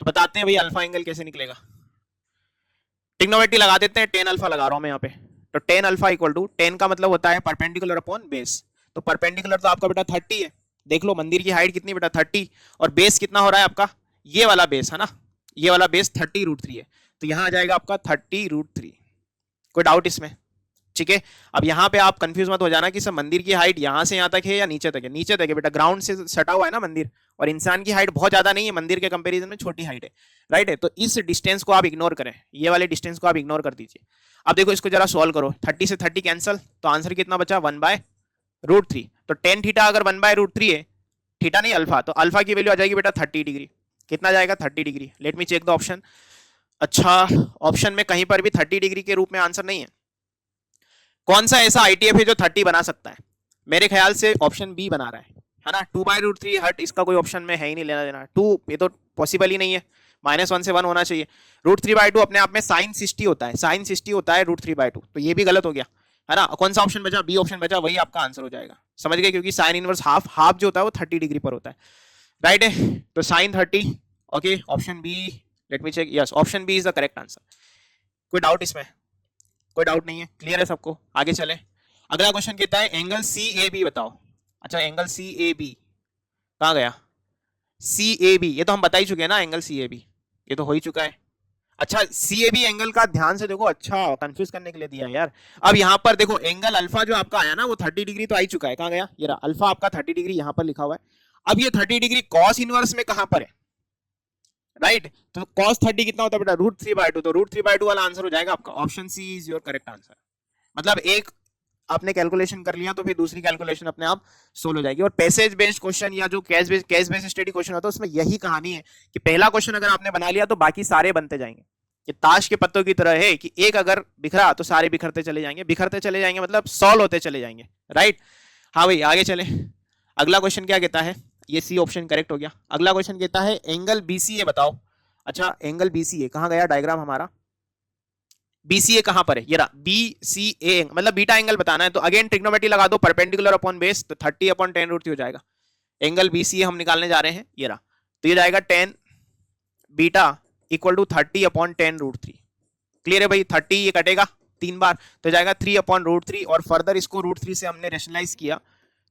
Speaker 1: तो बताते हैं भाई अल्फा एंगल कैसे निकलेगा। ट्रिग्नोमेट्री लगा देते हैं, 10 अल्फा लगा रहा हूं मैं यहाँ पे। तो 10 अल्फा इक्वल टू 10 का मतलब होता है परपेंडिकुलर अपॉन बेस। तो परपेंडिकुलर तो आपका बेटा 30 है, देख लो मंदिर की हाइट कितनी बेटा 30, और बेस कितना हो रहा है आपका, ये वाला बेस है ना, ये वाला बेस 30√3 है। तो यहां आ जाएगा आपका 30√3। कोई डाउट इसमें, ठीक है। अब यहाँ पे आप कंफ्यूज मत हो जाना कि सब मंदिर की हाइट यहाँ से यहाँ तक है या नीचे तक है। नीचे तक है बेटा, ग्राउंड से सटा हुआ है ना मंदिर, और इंसान की हाइट बहुत ज्यादा नहीं है, मंदिर के कंपैरिजन में छोटी हाइट है, राइट है। तो इस डिस्टेंस को आप इग्नोर करें, ये वाले डिस्टेंस को आप इग्नोर कर दीजिए। अब देखो इसको जरा सॉल्व करो, 30 से 30 कैंसिल, तो आंसर कितना बचा 1/√3। तो टेन थीटा अगर 1/√3 है, थीटा नहीं अल्फा, तो अल्फा की वैल्यू आ जाएगी बेटा 30 डिग्री। कितना जाएगा 30 degree. Let me check the option. अच्छा ऑप्शन में कहीं पर भी 30 डिग्री के रूप में आंसर नहीं है। कौन सा ऐसा आईटीएफ है जो 30 बना सकता है, मेरे ख्याल से ऑप्शन बी बना रहा है ना, 2/√3 हट, इसका कोई ऑप्शन में है ही नहीं लेना देना। 2 ये तो पॉसिबल ही नहीं है, -1 से 1 होना चाहिए। √3/2 अपने आप में sin 60 होता है, sin 60 होता है √3/2, तो ये भी गलत हो गया है ना। कौन सा ऑप्शन बचा? बी ऑप्शन बचा, वही आपका आंसर हो जाएगा। समझ गए? क्योंकि साइन इनवर्स हाफ जो होता है वो 30 डिग्री पर होता है, राइट है। तो sine 30, okay, option B, let me check, yes option B is the correct answer. कोई डाउट इसमें? कोई डाउट नहीं है, क्लियर है सबको? आगे चले। अगला क्वेश्चन कहता है एंगल सी ए बी बताओ। अच्छा, एंगल सी ए बी कहाँ गया? सी ए बी, ये तो हम बता ही चुके हैं ना, एंगल सी ए बी ये तो हो ही चुका है। अच्छा, सी ए बी एंगल का ध्यान से देखो, अच्छा कंफ्यूज करने के लिए दिया है यार। अब यहाँ पर देखो, एंगल अल्फा जो आपका आया ना वो 30 डिग्री तो आ ही चुका है। कहाँ गया? ये रहा, अल्फा आपका 30 डिग्री यहाँ पर लिखा हुआ है। अब ये 30 डिग्री कॉस इनवर्स में कहां पर है? राइट, तो cos 30 कितना होता है बेटा? √3/2, तो √3/2 वाला आंसर हो जाएगा आपका। Option C is your correct answer. मतलब एक आपने कैलकुलेशन कर लिया तो फिर दूसरी कैलकुलेशन अपने आप सोल्व हो जाएगी। और पैसेज बेस्ड क्वेश्चन या जो केस बेस्ड स्टडी क्वेश्चन होता है उसमें यही कहानी है कि पहला क्वेश्चन अगर आपने बना लिया तो बाकी सारे बनते जाएंगे। ये ताश के पत्तों की तरह है कि एक अगर बिखरा तो सारे बिखरते चले जाएंगे, बिखरते चले जाएंगे, मतलब सॉल्व होते चले जाएंगे, राइट। हाँ भाई, आगे चले। अगला क्वेश्चन क्या कहता है? ये सी ऑप्शन करेक्ट हो गया। अगला क्वेश्चन कहता है एंगल बीसीए बताओ। अच्छा, एंगल बीसीए कहां गया डायग्राम हमारा? बीसीए कहां पर है? ये रहा, बीसीए मतलब बीटा एंगल बताना है। तो अगेन ट्रिग्नोमेट्री लगा दो, परपेंडिकुलर अपॉन बेस, तो 30/10√3 हो जाएगा। एंगल बीसीए हम निकालने जा रहे हैं, ये रहा, तो ये जाएगा 10 बीटा इक्वल टू 30/10√3। क्लियर है भाई? 30 ये कटेगा 3 बार तो जाएगा 3/√3, और फर्दर इसको √3 से हमने रेशनलाइज किया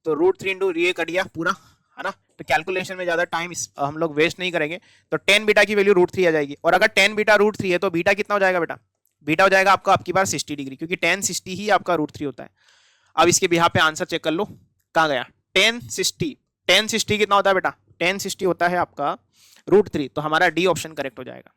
Speaker 1: तो √3 इंटू ये कट गया पूरा, है ना। तो कैलकुलेशन में ज्यादा टाइम हम लोग वेस्ट नहीं करेंगे। तो 10 बीटा की वैल्यू √3 आ जाएगी, और अगर 10 बीटा √3 है तो बीटा कितना हो जाएगा बेटा? बीटा हो जाएगा आपका आपकी बार 60 डिग्री, क्योंकि 1060 ही आपका √3 होता है। अब इसके बिहाफ पे आंसर चेक कर लो, कहाँ गया? 1060 कितना होता है बेटा? 1060 होता है आपका √3, तो हमारा डी ऑप्शन करेक्ट हो जाएगा।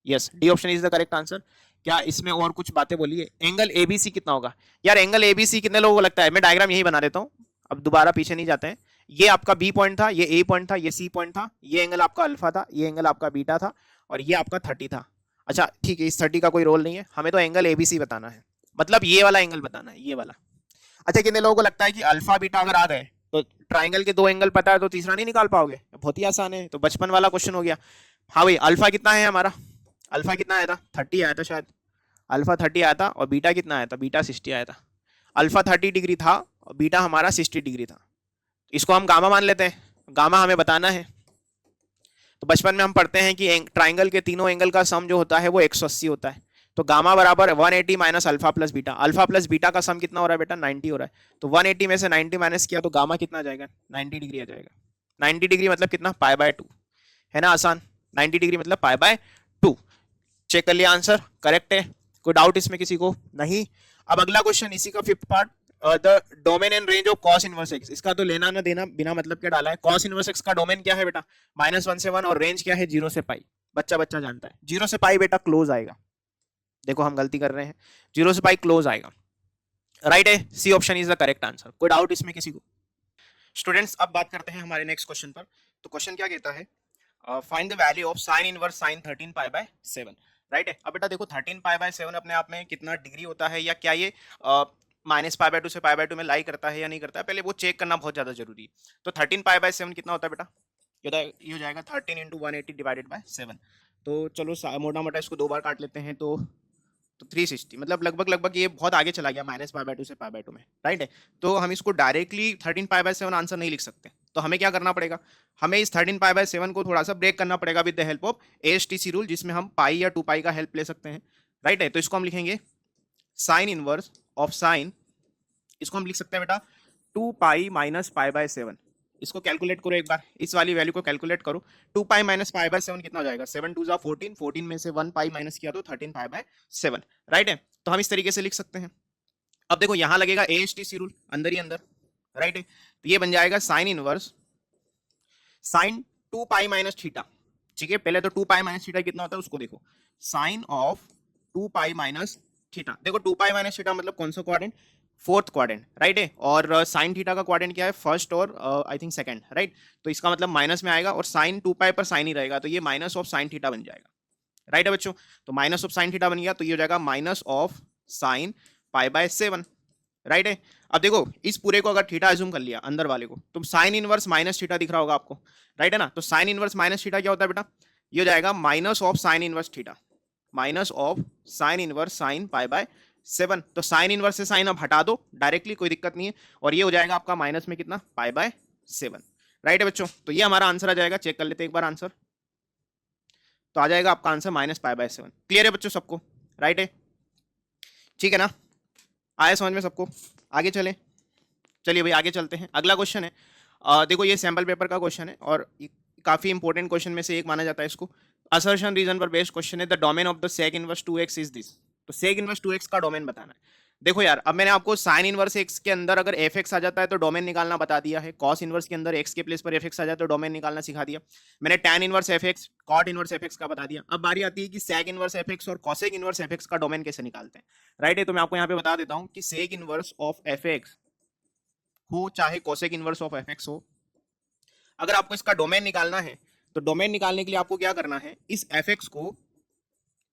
Speaker 1: Yes, D option is the correct answer. क्या इसमें और कुछ बातें बोलिए? एंगल एबीसी कितना होगा? यार एंगल एबीसी कितने लोगों को लगता है? मैं डायग्राम यही बना देता हूँ, अब दोबारा पीछे नहीं जाते हैं। ये आपका बी पॉइंट था, ये ए पॉइंट था, ये सी पॉइंट था, ये एंगल आपका अल्फा था, ये एंगल आपका बीटा था, और ये आपका 30 था। अच्छा ठीक है, इस 30 का कोई रोल नहीं है, हमें तो एंगल एबीसी बताना है, मतलब ये वाला एंगल बताना है, ये वाला। अच्छा, कितने लोगों को लगता है कि अल्फा बीटा अगर आ गए तो ट्राइंगल के 2 एंगल पता है तो तीसरा नहीं निकाल पाओगे? बहुत ही आसान है, तो बचपन वाला क्वेश्चन हो गया। हाँ भाई, अल्फा कितना है हमारा? अल्फा कितना आया था? 30 आया था शायद, अल्फा 30 आया था, और बीटा कितना आया था? बीटा 60 आया था। अल्फा 30 डिग्री था और बीटा हमारा 60 डिग्री था। इसको हम गामा मान लेते हैं, गामा हमें बताना है। तो बचपन में हम पढ़ते हैं कि ट्राइंगल के तीनों एंगल का सम जो होता है वो 180 होता है। तो गामा बराबर 180 minus alpha plus beta. Alpha plus beta का सम कितना हो रहा है बेटा? 90 हो रहा है। तो 180 में से 90 माइनस किया तो गामा कितना आ जाएगा? 90 डिग्री आ जाएगा। 90 डिग्री मतलब कितना? π/2, है ना आसान। 90 डिग्री मतलब π/2। चेक कर लिया, आंसर करेक्ट है। कोई डाउट इसमें किसी को? नहीं। अब अगला क्वेश्चन इसी का 5th part, the domain and range of cos inverse x। इसका तो लेना ना देना बिना मतलब क्या डाला है। cos इनवर्स x का डोमेन क्या है बेटा? -1 से 1, और रेंज क्या है? 0 से π। बच्चा बच्चा जानता है 0 से π बेटा क्लोज आएगा। देखो हम गलती कर रहे हैं, 0 से π क्लोज आएगा, राइट है। C option is the correct answer. कोई डाउट इसमें किसी को? स्टूडेंट्स, अब बात करते हैं हमारे नेक्स्ट क्वेश्चन पर। तो क्वेश्चन क्या कहता है? Find the value of sine inverse sine 13π/7, right है। अब बेटा देखो 13π/7 अपने आप में कितना डिग्री होता है, या क्या ये -π/2 से π/2 में लाई करता है या नहीं करता है, पहले वो चेक करना बहुत ज्यादा जरूरी है। तो 13π/7 कितना होता है बेटा? ये हो जाएगा 13 × 180 डिवाइडेड बाय 7। तो चलो मोटा मोटा इसको 2 बार काट लेते हैं, तो 360, मतलब लगभग ये बहुत आगे चला गया -π/2 से π/2 में, राइट है। तो हम इसको डायरेक्टली 13π/7 आंसर नहीं लिख सकते, तो हमें क्या करना पड़ेगा? हमें इस 13π/7 को थोड़ा सा ब्रेक करना पड़ेगा with the help of ASTC rule, जिसमें हम पाई या 2π का हेल्प ले सकते हैं, राइट है। तो इसको हम लिखेंगे साइन इनवर्स ऑफ साइन, इसको हम लिख सकते हैं बेटा 2π - π/7। इसको कैलकुलेट करो एक बार, इस वाली वैल्यू को कैलकुलेट करो। 2π - π/7 कितना हो जाएगा? 7 2 14, 14 में से 1π माइनस किया तो 13π/7, राइट है। तो हम इस तरीके से लिख सकते हैं। अब देखो यहां लगेगा ASTC रूल अंदर ही अंदर, राइट है। तो ये बन जाएगा साइन इनवर्स साइन 2π - थीटा, ठीक है। पहले तो 2π - थीटा कितना होता है उसको देखो, साइन ऑफ 2π - थीटा। देखो 2π - थीटा मतलब कौन सा क्वाड्रेंट? 4th क्वाड्रेंट, राइट है। और साइन थीटा का क्वाड्रेंट क्या है? फर्स्ट और आई थिंक सेकंड, राइट। तो इसका मतलब माइनस में आएगा, और साइन 2π पर साइन ही रहेगा, तो ये माइनस ऑफ साइन थीटा बन जाएगा, राइट है बच्चों। तो माइनस ऑफ साइन थीटा बन गया, तो ये हो जाएगा माइनस ऑफ साइन π/7, राइट है। अब देखो इस पूरे को अगर थीटा एज्यूम कर लिया अंदर वाले को, तो साइन इनवर्स माइनस थीटा दिख रहा होगा आपको, राइट है ना। तो साइन इनवर्स माइनस थीटा क्या होता है बेटा? ये हो जाएगा minus of sine inverse theta, minus of sine inverse sign pi bye 7। तो साइन इनवर्स से साइन अब हटा दो डायरेक्टली, कोई दिक्कत नहीं है, और ये हो जाएगा आपका माइनस में कितना, पाई बाय 7। राइट है बच्चों, तो ये हमारा आंसर आ जाएगा, चेक कर लेते हैं एक बार आंसर, तो आ जाएगा आपका answer minus pi by 7। Clear है बच्चों सबको, राइट है, ठीक है ना, आया समझ में सबको, आगे चले, चलिए भाई आगे चलते हैं। अगला क्वेश्चन है, देखो ये सैम्पल पेपर का क्वेश्चन है और काफी इंपॉर्टेंट क्वेश्चन में से एक माना जाता है इसको। असर्शन रीजन पर बेस्ड क्वेश्चन है, the domain of the sec inverse 2x is this. तो सेक इनवर्स 2x का डोमेन बताना है। देखो यार, अब मैंने आपको साइन इनवर्स x के अंदर अगर fx आ जाता है तो डोमेन निकालना बता दिया है, कॉस इनवर्स के अंदर x के प्लेस पर fx आ जाए तो डोमेन निकालना सिखा दिया मैंने, tan inverse fx, cot inverse fx का बता दिया। अब बारी आती है कि सेक इनवर्स fx और कॉसेक इनवर्स fx का डोमेन कैसे निकालते हैं। राइट है, तो मैं आपको यहाँ पे बता देता हूँ कि सेक इनवर्स ऑफ fx हो चाहे कोसेक इनवर्स ऑफ fx हो, अगर आपको इसका डोमेन निकालना है तो डोमेन निकालने के लिए आपको क्या करना है, इस fx को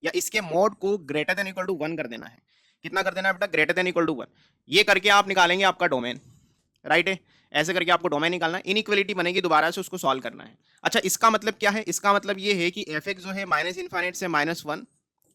Speaker 1: या इसके मोड को ग्रेटर देन इक्वल टू 1 कर देना है। कितना कर देना है बेटा, ग्रेटर देन इक्वल टू 1। ये करके आप निकालेंगे आपका डोमेन। राइट है, ऐसे करके आपको डोमेन निकालना है, इनइक्वालिटी बनेगी, दोबारा से उसको सॉल्व करना है। अच्छा, इसका मतलब क्या है, इसका मतलब ये है कि fx जो है माइनस इन्फाइनाइट से -1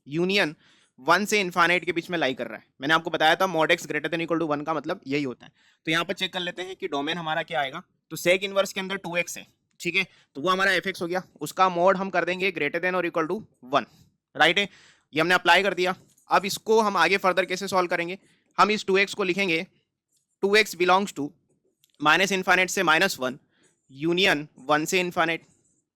Speaker 1: यूनियन 1 से इन्फाइनाइट के बीच में लाई कर रहा है। मैंने आपको बताया था mod x greater than equal to 1 का मतलब यही होता है। तो यहाँ पर चेक कर लेते हैं कि डोमेन हमारा क्या आएगा। तो सेक इनवर्स के अंदर 2x है, ठीक है, तो वो हमारा fx हो गया, उसका मोड हम कर देंगे ग्रेटर देन और इक्वल टू 1। राइट है, ये हमने अप्लाई कर दिया। अब इसको हम आगे फर्दर कैसे सॉल्व करेंगे, हम इस 2x को लिखेंगे 2x belongs to minus infinite से -1 यूनियन 1 से इन्फाइनाइट।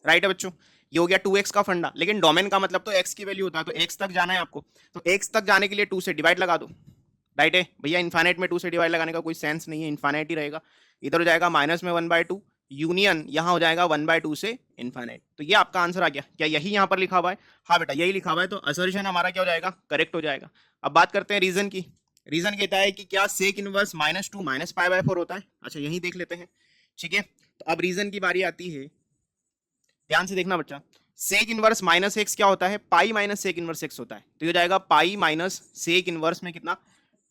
Speaker 1: राइट है बच्चों, ये हो गया 2x का फंडा, लेकिन डोमेन का मतलब तो x की वैल्यू होता है, तो x तक जाना है आपको, तो x तक जाने के लिए 2 से डिवाइड लगा दो। राइट है भैया, इन्फाइनाइट में 2 से डिवाइड लगाने का कोई सेंस नहीं है, इन्फाइनाइट ही रहेगा। इधर हो जाएगा माइनस में 1/2 यूनियन, यहाँ हो जाएगा 1/2 से इन्फाइनाइट। तो ये आपका आंसर आ गया। क्या यही यहाँ पर लिखा हुआ है? हाँ बेटा, यही लिखा हुआ है, तो असर्शन हमारा क्या हो जाएगा, करेक्ट हो जाएगा। अब बात करते हैं रीजन की। रीजन कहता है कि क्या सेक इनवर्स -2 -π/4 होता है। अच्छा, यही देख लेते हैं, ठीक है। तो अब रीजन की बारी आती है, ध्यान से देखना बच्चा। सेक इनवर्स -x क्या होता है, pi minus sec inverse x होता है, तो ये हो जाएगा पाई माइनस सेक इनवर्स में कितना,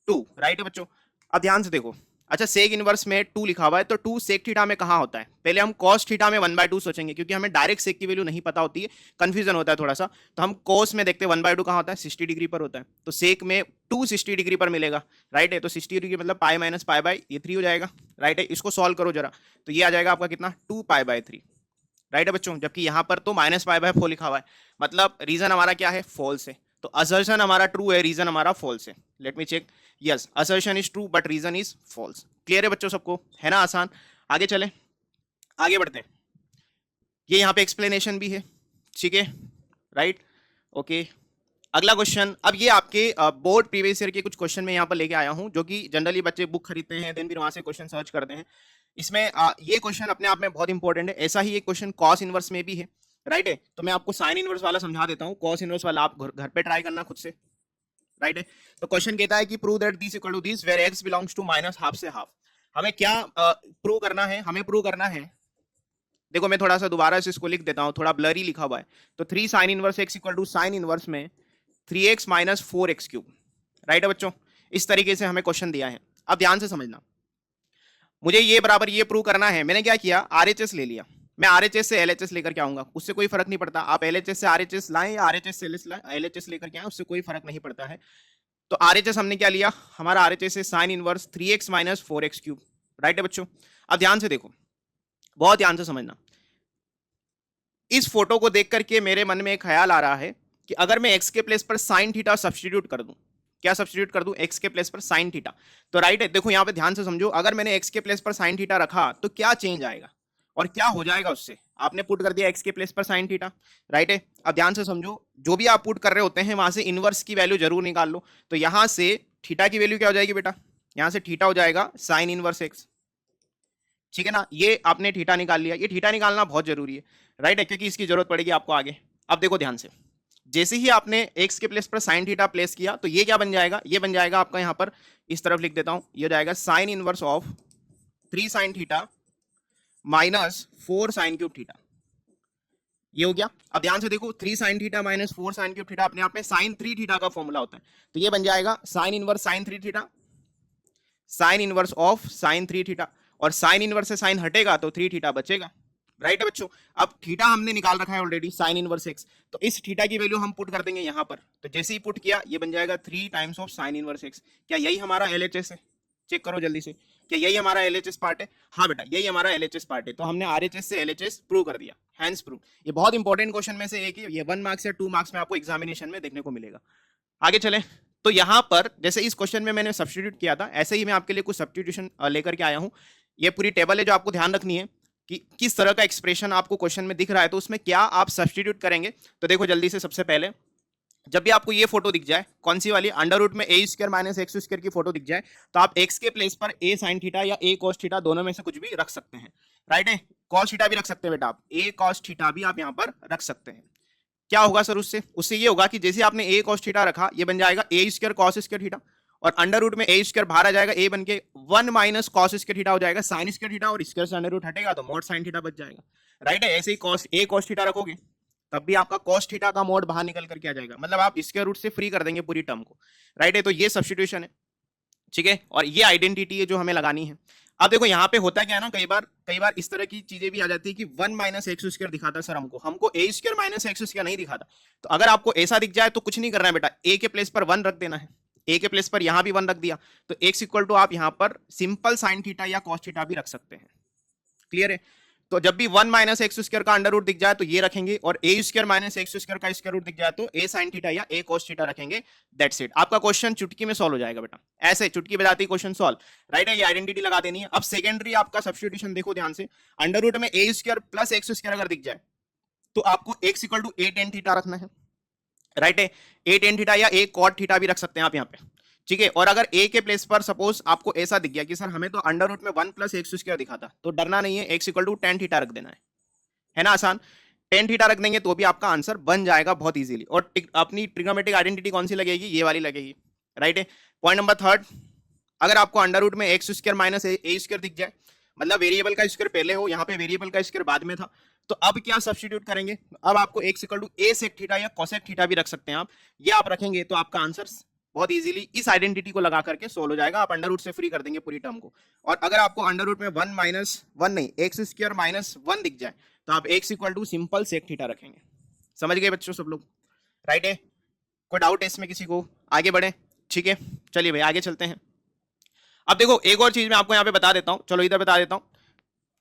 Speaker 1: 2। राइट है बच्चों, अब ध्यान से देखो। अच्छा, सेक इनवर्स में 2 लिखा हुआ है, तो 2 सेक थीटा में कहाँ होता है, पहले हम कॉस थीटा में 1/2 सोचेंगे, क्योंकि हमें डायरेक्ट सेक की वैल्यू नहीं पता होती है, कंफ्यूजन होता है थोड़ा सा, तो हम कॉस में देखते हैं 1/2 कहाँ होता है, 60 डिग्री पर होता है, तो सेक में 2 60 डिग्री पर मिलेगा। राइट है, तो 60 डिग्री मतलब पाई माइनस पाई बाय ये 3 हो जाएगा। राइट है, इसको सॉल्व करो जरा, तो ये आ जाएगा आपका कितना, 2π/3। राइट है बच्चों, जबकि यहाँ पर तो -π/4 लिखा हुआ है, मतलब रीजन हमारा क्या है, फॉल्स है। तो असर्शन हमारा ट्रू है, रीजन हमारा फॉल्स है। Let me check, yes assertion is true but reason is false. Clear है बच्चों सबको, है ना आसान। आगे चले, आगे बढ़ते हैं। ये यहाँ पे एक्सप्लेनेशन भी है, ठीक है, राइट, ओके। अगला क्वेश्चन, अब ये आपके बोर्ड प्रीवियस ईयर के कुछ क्वेश्चन में यहाँ पर लेके आया हूँ, जो कि जनरली बच्चे बुक खरीदते हैं, देन फिर वहां से क्वेश्चन सर्च करते हैं। इसमें ये क्वेश्चन अपने आप में बहुत इंपॉर्टेंट है। ऐसा ही एक क्वेश्चन कॉस इनवर्स में भी है। राइट है, तो मैं आपको साइन इनवर्स वाला समझा देता हूँ, कॉस इनवर्स वाला आप घर पे ट्राई करना खुद से। राइट है, तो क्वेश्चन कहता है कि prove that this equal to this where x belongs to -½ से हाफ। हमें क्या प्रूव करना है, हमें प्रूव करना है, देखो मैं थोड़ा सा दोबारा से इसको लिख देता हूँ, थोड़ा ब्लरी लिखा हुआ है। तो 3 sine inverse x equal to sine inverse में 3x - 4x³। राइट है बच्चों, इस तरीके से हमें क्वेश्चन दिया है। अब ध्यान से समझना, मुझे ये बराबर ये प्रूव करना है। मैंने क्या किया, RHS ले लिया। मैं RHS से LHS लेकर के आऊंगा, उससे कोई फर्क नहीं पड़ता। आप LHS से RHS लाएं या RHS से LHS लेकर के आए, उससे कोई फर्क नहीं पड़ता है। तो RHS हमने क्या लिया, हमारा RHS है sine inverse 3x - 4x³। Right है बच्चों, अब ध्यान से देखो, बहुत ध्यान से समझना। इस फोटो को देख करके मेरे मन में एक ख्याल आ रहा है कि अगर मैं x के प्लेस पर साइन थीटा सब्स्टिट्यूट कर दूं, क्या सब्स्टिट्यूट कर दूं, x के प्लेस पर साइन थीटा। तो राइट है, देखो यहां पे ध्यान से समझो, अगर मैंने x के प्लेस पर साइन थीटा रखा तो क्या चेंज आएगा और क्या हो जाएगा उससे। आपने पुट कर दिया x के प्लेस पर साइन थीटा। राइट है, अब ध्यान से समझो, जो भी आप पुट कर रहे होते हैं वहां से इनवर्स की वैल्यू जरूर निकाल लो। तो यहां से थीटा की वैल्यू क्या हो जाएगी बेटा, यहां से थीटा हो जाएगा साइन इनवर्स x। ठीक है ना, ये आपने थीटा निकाल लिया। ये थीटा निकालना बहुत जरूरी है, राइट है, क्योंकि इसकी जरूरत पड़ेगी आपको आगे। अब देखो ध्यान से, जैसे ही आपने x के प्लेस पर साइन थीटा प्लेस किया तो ये क्या बन जाएगा, ये बन जाएगा आपका, यहां पर इस तरफ लिख देता हूं, ये हो जाएगा sign inverse of 3 sine theta minus 4 sine cube theta. ये हो गया। अब ध्यान से देखो, 3 sine theta minus 4 sine cube theta अपने आप में साइन 3 थीटा का फॉर्मूला होता है। तो ये बन जाएगा sign inverse sign 3 theta, sign inverse of sine 3 theta, और साइन इनवर्स से साइन हटेगा तो 3 थीटा बचेगा। राइट है बच्चों। अब थीटा हमने निकाल रखा है ऑलरेडी साइन इनवर्स एक्स, तो इस थीटा की वैल्यू हम पुट कर देंगे यहाँ पर। तो जैसे ही पुट किया ये बन जाएगा 3 times of sine inverse x. क्या यही हमारा एलएचएस है? चेक करो जल्दी से, क्या यही हमारा एलएचएस पार्ट है? हाँ बेटा यही हमारा एलएचएस पार्ट है। तो हमने आरएचएस से एलएचएस प्रूव कर दिया, हैंस प्रूव। ये बहुत इंपॉर्टेंट क्वेश्चन में से एक है, ये 1 मार्क्स या 2 मार्क्स में आपको एग्जामिनेशन में देखने को मिलेगा। आगे चले तो यहाँ पर जैसे इस क्वेश्चन में मैंने सब्स्टिट्यूट किया था, ऐसे ही मैं आपके लिए कुछ सब्स्टिट्यूशन लेकर के आया हूँ। ये पूरी टेबल है जो आपको ध्यान रखनी है कि किस तरह का एक्सप्रेशन आपको क्वेश्चन में दिख रहा है, तो उसमें क्या आप सब्स्टिट्यूट करेंगे। तो देखो जल्दी से, सबसे पहले जब भी आपको ये फोटो दिख जाए, कौन सी वाली, अंडर रूट में a square minus x square की फोटो दिख जाए, तो आप एक्स के प्लेस पर ए साइन थीटा या ए कॉस थीटा दोनों में से कुछ भी रख सकते हैं। राइट है, कॉस थीटा भी रख सकते हैं बेटा आप, ए कॉस थीटा भी आप यहाँ पर रख सकते हैं। क्या होगा सर उससे? उससे ये होगा कि जैसे आपने ए कॉस थीटा रखा, ये बन जाएगा a square cos square theta, और अंडर रूट में ए स्क्वायर बाहर आ जाएगा, ए बन के 1 माइनस कॉस स्क्वायर थीटा हो जाएगा, साइन स्क्वायर थीटा, और स्क्वायर से अंडर रूट हटेगा तो मॉड साइन थीटा बच जाएगा। राइट है, ऐसे ही कॉस ए कॉस थीटा रखोगे तब भी आपका कॉस थीटा का मॉड बाहर निकल करके आ जाएगा, मतलब आप स्क्वायर रूट से फ्री कर देंगे पूरी टर्म को। राइट है, तो ये सब्स्टिट्यूशन है, ठीक है, और ये आइडेंटिटी है जो हमें लगानी है। अब देखो यहाँ पे होता क्या है ना, कई बार इस तरह की चीजें भी आ जाती है कि 1 माइनस एक्स स्क्वायर दिखाता है सर, हमको ए स्क्वायर माइनस एक्स स्क्वायर नहीं दिखाता। तो अगर आपको ऐसा दिख जाए तो कुछ नहीं करना है बेटा, ए के प्लेस पर 1 रख देना है, ए के प्लेस पर यहां भी 1 रख दिया, तो एक्स इक्वल टू आप यहां पर सिंपल साइन थीटा या कॉस थीटा भी रख सकते हैं। क्लियर है? तो जब भी 1 माइनस एक्स स्क्वायर का अंडर रूट दिख जाए तो ये रखेंगे, और ए स्क्वायर माइनस एक्स स्क्वायर का स्क्वायर रूट दिख जाए तो ए साइन थीटा या ए कॉस थीटा रखेंगे। दैट्स इट, आपका क्वेश्चन चुटकी में सॉल्व हो जाएगा बेटा, ऐसे चुटकी बजाती क्वेश्चन सॉल्व। राइट है, ये आइडेंटिटी लगा देनी है। अब सेकेंडरी आपका सब्स्टिट्यूशन देखो ध्यान से, अंडर रूट में a square plus x square अगर दिख जाए तो आपको x equal to a tan theta रखना है। राइट है, ए टेन थीटा या ए कॉट थीटा भी रख सकते हैं आप यहाँ पे, ठीक है। और अगर ए के प्लेस पर सपोज आपको ऐसा दिख गया कि सर हमें तो अंडर रूट में 1 प्लस एक्स स्क्वायर दिखा था, तो डरना नहीं है, x equal to tan theta रख देना है ना, आसान। टेन थीटा रख देंगे तो भी आपका आंसर बन जाएगा बहुत इजीली। और अपनी ट्रिग्नोमेट्रिक आइडेंटिटी कौन सी लगेगी? ये वाली लगेगी। राइट है, पॉइंट नंबर थर्ड, अगर आपको अंडर रूट में एक्स स्क्वायर माइनस ए स्क्वायर दिख जाए, मतलब वेरिएबल का स्क्वायर पहले हो, यहाँ पे वेरिएबल का स्क्वायर बाद में था, तो अब क्या सब्स्टिट्यूट करेंगे? अब आपको x equal to a sec theta या कोसेक थीटा भी रख सकते हैं आप, ये आप रखेंगे तो आपका आंसर बहुत इजीली इस आइडेंटिटी को लगा करके सोल्व हो जाएगा। आप अंडर रूट से फ्री कर देंगे पूरी टर्म को। और अगर आपको अंडर रूट में 1 माइनस 1 नहीं, एक्स स्क्वायर माइनस 1 दिख जाए तो आप x equal to simple sec theta रखेंगे। समझ गए बच्चों सब लोग? राइट है, कोई डाउट है इसमें किसी को? आगे बढ़े, ठीक है, चलिए भाई आगे चलते हैं। अब देखो एक और चीज मैं आपको यहाँ पे बता देता हूँ, चलो इधर बता देता हूँ।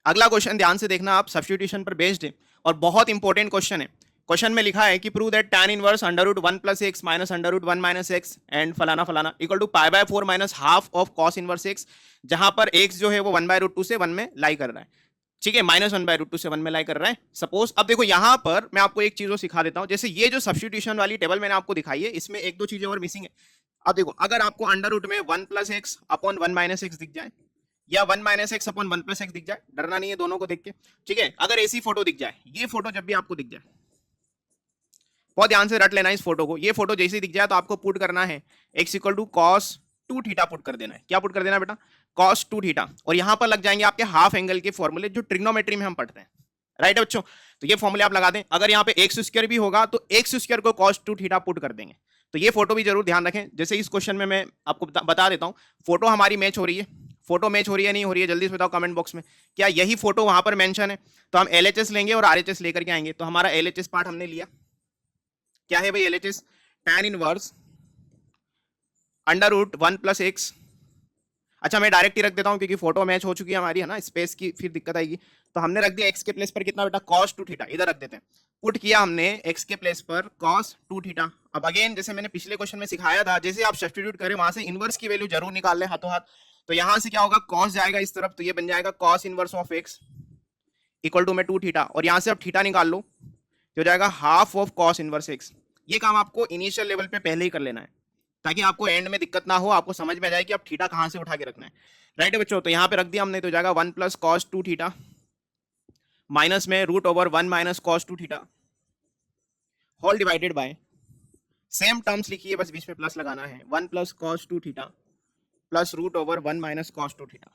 Speaker 1: अगला क्वेश्चन ध्यान से देखना आप, सब्स्टिट्यूशन पर बेस्ड है और बहुत इंपॉर्टेंट क्वेश्चन है। क्वेश्चन में लिखा है कि prove that tan inverse under root 1 plus x minus under root 1 minus x and फलाना फलाना equal to pi by 4 minus half of cos inverse x, जहां पर एक्स जो है वो 1 बाय रूट 2 से 1 में लाई कर रहा है, ठीक है, माइनस 1 बाय रूट 2 से 1 में लाई कर रहा है सपोज। अब देखो यहां पर मैं आपको एक चीज और सिखा देता हूं, जैसे ये जो सब्स्टिट्यूशन वाली टेबल मैंने आपको दिखाई है, इसमें एक दो चीजें और मिसिंग है। अब देखो अगर आपको अंडर रूट में 1 plus x upon 1 minus x दिख जाए, या 1 minus x upon 1 plus x दिख जाए, डरना नहीं है दोनों को देख के, ठीक है। अगर ऐसी फोटो दिख जाए, ये फोटो जब भी आपको दिख जाए, बहुत ध्यान से रट लेना इस फोटो को, ये फोटो जैसे ही दिख जाए तो आपको पुट करना है x equal to cos 2 theta put कर देना है। क्या पुट कर देना बेटा? Cos 2 theta. और यहां पर लग जाएंगे आपके हाफ एंगल के फॉर्मूले जो ट्रिग्नोमेट्री में हम पढ़ते हैं। राइट है बच्चों, तो ये फॉर्मूले आप लगा दें। अगर यहाँ पे एक्स स्क्वायर भी होगा तो एक्स स्क्वायर को कॉस 2 थीटा पुट कर देंगे। तो ये फोटो भी जरूर ध्यान रखें। जैसे इस क्वेश्चन में मैं आपको बता देता हूँ, फोटो हमारी मैच हो रही है, फोटो मैच हो रही है नहीं हो रही है, जल्दी से बताओ कमेंट बॉक्स में। क्या यही फोटो वहां पर मेंशन है? तो हम एलएचएस लेंगे और आरएचएस लेकर के आएंगे। तो हमारा एलएचएस पार्ट हमने लिया, क्या है भाई LHS? tan inverse under root 1 plus x. अच्छा मैं डायरेक्ट ही रख देता हूं क्योंकि फोटो मैच हो चुकी है हमारी, है ना, स्पेस की फिर दिक्कत आएगी। तो हमने रख दिया एक्स के प्लेस पर कितना बेटा? cos 2 theta. इधर रख देते हैं, पुट किया हमने एक्स के प्लेस पर cos 2 थीटा। अब अगेन जैसे मैंने पिछले क्वेश्चन में सिखाया था, जैसे आप सब्स्टिट्यूट करें वहां से इनवर्स की वैल्यू जरूर निकाल लें हाथों हाथ। तो यहां से क्या होगा? cos जाएगा इस तरफ, तो ये बन जाएगा cos inverse of x equal to में 2 थीटा, और यहां से अब थीटा निकाल लो तो हो जाएगा half of cos inverse x. ये काम आपको इनिशियल लेवल पे पहले ही कर लेना है ताकि आपको एंड में दिक्कत ना हो, आपको समझ में आ जाए कि आप थीटा कहां से उठा के रखना है। राइट है बच्चों, तो यहां पे रख दिया हमने, तो जाएगा 1 प्लस कॉस 2 थीटा माइनस में root over 1 minus cos 2 theta whole divided by, same terms लिखिए बस बीच में प्लस लगाना है, 1 plus cos 2 theta plus root over 1 minus cos 2 theta.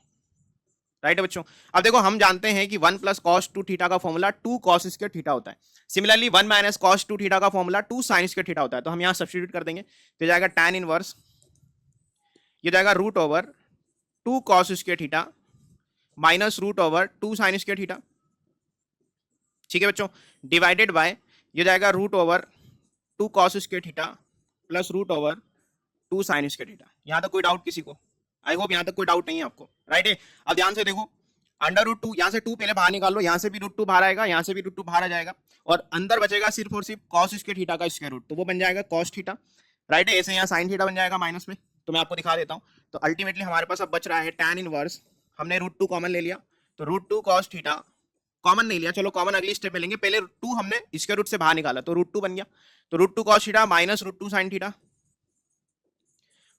Speaker 1: Right है बच्चों, अब देखो हम जानते हैं कि 1 प्लस कॉस 2 थीटा का फॉर्मूला 2 कॉस स्क्वायर थीटा होता है। सिमिलरली 1 माइनस कॉस 2 थीटा का फॉर्मूला 2 साइन स्क्वायर थीटा होता है। तो हम यहां सब्स्टिट्यूट कर देंगे, तो जाएगा tan इनवर्स, ये जाएगा root over 2 cos square theta minus root over 2 sine square theta. ठीक है बच्चों, डिवाइडेड बाय ये हो जाएगा root over 2 cos square theta plus root over 2 sine square theta. यहाँ तक कोई डाउट किसी को? आई होप यहाँ तक कोई डाउट नहीं है आपको, राइट है। अब ध्यान से देखो, अंडर रूट 2, यहाँ से 2 पहले बाहर निकाल लो, यहाँ से भी रूट 2 बाहर आएगा, यहाँ से भी रूट 2 बाहर आ जाएगा, और अंदर बचेगा सिर्फ और सिर्फ कॉस स्क्वायर थीटा का स्क्वायर रूट, तो वो बन जाएगा कॉस थीटा, राइट है। ऐसे यहाँ साइन थीटा बन जाएगा माइनस में, तो मैं आपको दिखा देता हूँ। तो अल्टीमेटली हमारे पास अब बच रहा है tan इनवर्स, हमने रूट 2 कॉमन ले लिया, तो रूट 2 कॉस थीटा कॉमन नहीं लिया, चलो कॉमन अगली स्टेप में लेंगे, पहले रूट 2 हमने स्क्वायर रूट से बाहर निकाला, तो रूट 2 बन गया, तो root 2 cos theta minus root 2 sine theta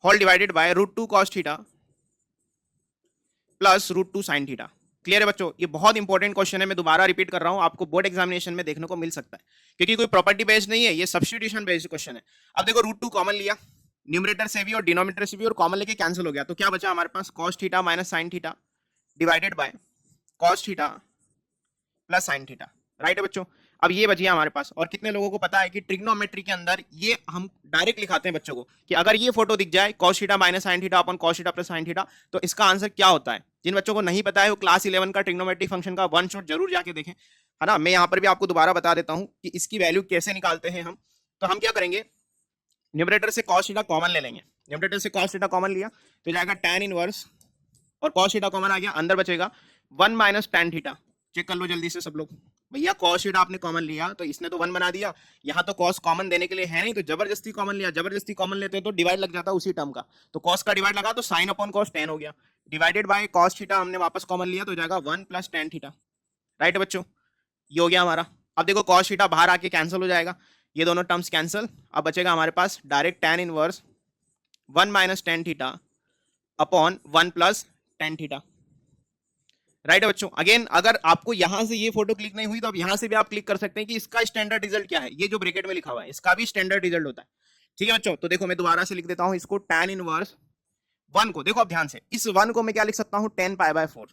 Speaker 1: whole divided by root 2 cos theta plus root 2 sine theta. Clear है बच्चों? ये बहुत इंपॉर्टेंट क्वेश्चन है, मैं दोबारा रिपीट कर रहा हूं, आपको बोर्ड एग्जामिनेशन में देखने को मिल सकता है, क्योंकि कोई प्रॉपर्टी बेस्ड नहीं है, ये सब्स्टिट्यूशन बेस्ड क्वेश्चन है। अब देखो रूट 2 कॉमन लिया, न्यूमरेटर से भी और डिनोमिनेटर से भी, और कॉमन लेके कैंसिल हो गया, तो क्या बचा हमारे पास cos theta minus sine theta divided by cos theta plus sine theta, right है बच्चों। अब ये बची हमारे पास, और कितने लोगों को पता है कि ट्रिग्नोमेट्री के अंदर ये हम डायरेक्ट लिखाते हैं बच्चों को कि अगर ये फोटो दिख जाए cos theta minus sine theta अपन cos theta plus sine theta, तो इसका आंसर क्या होता है। जिन बच्चों को नहीं पता है वो क्लास 11 का ट्रिग्नोमेट्री फंक्शन का वन शॉट जरूर जाके देखें, है ना। मैं यहाँ पर भी आपको दोबारा बता देता हूँ कि इसकी वैल्यू कैसे निकालते हैं हम। तो हम क्या करेंगे, न्यूमरेटर से cos थीटा कॉमन ले लेंगे, न्यूमरेटर से cos थीटा कॉमन लिया तो जाएगा tan इनवर्स, और cos थीटा कॉमन आ गया, अंदर बचेगा 1 माइनस tan थीटा। चेक कर लो जल्दी से सब लोग, भैया cos थीटा आपने कॉमन लिया तो इसने तो 1 बना दिया, यहाँ तो cos कॉमन देने के लिए है नहीं, तो जबरदस्ती कॉमन लिया, जबरदस्ती कॉमन लेते तो डिवाइड लग जाता उसी टर्म का, तो cos का डिवाइड लगा तो sin अपॉन cos tan हो गया, डिवाइडेड बाय cos थीटा हमने वापस कॉमन लिया तो जाएगा 1 प्लस tan थीटा, राइट बच्चों, ये हो गया हमारा। अब देखो cos थीटा बाहर आके कैंसिल हो जाएगा, ये दोनों टर्म्स कैंसिल, अब बचेगा हमारे पास direct tan inverse 1 minus tan theta upon 1 plus tan theta, right है बच्चों। अगेन अगर आपको यहां से ये फोटो क्लिक नहीं हुई तो अब यहां से भी आप क्लिक कर सकते हैं कि इसका स्टैंडर्ड रिजल्ट क्या है, ये जो ब्रैकेट में लिखा हुआ है इसका भी स्टैंडर्ड रिजल्ट होता है, ठीक है बच्चों। तो देखो मैं दोबारा से लिख देता हूं इसको, tan इनवर्स 1 को, देखो अब ध्यान से, इस 1 को मैं क्या लिख सकता हूं, tan पाई बाय 4,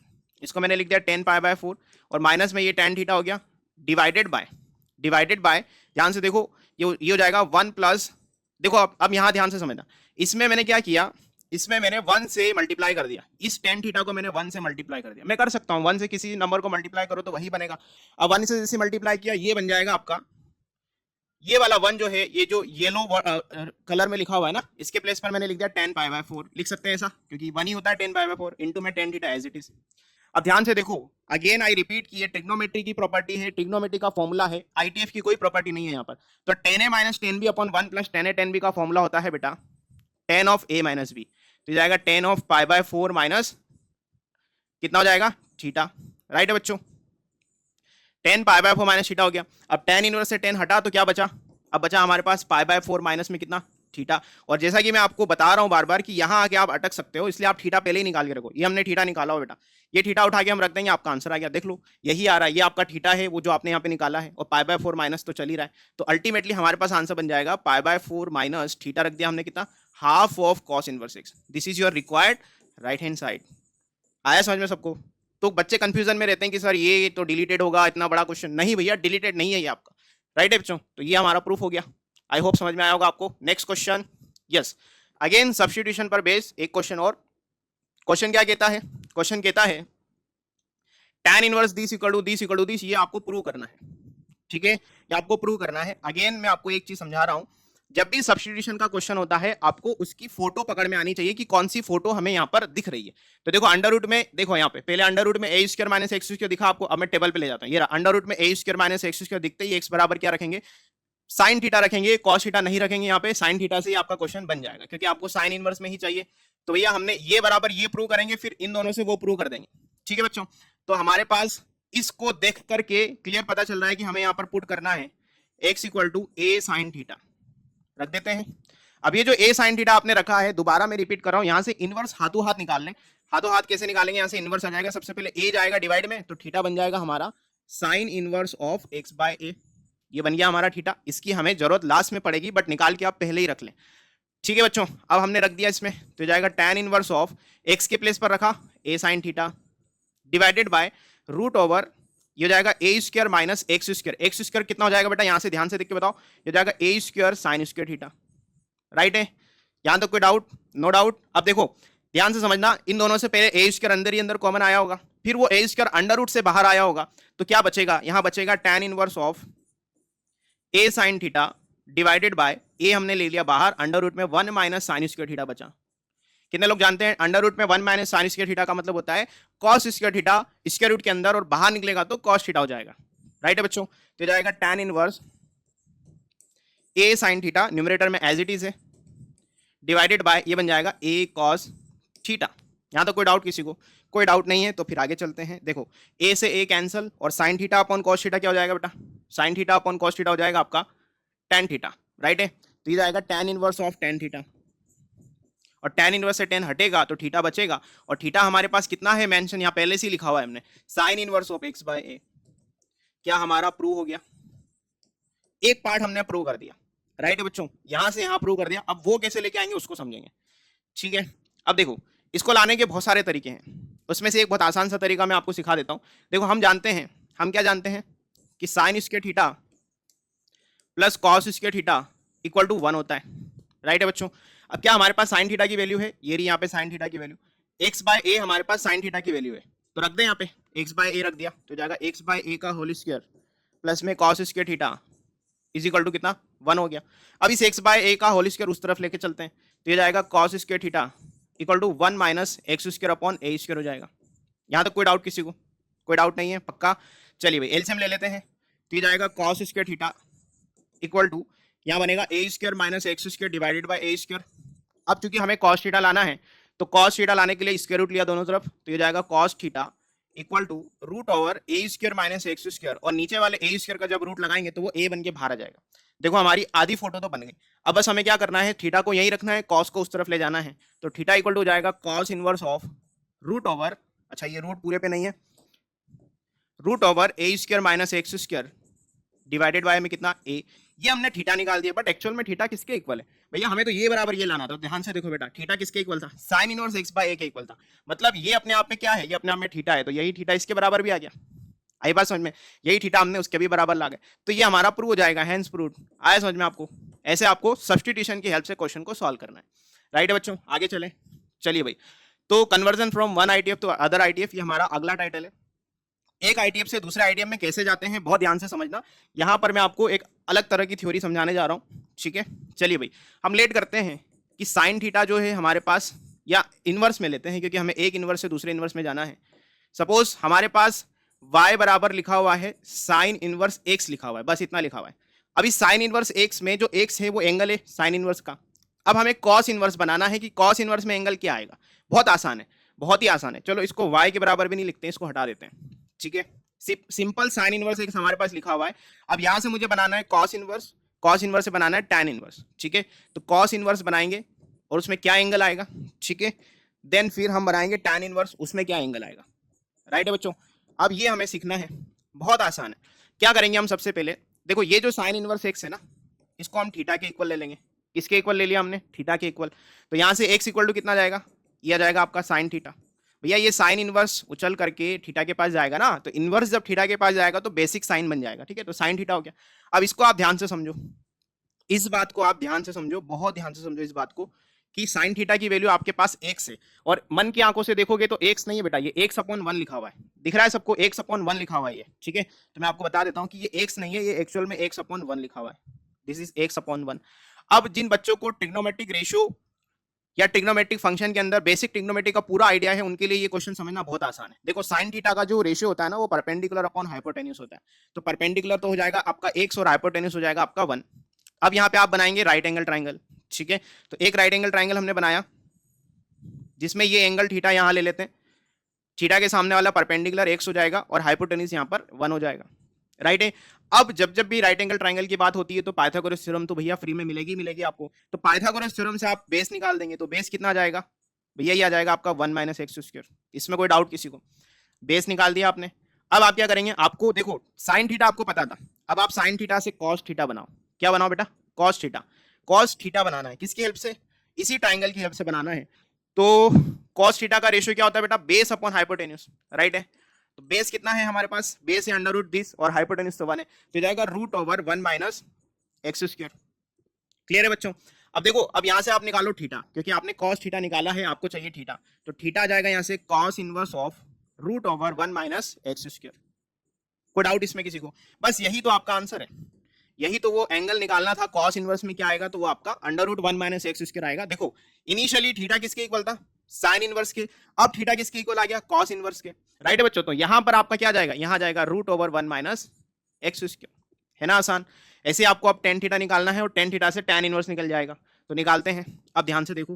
Speaker 1: इसको मैंने लिख दिया tan पाई बाय 4, और माइनस में ये tan थीटा हो गया, डिवाइडेड बाय ध्यान से देखो ये हो जाएगा 1 प्लस, देखो अब यहां ध्यान से समझना, इसमें मैंने क्या किया, इसमें मैंने 1 से मल्टीप्लाई कर दिया, इस tan थीटा को मैंने 1 से मल्टीप्लाई कर दिया, मैं कर सकता हूं 1 से किसी नंबर को मल्टीप्लाई करो तो वही बनेगा। अब 1 से जैसे मल्टीप्लाई किया ये बन जाएगा आपका, ये वाला 1 जो है, ये जो येलो कलर में लिखा हुआ है ना, इसके प्लेस पर मैंने लिख दिया tan पाई बाय 4, लिख सकते हैं ऐसा, क्योंकि 1 ही होता है tan पाई बाय 4 इंटू में tan theta as it is. अब ध्यान से देखो, अगेन आई रिपीट की ये ट्रिग्नोमेट्री की प्रॉपर्टी है, ट्रिग्नोमेट्री का फॉर्मूला है, आईटीएफ की कोई प्रॉपर्टी नहीं है यहाँ पर। तो tan a minus tan b upon 1 plus tan a tan b का फॉर्मूला होता है बेटा tan of a minus b, तो जाएगा tan of pi by 4 minus कितना हो जाएगा थीटा, राइट है बच्चों, tan pi by 4 minus theta हो गया। अब tan इनवर्स से tan हटा तो क्या बचा, अब बचा हमारे पास पाई बाय 4 माइनस में कितना थीटा, और जैसा कि मैं आपको बता रहा हूं बार बार कि यहां आके आप अटक सकते हो, इसलिए आप थीटा पहले ही निकाल के रखो, ये हमने थीटा निकाला हो बेटा, ये थीटा उठा के हम रख देंगे, आपका आंसर आ गया, देख लो यही आ रहा है, ये आपका थीटा है वो जो आपने यहाँ पे निकाला है, और पाई बाय 4 माइनस तो चल ही रहा है, तो अल्टीमेटली हमारे पास आंसर बन जाएगा पाई बाय 4 माइनस थीटा रख दिया हमने कितना, half of cos inverse x, this is your required right hand side. आया समझ में सबको? तो बच्चे कंफ्यूजन में रहते हैं कि सर ये तो डिलीटेड होगा, इतना बड़ा क्वेश्चन, नहीं भैया डिलीटेड नहीं है ये आपका, राइट है बच्चों, तो ये हमारा प्रूफ हो गया, आई होप समझ में आया होगा आपको। Next question, yes again substitution पर बेस एक क्वेश्चन और, क्वेश्चन क्या कहता है, क्वेश्चन कहता है tan inverse this equal to this, ये आपको प्रूव करना है, ठीक है, ये आपको प्रूव करना है। अगेन मैं आपको एक चीज समझा रहा हूं, जब भी सब्स्टिट्यूशन का क्वेश्चन होता है आपको उसकी फोटो पकड़ में आनी चाहिए कि कौन सी फोटो हमें यहाँ पर दिख रही है। तो देखो अंडर रूट में, देखो यहाँ पे पहले अंडर रूट में a square minus x square दिखा आपको, अब मैं टेबल पे ले जाता हूँ, ये रहा अंडर रूट में a square minus x square दिखते ही एक्स बराबर क्या रखेंगे, साइन थीटा रखेंगे, कॉस थीटा नहीं रखेंगे, यहाँ पे साइन थीटा से ही आपका क्वेश्चन बन जाएगा, क्योंकि आपको साइन इनवर्स में ही चाहिए। तो भैया हमने ये बराबर ये प्रूव करेंगे, फिर इन दोनों से वो प्रूव कर देंगे, ठीक है बच्चों। तो हमारे पास इसको देख करके क्लियर पता चल रहा है कि हमें यहाँ पर पुट करना है x equal to a sine theta, रख देते हैं। अब ये जो ए साइन थीटा आपने रखा है, दोबारा मैं रिपीट कर रहा हूं, यहां से इनवर्स हाथों हाथ निकाल लें, हाथों हाथ कैसे निकालेंगे, यहां से इनवर्स आ जाएगा, सबसे पहले ए जाएगा डिवाइड में, तो थीटा बन जाएगा हमारा sine inverse of x by a, ये बन गया हमारा थीटा, इसकी हमें जरूरत लास्ट में पड़ेगी, बट निकाल के आप पहले ही रख लें, ठीक है बच्चों। अब हमने रख दिया इसमें, तो जाएगा tan इनवर्स ऑफ x के प्लेस पर रखा a sine theta divided by root over, ये हो जाएगा a square minus x square कितना हो जाएगा बेटा, यहां से ध्यान से देख के बताओ, ये हो जाएगा a square sine square theta, right है, यहां तक कोई डाउट? No doubt. अब देखो ध्यान से समझना, इन दोनों से पहले ए स्क्वायर अंदर ही अंदर कॉमन आया होगा, फिर वो ए स्क्वायर अंडर रूट से बाहर आया होगा, तो क्या बचेगा, यहां बचेगा tan inverse of a sine theta divided by a हमने ले लिया बाहर, अंडर रूट में 1 माइनस साइन स्क्वायर थीटा बचा। कितने लोग जानते हैं अंडर रूट में 1 माइनस साइन स्क्वायर थीटा का मतलब होता है cos square theta square root के अंदर और बाहर निकलेगा तो कॉस थीटा हो जाएगा, राइट है बच्चों। तो जाएगा tan इनवर्स ए साइन थीटा न्यूमरेटर में एज इट इज है डिवाइडेड बाय ये बन जाएगा ए कॉस थीटा। यहां तो कोई डाउट किसी को, कोई डाउट नहीं है तो फिर आगे चलते हैं। देखो ए से ए कैंसल और sine theta upon cos theta क्या हो जाएगा बेटा, sine theta upon cos theta हो जाएगा आपका tan थीटा, राइट है। तो ये जाएगा tan inverse of tan theta और tan इनवर्स से tan हटेगा तो थीटा बचेगा और थीटा हमारे पास कितना है मेंशन यहाँ पहले से ही लिखा हुआ है हमने, sine inverse of x by a. क्या हमारा प्रूव हो गया, एक पार्ट हमने प्रूव कर दिया, राइट है बच्चों, यहां से यहां प्रूव कर दिया। अब वो कैसे लेके आएंगे उसको समझेंगे, ठीक है। अब देखो इसको लाने के बहुत सारे तरीके हैं, उसमें से एक बहुत आसान सा तरीका मैं आपको सिखा देता हूं। देखो हम जानते हैं, हम क्या जानते हैं कि sine square theta plus cos square theta equal to 1 होता है, राइट है बच्चों। अब क्या हमारे पास साइन थीटा की वैल्यू है, ये रही यहाँ पे साइन थीटा की वैल्यू, एक्स बाय ए हमारे पास साइन थीटा की वैल्यू है, तो रख दें यहाँ पे एक्स बाय ए रख दिया, तो जाएगा एक्स बाय ए का होल स्क्वायर प्लस में cos square theta is equal to कितना 1 हो गया। अब इस एक्स बाय ए का होल स्क्वायर उस तरफ लेके चलते हैं, तो ये जाएगा cos square theta equal to 1 minus x square upon a square हो जाएगा। यहाँ तक कोई डाउट किसी को, कोई डाउट नहीं है पक्का। चलिए भाई एलसीएम ले लेते हैं, तो ये जाएगा cos square theta equal to यहाँ बनेगा a square minus x square divided by a square. अब चूंकि हमें कॉस थीटा लाना है तो कॉस थीटा लाने के लिए स्क्वायर रूट लिया दोनों तरफ, तो ये जाएगा cos theta equal to root over a square minus x square और नीचे वाले ए स्क्वायर का जब रूट लगाएंगे तो वो ए बन के बाहर आ जाएगा। देखो हमारी आधी फोटो तो बन गई। अब बस हमें क्या करना है, थीटा को यही रखना है, कॉस को उस तरफ ले जाना है, तो थीटा इक्वल टू हो जाएगा cos inverse of root over, अच्छा ये रूट पूरे पे नहीं है, root over a square minus x square divided by में कितना ए। ये हमने थीटा निकाल दिया, बट एक्चुअल में थीटा किसके इक्वल है भैया, हमें तो ये बराबर ये लाना था। ध्यान से देखो बेटा, थीटा किसके इक्वल था, साइन इनवर्स एक्स बाय ए के इक्वल था। मतलब ये अपने आप में क्या है, ये अपने आप में थीटा है, तो यही थीटा इसके बराबर भी आ गया। आई बात समझ में, यही थीटा हमने उसके भी बराबर ला गए, तो ये हमारा प्रूव हो जाएगा, हैंस प्रूव। आया समझ में आपको, ऐसे आपको सब्स्टिट्यूशन की हेल्प से क्वेश्चन को सॉल्व करना है, राइट है बच्चों। आगे चले, चलिए भाई, तो conversion from one ITF to other ITF, ये हमारा अगला टाइटल है। एक आईटीएफ से दूसरे आईटीएफ में कैसे जाते हैं बहुत ध्यान से समझना, यहां पर मैं आपको एक अलग तरह की थ्योरी समझाने जा रहा हूं, ठीक है। चलिए भाई हम लेट करते हैं कि साइन थीटा जो है हमारे पास, या इनवर्स में लेते हैं क्योंकि हमें एक इनवर्स से दूसरे इनवर्स में जाना है। सपोज हमारे पास y बराबर लिखा हुआ है साइन इनवर्स x लिखा हुआ है, बस इतना लिखा हुआ है। अभी साइन इनवर्स x में जो x है वो एंगल है साइन इनवर्स का। अब हमें कॉस इनवर्स बनाना है कि कॉस इनवर्स में एंगल क्या आएगा। बहुत आसान है, बहुत ही आसान है। चलो इसको y के बराबर भी नहीं लिखते हैं, इसको हटा देते हैं, ठीक है। सिंपल साइन इनवर्स x हमारे पास लिखा हुआ है। अब यहां से मुझे बनाना है कॉस इनवर्स, कॉस इनवर्स से बनाना है tan इनवर्स, ठीक है। तो कॉस इनवर्स बनाएंगे और उसमें क्या एंगल आएगा, ठीक है। देन फिर हम बनाएंगे tan इनवर्स, उसमें क्या एंगल आएगा, राइट है बच्चों। अब ये हमें सीखना है, बहुत आसान है। क्या करेंगे हम, सबसे पहले देखो ये जो साइन इनवर्स x है ना, इसको हम थीटा के इक्वल ले लेंगे। इसके इक्वल ले लिया हमने, थीटा के इक्वल, तो यहाँ से x इक्वल टू कितना जाएगा, ये आ जाएगा आपका साइन थीटा। भैया ये साइन इनवर्स उछल करके थीटा के पास जाएगा ना, तो इनवर्स जब थीटा के पास जाएगा तो बेसिक साइन बन जाएगा, ठीक है। तो साइन थीटा हो गया। अब इसको आप ध्यान से समझो, इस बात को आप ध्यान से समझो, बहुत ध्यान से समझो इस बात को कि साइन थीटा की वैल्यू आपके पास x है और मन की आंखों से देखोगे तो x नहीं है बेटा, ये x/1 लिखा हुआ है, दिख रहा है सबको, x/1 लिखा हुआ है ये, ठीक है। तो मैं आपको बता देता हूं कि ये x नहीं है, ये एक्चुअल में x/1 लिखा हुआ है, दिस इज x/1। अब जिन बच्चों को ट्रिग्नोमेट्रिक रेशियो या ट्रिग्नोमेट्रिक फंक्शन के अंदर बेसिक ट्रिग्नोमेट्री का पूरा आइडिया है, उनके लिए ये क्वेश्चन समझना बहुत आसान है। देखो साइन थीटा का जो रेशियो होता है ना, वो परपेंडिकुलर अपॉन हाइपोटेन्यूज होता है। तो परपेंडिकुलर तो हो जाएगा आपका x और हाइपोटेन्यूज हो जाएगा आपका 1। अब यहाँ पे आप बनाएंगे राइट एंगल ट्राइंगल, ठीक है। तो एक राइट एंगल ट्राइंगल हमने बनाया जिसमें ये एंगल थीटा यहाँ ले लेते हैं, थीटा के सामने वाला परपेंडिकुलर x हो जाएगा और हाइपोटेन्यूज यहाँ पर 1 हो जाएगा, राइट है। अब जब जब भी राइट एंगल ट्राइंगल की बात होती है तो पाइथागोरस थ्योरम तो भैया फ्री में मिलेगी आपको। तो पाइथागोरस थ्योरम से आप बेस निकाल देंगे, तो बेस कितना आ जाएगा भैया, ये आ जाएगा आपका 1 माइनस एक्स स्क्वायर। इसमें कोई डाउट किसी को, बेस निकाल दिया आपने। अब आप क्या करेंगे, आपको देखो साइन थीटा आपको पता था, अब आप साइन थीटा से कॉस थीटा बनाओ। क्या बनाओ बेटा, कॉस थीटा। कॉस थीटा बनाना है किसकी हेल्प से, इसी ट्राइंगल की हेल्प से बनाना है। तो कॉस थीटा का रेशियो क्या होता है बेटा, बेस अपॉन हाइपोटेन्यूज, राइट है। तो बेस कितना है हमारे पास, बेस है अंडर रूट दिस और हाइपोटेन्यूज तो 1 है, तो जाएगा root over 1 minus x square. Clear है बच्चों। अब देखो, अब यहां से आप निकालो थीटा, क्योंकि आपने कॉस थीटा निकाला है, आपको चाहिए थीटा, तो थीटा आ जाएगा यहां से cos inverse of root over 1 minus x square. कोई डाउट इसमें किसी को? बस यही तो आपका आंसर है, यही तो वो एंगल निकालना था। कॉस इनवर्स में क्या आएगा, तो वो आपका under root 1 minus x square आएगा। देखो इनिशियली थीटा किसके इक्वल था, साइन इनवर्स के, अब थीटा किसके इक्वल आ गया, कॉस इनवर्स के, राइट है बच्चों। तो यहां पर आपका क्या जाएगा, यहां जाएगा root over 1 minus x square, है ना आसान। ऐसे आपको अब टेन थीटा निकालना है और टेन थीटा से टैन इनवर्स निकल जाएगा, तो निकालते हैं। अब ध्यान से देखो,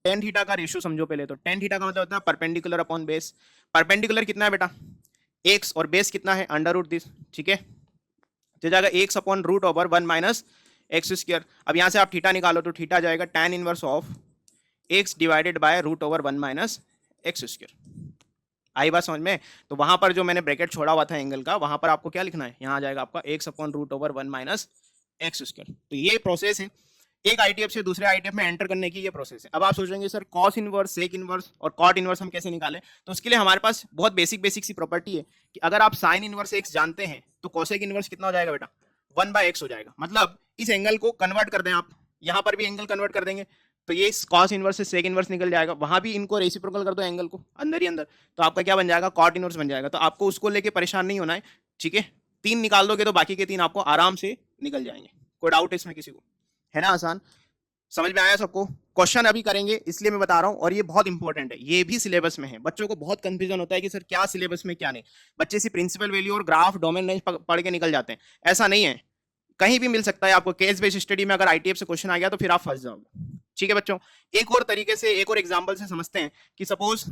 Speaker 1: टेन थीटा का रेशियो समझो पहले। तो टेन थीटा का मतलब होता है परपेंडिकुलर अपॉन बेस। परपेंडिकुलर कितना है बेटा, एक्स, और बेस कितना है, अंडर रूट दिस, ठीक है। तो जाएगा x upon root over 1 minus x square. अब यहां से आप थीटा निकालो तो थीटा जाएगा tan inverse of x divided by root over 1 minus x square. आई बात समझ में? तो वहां पर जो मैंने ब्रैकेट छोड़ा हुआ था एंगल का, वहां पर आपको क्या लिखना है, यहां आ जाएगा आपका x upon root over 1 minus x square. तो ये प्रोसेस है एक आईटीएफ से दूसरे आईटीएफ में एंटर करने की, ये प्रोसेस है। अब आप सोचेंगे sir cos inverse, sec inverse और कॉट इनवर्स हम कैसे निकालें? तो उसके लिए हमारे पास बहुत बेसिक सी प्रॉपर्टी है कि अगर आप साइन इनवर्स एक्स जानते हैं तो कोसेक इनवर्स कितना हो जाएगा बेटा, 1/x हो जाएगा। मतलब इस एंगल को कन्वर्ट कर दें आप, यहां पर भी एंगल कन्वर्ट कर देंगे तो ये कॉस इनवर्स से सेक इनवर्स निकल जाएगा, वहां भी इनको रेसिप्रोकल कर दो एंगल को अंदर ही अंदर, तो आपका क्या बन जाएगा, कॉट इनवर्स बन जाएगा। तो आपको उसको लेके परेशान नहीं होना है, ठीक है। 3 निकाल दोगे तो बाकी के 3 आपको आराम से निकल जाएंगे। कोई डाउट है इसमें किसी को? है ना आसान, समझ में आया सबको? क्वेश्चन अभी करेंगे इसलिए मैं बता रहा हूं, और ये बहुत इंपॉर्टेंट है, ये भी सिलेबस में है। बच्चों को बहुत कंफ्यूजन होता है कि सर क्या सिलेबस में क्या नहीं। बच्चे से प्रिंसिपल वैल्यू और ग्राफ डोमेन रेंज पढ़ के निकल जाते हैं, ऐसा नहीं है। कहीं भी मिल सकता है आपको। केस बेस्ड स्टडी में अगर आईटीएफ से क्वेश्चन आ गया तो फिर आप फंस जाओगे, ठीक है बच्चों। एक और तरीके से, एक और एग्जांपल से समझते हैं कि सपोज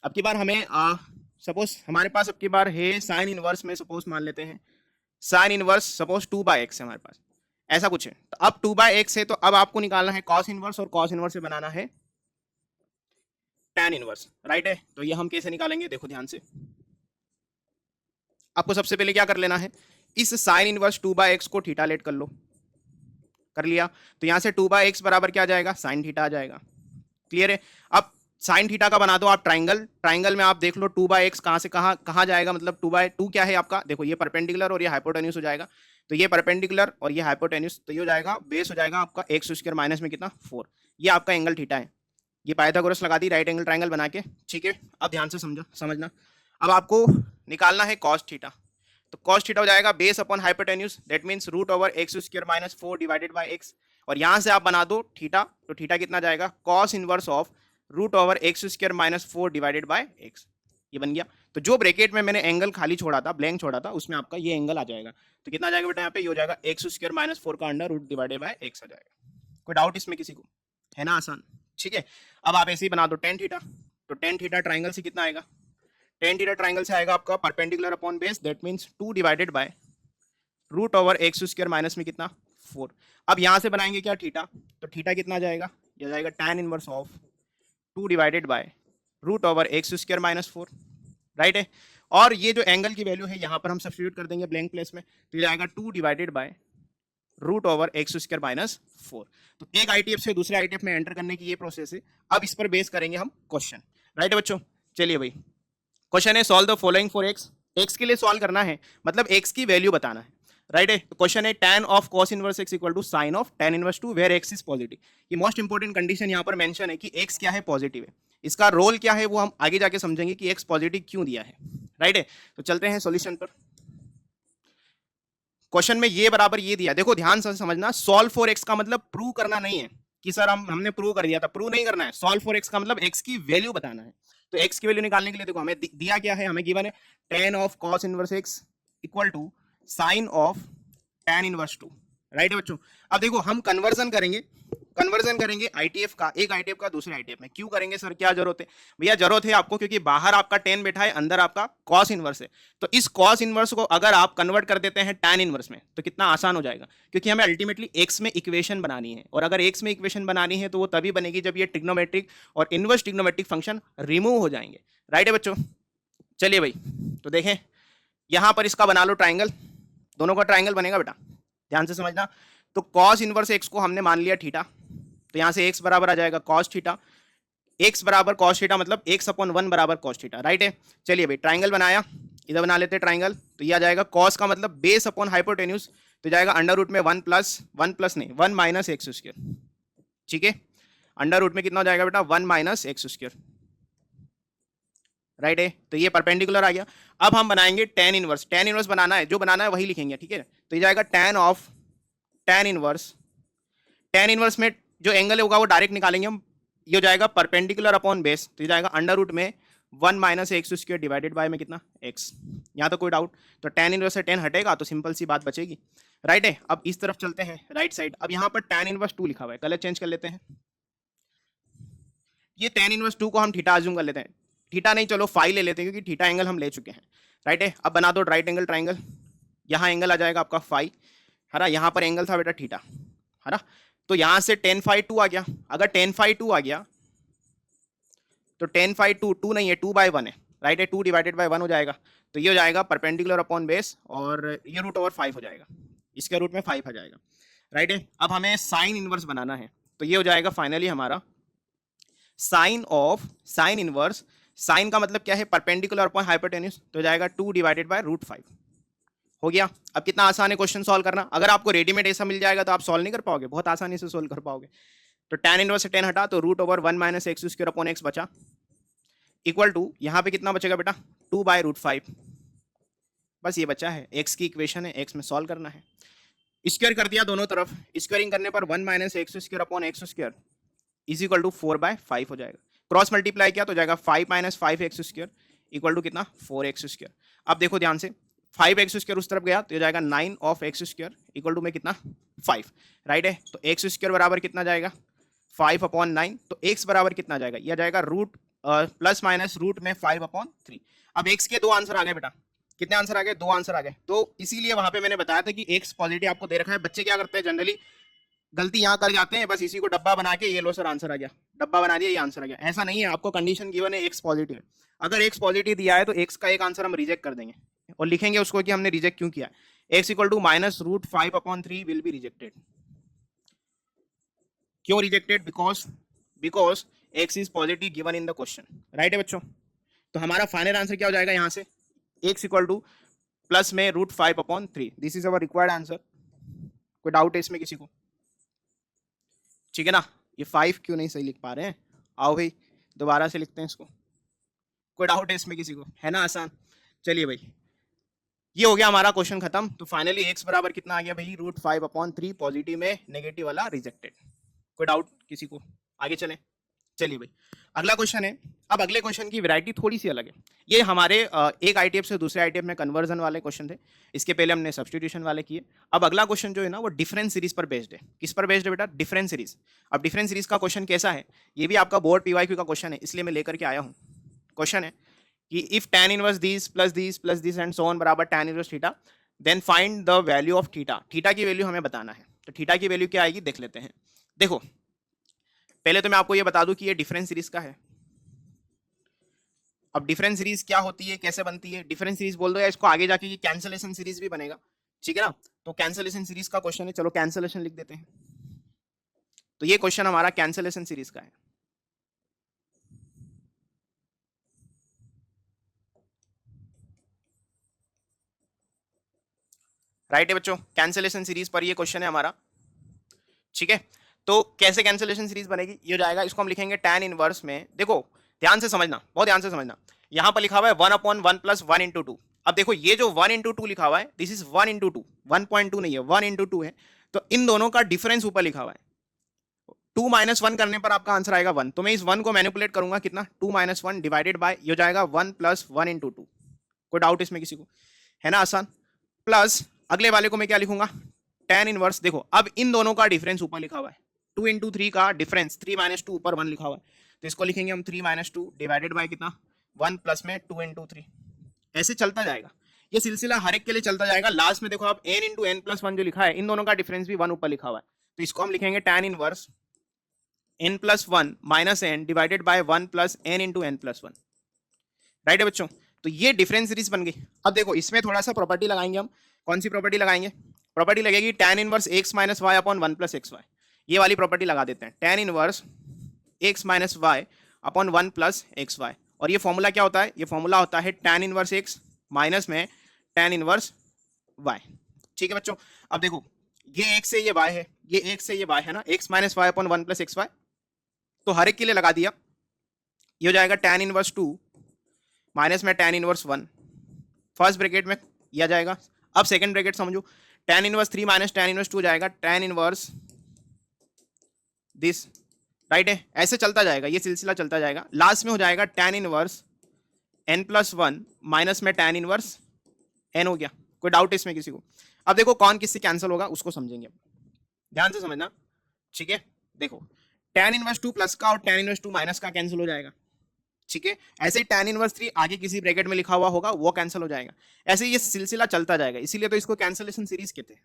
Speaker 1: अब की बार हमें सपोज हमारे पास अब की बार है साइन इनवर्स में, सपोज मान लेते हैं साइन इनवर्स सपोज 2/x है हमारे पास, ऐसा कुछ है। तो अब 2/x है, तो अब आपको निकालना है कॉस इनवर्स, और कॉस इनवर्स से बनाना है टैन इनवर्स, राइट है। तो ये हम कैसे निकालेंगे, देखो ध्यान से। आपको सबसे पहले क्या कर लेना है, इस साइन इनवर्स 2/x को थीटा लेट कर लो, कर लिया। तो यहां से 2/x बराबर क्या जाएगा, साइन थीटा आ जाएगा, क्लियर है। अब साइन थीटा का बना दो आप ट्राइंगल, ट्राइंगल में आप देख लो 2/x कहां से कहां जाएगा, मतलब 2/2 क्या है आपका, देखो ये परपेंडिकुलर और ये हाइपोटेन्यूज हो जाएगा। तो ये परपेंडिकुलर और ये हाइपोटेन्यूज, तो ये हो जाएगा बेस हो जाएगा आपका एक्स स्क्वायर माइनस में कितना 4। ये आपका एंगल थीटा है। ये पाइथागोरस लगा दी राइट एंगल ट्राइंगल बना के, ठीक है। अब ध्यान से समझना। अब आपको निकालना है कॉस थीटा। तो कॉस थीटा हो जाएगा base upon hypotenuse, that means root over x square minus 4 divided by x. और यहां से आप बना दो थीटा, तो थीटा कितना जाएगा, cos inverse of root over x square minus 4 divided by x. ये बन गया। तो जो ब्रैकेट में मैंने एंगल खाली छोड़ा था, ब्लैंक छोड़ा था, उसमें आपका ये एंगल आ जाएगा। तो कितना आ जाएगा बेटा, यहाँ पे ये हो जाएगा एक्स स्क्वायर माइनस 4 का under root divided by x आ जाएगा। कोई डाउट इसमें किसी को? है ना आसान, ठीक है। अब आप ऐसे ही बना दो टेन थीटा। तो टेन थीटा ट्राइंगल से कितना आएगा, टेन थीटा ट्राइंगल से आएगा आपका perpendicular upon base, that means 2 divided by root over x square minus में कितना 4। अब यहां से बनाएंगे क्या थीटा, तो थीटा कितना आ जाएगा, यह जाएगा tan inverse of 2 divided by root over x square minus 4, right है। और ये जो एंगल की वैल्यू है यहाँ पर हम सब्स्टिट्यूट कर देंगे ब्लैंक प्लेस में, तो ये आएगा 2 divided by root over x square minus 4। तो एक आईटीएफ से दूसरे आईटीएफ में एंटर करने की ये प्रोसेस है। अब इस पर बेस करेंगे हम क्वेश्चन, राइट है बच्चों। चलिए भाई, क्वेश्चन है solve the following for x. X के लिए सॉल्व करना है, मतलब एक्स की वैल्यू बताना है, राइट है। तो क्वेश्चन है tan of cos inverse x equal to sine of tan inverse 2 where x is positive. ये मोस्ट इंपोर्टेंट कंडीशन यहाँ पर मेंशन है कि x क्या है, पॉजिटिव है। इसका रोल क्या है वो हम आगे जाके समझेंगे कि x पॉजिटिव क्यों दिया है, राइट है। तो चलते हैं सॉल्यूशन पर। क्वेश्चन में ये बराबर ये दिया, देखो ध्यान से समझना। सॉल्व फॉर x का मतलब प्रूव करना नहीं है कि सर हमने प्रूव कर दिया था, प्रूव नहीं करना है। सॉल्व फॉर x का मतलब x की वैल्यू बताना है। तो x की वैल्यू निकालने के लिए देखो हमें दिया क्या है, हमें गिवन है tan of cos inverse x equal to sine of tan inverse 2, right है बच्चों। अब देखो हम कन्वर्जन करेंगे आईटीएफ का, एक आईटीएफ का दूसरे आईटीएफ में। क्यों करेंगे सर, क्या जरूरत है भैया? जरूरत है आपको क्योंकि बाहर आपका tan बैठा है, अंदर आपका cos इनवर्स है। तो इस cos इनवर्स को अगर आप कन्वर्ट कर देते हैं tan इनवर्स में तो कितना आसान हो जाएगा, क्योंकि हमें अल्टीमेटली x में इक्वेशन बनानी है। और अगर x में इक्वेशन बनानी है तो वो तभी बनेगी जब ये ट्रिग्नोमेट्रिक और इनवर्स ट्रिग्नोमेट्रिक फंक्शन रिमूव हो जाएंगे, राइट है बच्चों। चलिए भाई, तो देखें यहां पर इसका बना लो ट्राइंगल, दोनों का ट्राइंगल बनेगा बेटा, ध्यान से समझना। तो cos इनवर्स x को हमने मान लिया थीटा, तो यहां से x बराबर आ जाएगा cos थीटा। x बराबर cos थीटा मतलब x अपॉन 1 बराबर cos थीटा, राइट है। चलिए भाई ट्राइंगल बनाया, इधर बना लेते हैं ट्राइंगल। तो ये आ जाएगा cos का मतलब बेस अपॉन हाइपोटेन्यूज, तो जाएगा अंडर रूट में 1 प्लस नहीं 1 माइनस एक्स स्क्वायर, ठीक है। अंडर रूट में कितना हो जाएगा बेटा, 1 माइनस एक्स स्क्वायर, राइट है, तो ये परपेंडिकुलर आ गया। अब हम बनाएंगे टेन इनवर्स। टेन इनवर्स बनाना है, जो बनाना है वही लिखेंगे, ठीक है। तो ये जाएगा ten of tan inverse. Tan inverse में जो एंगल होगा वो डायरेक्ट निकालेंगे हम, ये हो जाएगा परपेंडिकुलर अपॉन बेस, तो ये जाएगा अंडर रूट में 1 minus x square divided by में कितना एक्स। यहाँ तो कोई डाउट, तो टेन इनवर्स से टेन हटेगा तो सिंपल सी बात बचेगी, राइट है। अब इस तरफ चलते हैं राइट साइड। अब यहाँ पर टेन इनवर्स 2 लिखा हुआ है, कलर चेंज कर लेते हैं। ये टेन इनवर्स 2 को हम थीटा अज्यूम कर लेते हैं, थीटा नहीं चलो फाई ले लेते हैं क्योंकि थीटा एंगल हम ले चुके हैं, राइट है। अब बना दो राइट एंगल ट्राइंगल, यहाँ एंगल आ जाएगा आपका फाई, है ना। यहाँ पर एंगल था बेटा थीटा, है ना। तो यहाँ से टेन फाई 2 आ गया। अगर टेन फाई 2 आ गया तो टेन फाई 2 2 नहीं है, 2/1 है, राइट है। 2 डिवाइडेड बाय 1 हो जाएगा, तो ये हो जाएगा परपेंडिकुलर अपॉन बेस, और ये रूट ओवर 5 हो जाएगा, इसके रूट में 5 आ जाएगा, राइट है। अब हमें साइन इनवर्स बनाना है, तो ये हो जाएगा फाइनली हमारा sine of sine inverse. Sine का मतलब क्या है, परपेंडिकुलर अपॉन हाइपोटेन्यूज, तो जाएगा 2 डिवाइडेड बाय रूट 5 हो गया। अब कितना आसान है क्वेश्चन सॉल्व करना, अगर आपको रेडीमेड ऐसा मिल जाएगा तो आप सॉल्व नहीं कर पाओगे, बहुत आसानी से सॉल्व कर पाओगे। तो tan इनवर्स से 10 हटा तो root over 1 minus x square upon x बचा, इक्वल टू यहाँ पे कितना बचेगा बेटा 2/√5, बस ये बचा है। x की इक्वेशन है, x में सॉल्व करना है। स्क्वायर कर दिया दोनों तरफ, स्क्वायरिंग करने पर 1 minus x square upon x square is equal to 4/5 हो जाएगा। क्रॉस मल्टीप्लाई किया तो जाएगा 5 minus 5 x square equal to कितना 4x स्क्वायर। अब देखो ध्यान से, 5x स्क्वायर उस तरफ गया तो ये जाएगा 9 of x square equal to में कितना 5, राइट है। तो एक्स स्क्वायर बराबर कितना जाएगा 5/9, तो x बराबर कितना जाएगा, यह जाएगा रूट प्लस माइनस रूट में 5/3। अब x के दो आंसर आ गए बेटा, कितने आंसर आ गए, दो आंसर आ गए। तो इसीलिए वहां पे मैंने बताया था कि x पॉजिटिव आपको दे रखा है। बच्चे क्या करते हैं जनरली, गलती यहाँ कर जाते हैं, बस इसी को डब्बा बना के ये लो सर आंसर आ गया, डब्बा बना दिया ये आंसर आ गया। ऐसा नहीं है, आपको कंडीशन गिवन है x पॉजिटिव है। अगर x पॉजिटिव दिया है तो x का एक आंसर हम रिजेक्ट कर देंगे और लिखेंगे उसको कि हमने रिजेक्ट क्यों किया। x equal to minus root 5/3 will be rejected. क्यों rejected, because x is positive given in the question, right है बच्चों। तो हमारा फाइनल आंसर क्या हो जाएगा यहाँ से, x इक्वल टू प्लस में root 5/3, this is our required answer. कोई डाउट है इसमें किसी को, ठीक है ना। ये 5 क्यों नहीं सही लिख पा रहे हैं, आओ भाई दोबारा से लिखते हैं इसको। कोई डाउट है इसमें किसी को, है ना आसान। चलिए भाई, ये हो गया हमारा क्वेश्चन खत्म। तो फाइनली x बराबर कितना आ गया भाई रूट 5/3, पॉजिटिव में, नेगेटिव वाला रिजेक्टेड। कोई डाउट किसी को, आगे चलें। चलिए भाई अगला क्वेश्चन है। अब अगले क्वेश्चन की वैरायटी थोड़ी सी अलग है। ये हमारे एक आईटीएफ से दूसरे आईटीएफ में कन्वर्जन वाले क्वेश्चन थे, इसके पहले हमने सब्स्टिट्यूशन वाले किए। अब अगला क्वेश्चन जो है ना वो डिफरेंस सीरीज पर बेस्ड है। किस पर बेस्ड है बेटा, डिफरेंस सीरीज। अब डिफरेंस सीरीज का क्वेश्चन कैसा है, ये भी आपका बोर्ड पीवाईक्यू का क्वेश्चन है, इसलिए मैं लेकर के आया हूँ। क्वेश्चन है कि if tan inverse this plus this and so on बराबर tan inverse theta, then find the value of theta. Theta की वैल्यू हमें बताना है, तो थीटा की वैल्यू क्या आएगी देख लेते हैं। देखो पहले तो मैं आपको ये बता दूं कि ये डिफरेंस सीरीज का है। अब डिफरेंस सीरीज क्या होती है, कैसे बनती है, डिफरेंस सीरीज बोल दो या इसको आगे जाके ये कैंसलेशन सीरीज भी बनेगा, ठीक है ना। तो कैंसलेशन सीरीज का क्वेश्चन है, चलो कैंसलेशन लिख देते हैं। तो ये क्वेश्चन हमारा कैंसलेशन सीरीज का है। राइट है बच्चों, कैंसलेशन सीरीज पर ये क्वेश्चन है हमारा, ठीक है। तो कैसे कैंसलेशन सीरीज बनेगी, ये हो जाएगा, इसको हम लिखेंगे tan इनवर्स में। देखो ध्यान से समझना, बहुत ध्यान से समझना, यहां पर लिखा हुआ है 1/1 प्लस 1/2। अब देखो ये जो 1/2 लिखा हुआ है, दिस इज 1/2, 1.2 नहीं है, 1/2 है। तो इन दोनों का डिफरेंस ऊपर लिखा हुआ है, 2 - 1 करने पर आपका आंसर आएगा 1। तो मैं इस 1 को मैनिपुलेट करूंगा कितना, 2 - 1 डिवाइडेड बाय, ये हो जाएगा 1 प्लस 1/2। कोई डाउट इसमें किसी को, है ना आसान। प्लस अगले वाले को मैं क्या लिखूंगा, tan इनवर्स। देखो अब इन दोनों का डिफरेंस ऊपर लिखा हुआ है, 2 × 3 का डिफरेंस, 3 - 2 ऊपर 1 लिखा हुआ है, तो इसको लिखेंगे हम 3 - 2 डिवाइडेड बाय कितना 1 प्लस में 2 × 3। ऐसे चलता जाएगा, ये सिलसिला हर एक के लिए चलता जाएगा। लास्ट में देखो आप n × n+1 जो लिखा है, इन दोनों का डिफरेंस भी 1 ऊपर लिखा हुआ है, तो इसको हम लिखेंगे tan inverse n+1 minus n divided by 1 plus n × n+1। Right है बच्चों, तो ये डिफरेंस सीरीज बन गई। अब देखो इसमें थोड़ा सा प्रॉपर्टी लगाएंगे हम। कौन सी प्रॉपर्टी लगाएंगे, प्रॉपर्टी लगेगी tan inverse x - y upon 1 + xy। ये वाली प्रॉपर्टी लगा देते हैं, tan inverse x - y upon 1 + xy। और ये फॉर्मूला क्या होता है, ये फॉर्मूला होता है tan इनवर्स x माइनस में tan इनवर्स y। ठीक है बच्चों, अब देखो ये x से ये y है, ये x से ये y है ना, x - y अपॉन 1 + xy। तो हर एक के लिए लगा दिया, ये हो जाएगा tan इनवर्स 2 माइनस में tan इनवर्स 1, फर्स्ट ब्रैकेट में यह आ जाएगा। अब सेकंड ब्रैकेट समझो, tan inverse 3 minus tan inverse 2 जाएगा tan इनवर्स दिस, राइट है। ऐसे चलता जाएगा, ये सिलसिला चलता जाएगा। लास्ट में हो जाएगा tan इनवर्स n+1 माइनस में tan इनवर्स n हो गया। कोई डाउट है इसमें किसी को? अब देखो कौन किससे कैंसिल होगा उसको समझेंगे, ध्यान से समझना, ठीक है। देखो tan इनवर्स 2 प्लस का और tan इनवर्स 2 माइनस का कैंसिल हो जाएगा, ठीक है। ऐसे ही tan इनवर्स 3 आगे किसी ब्रैकेट में लिखा हुआ होगा वो कैंसिल हो जाएगा। ऐसे ही ये सिलसिला चलता जाएगा, इसीलिए तो इसको कैंसिलेशन सीरीज कहते हैं।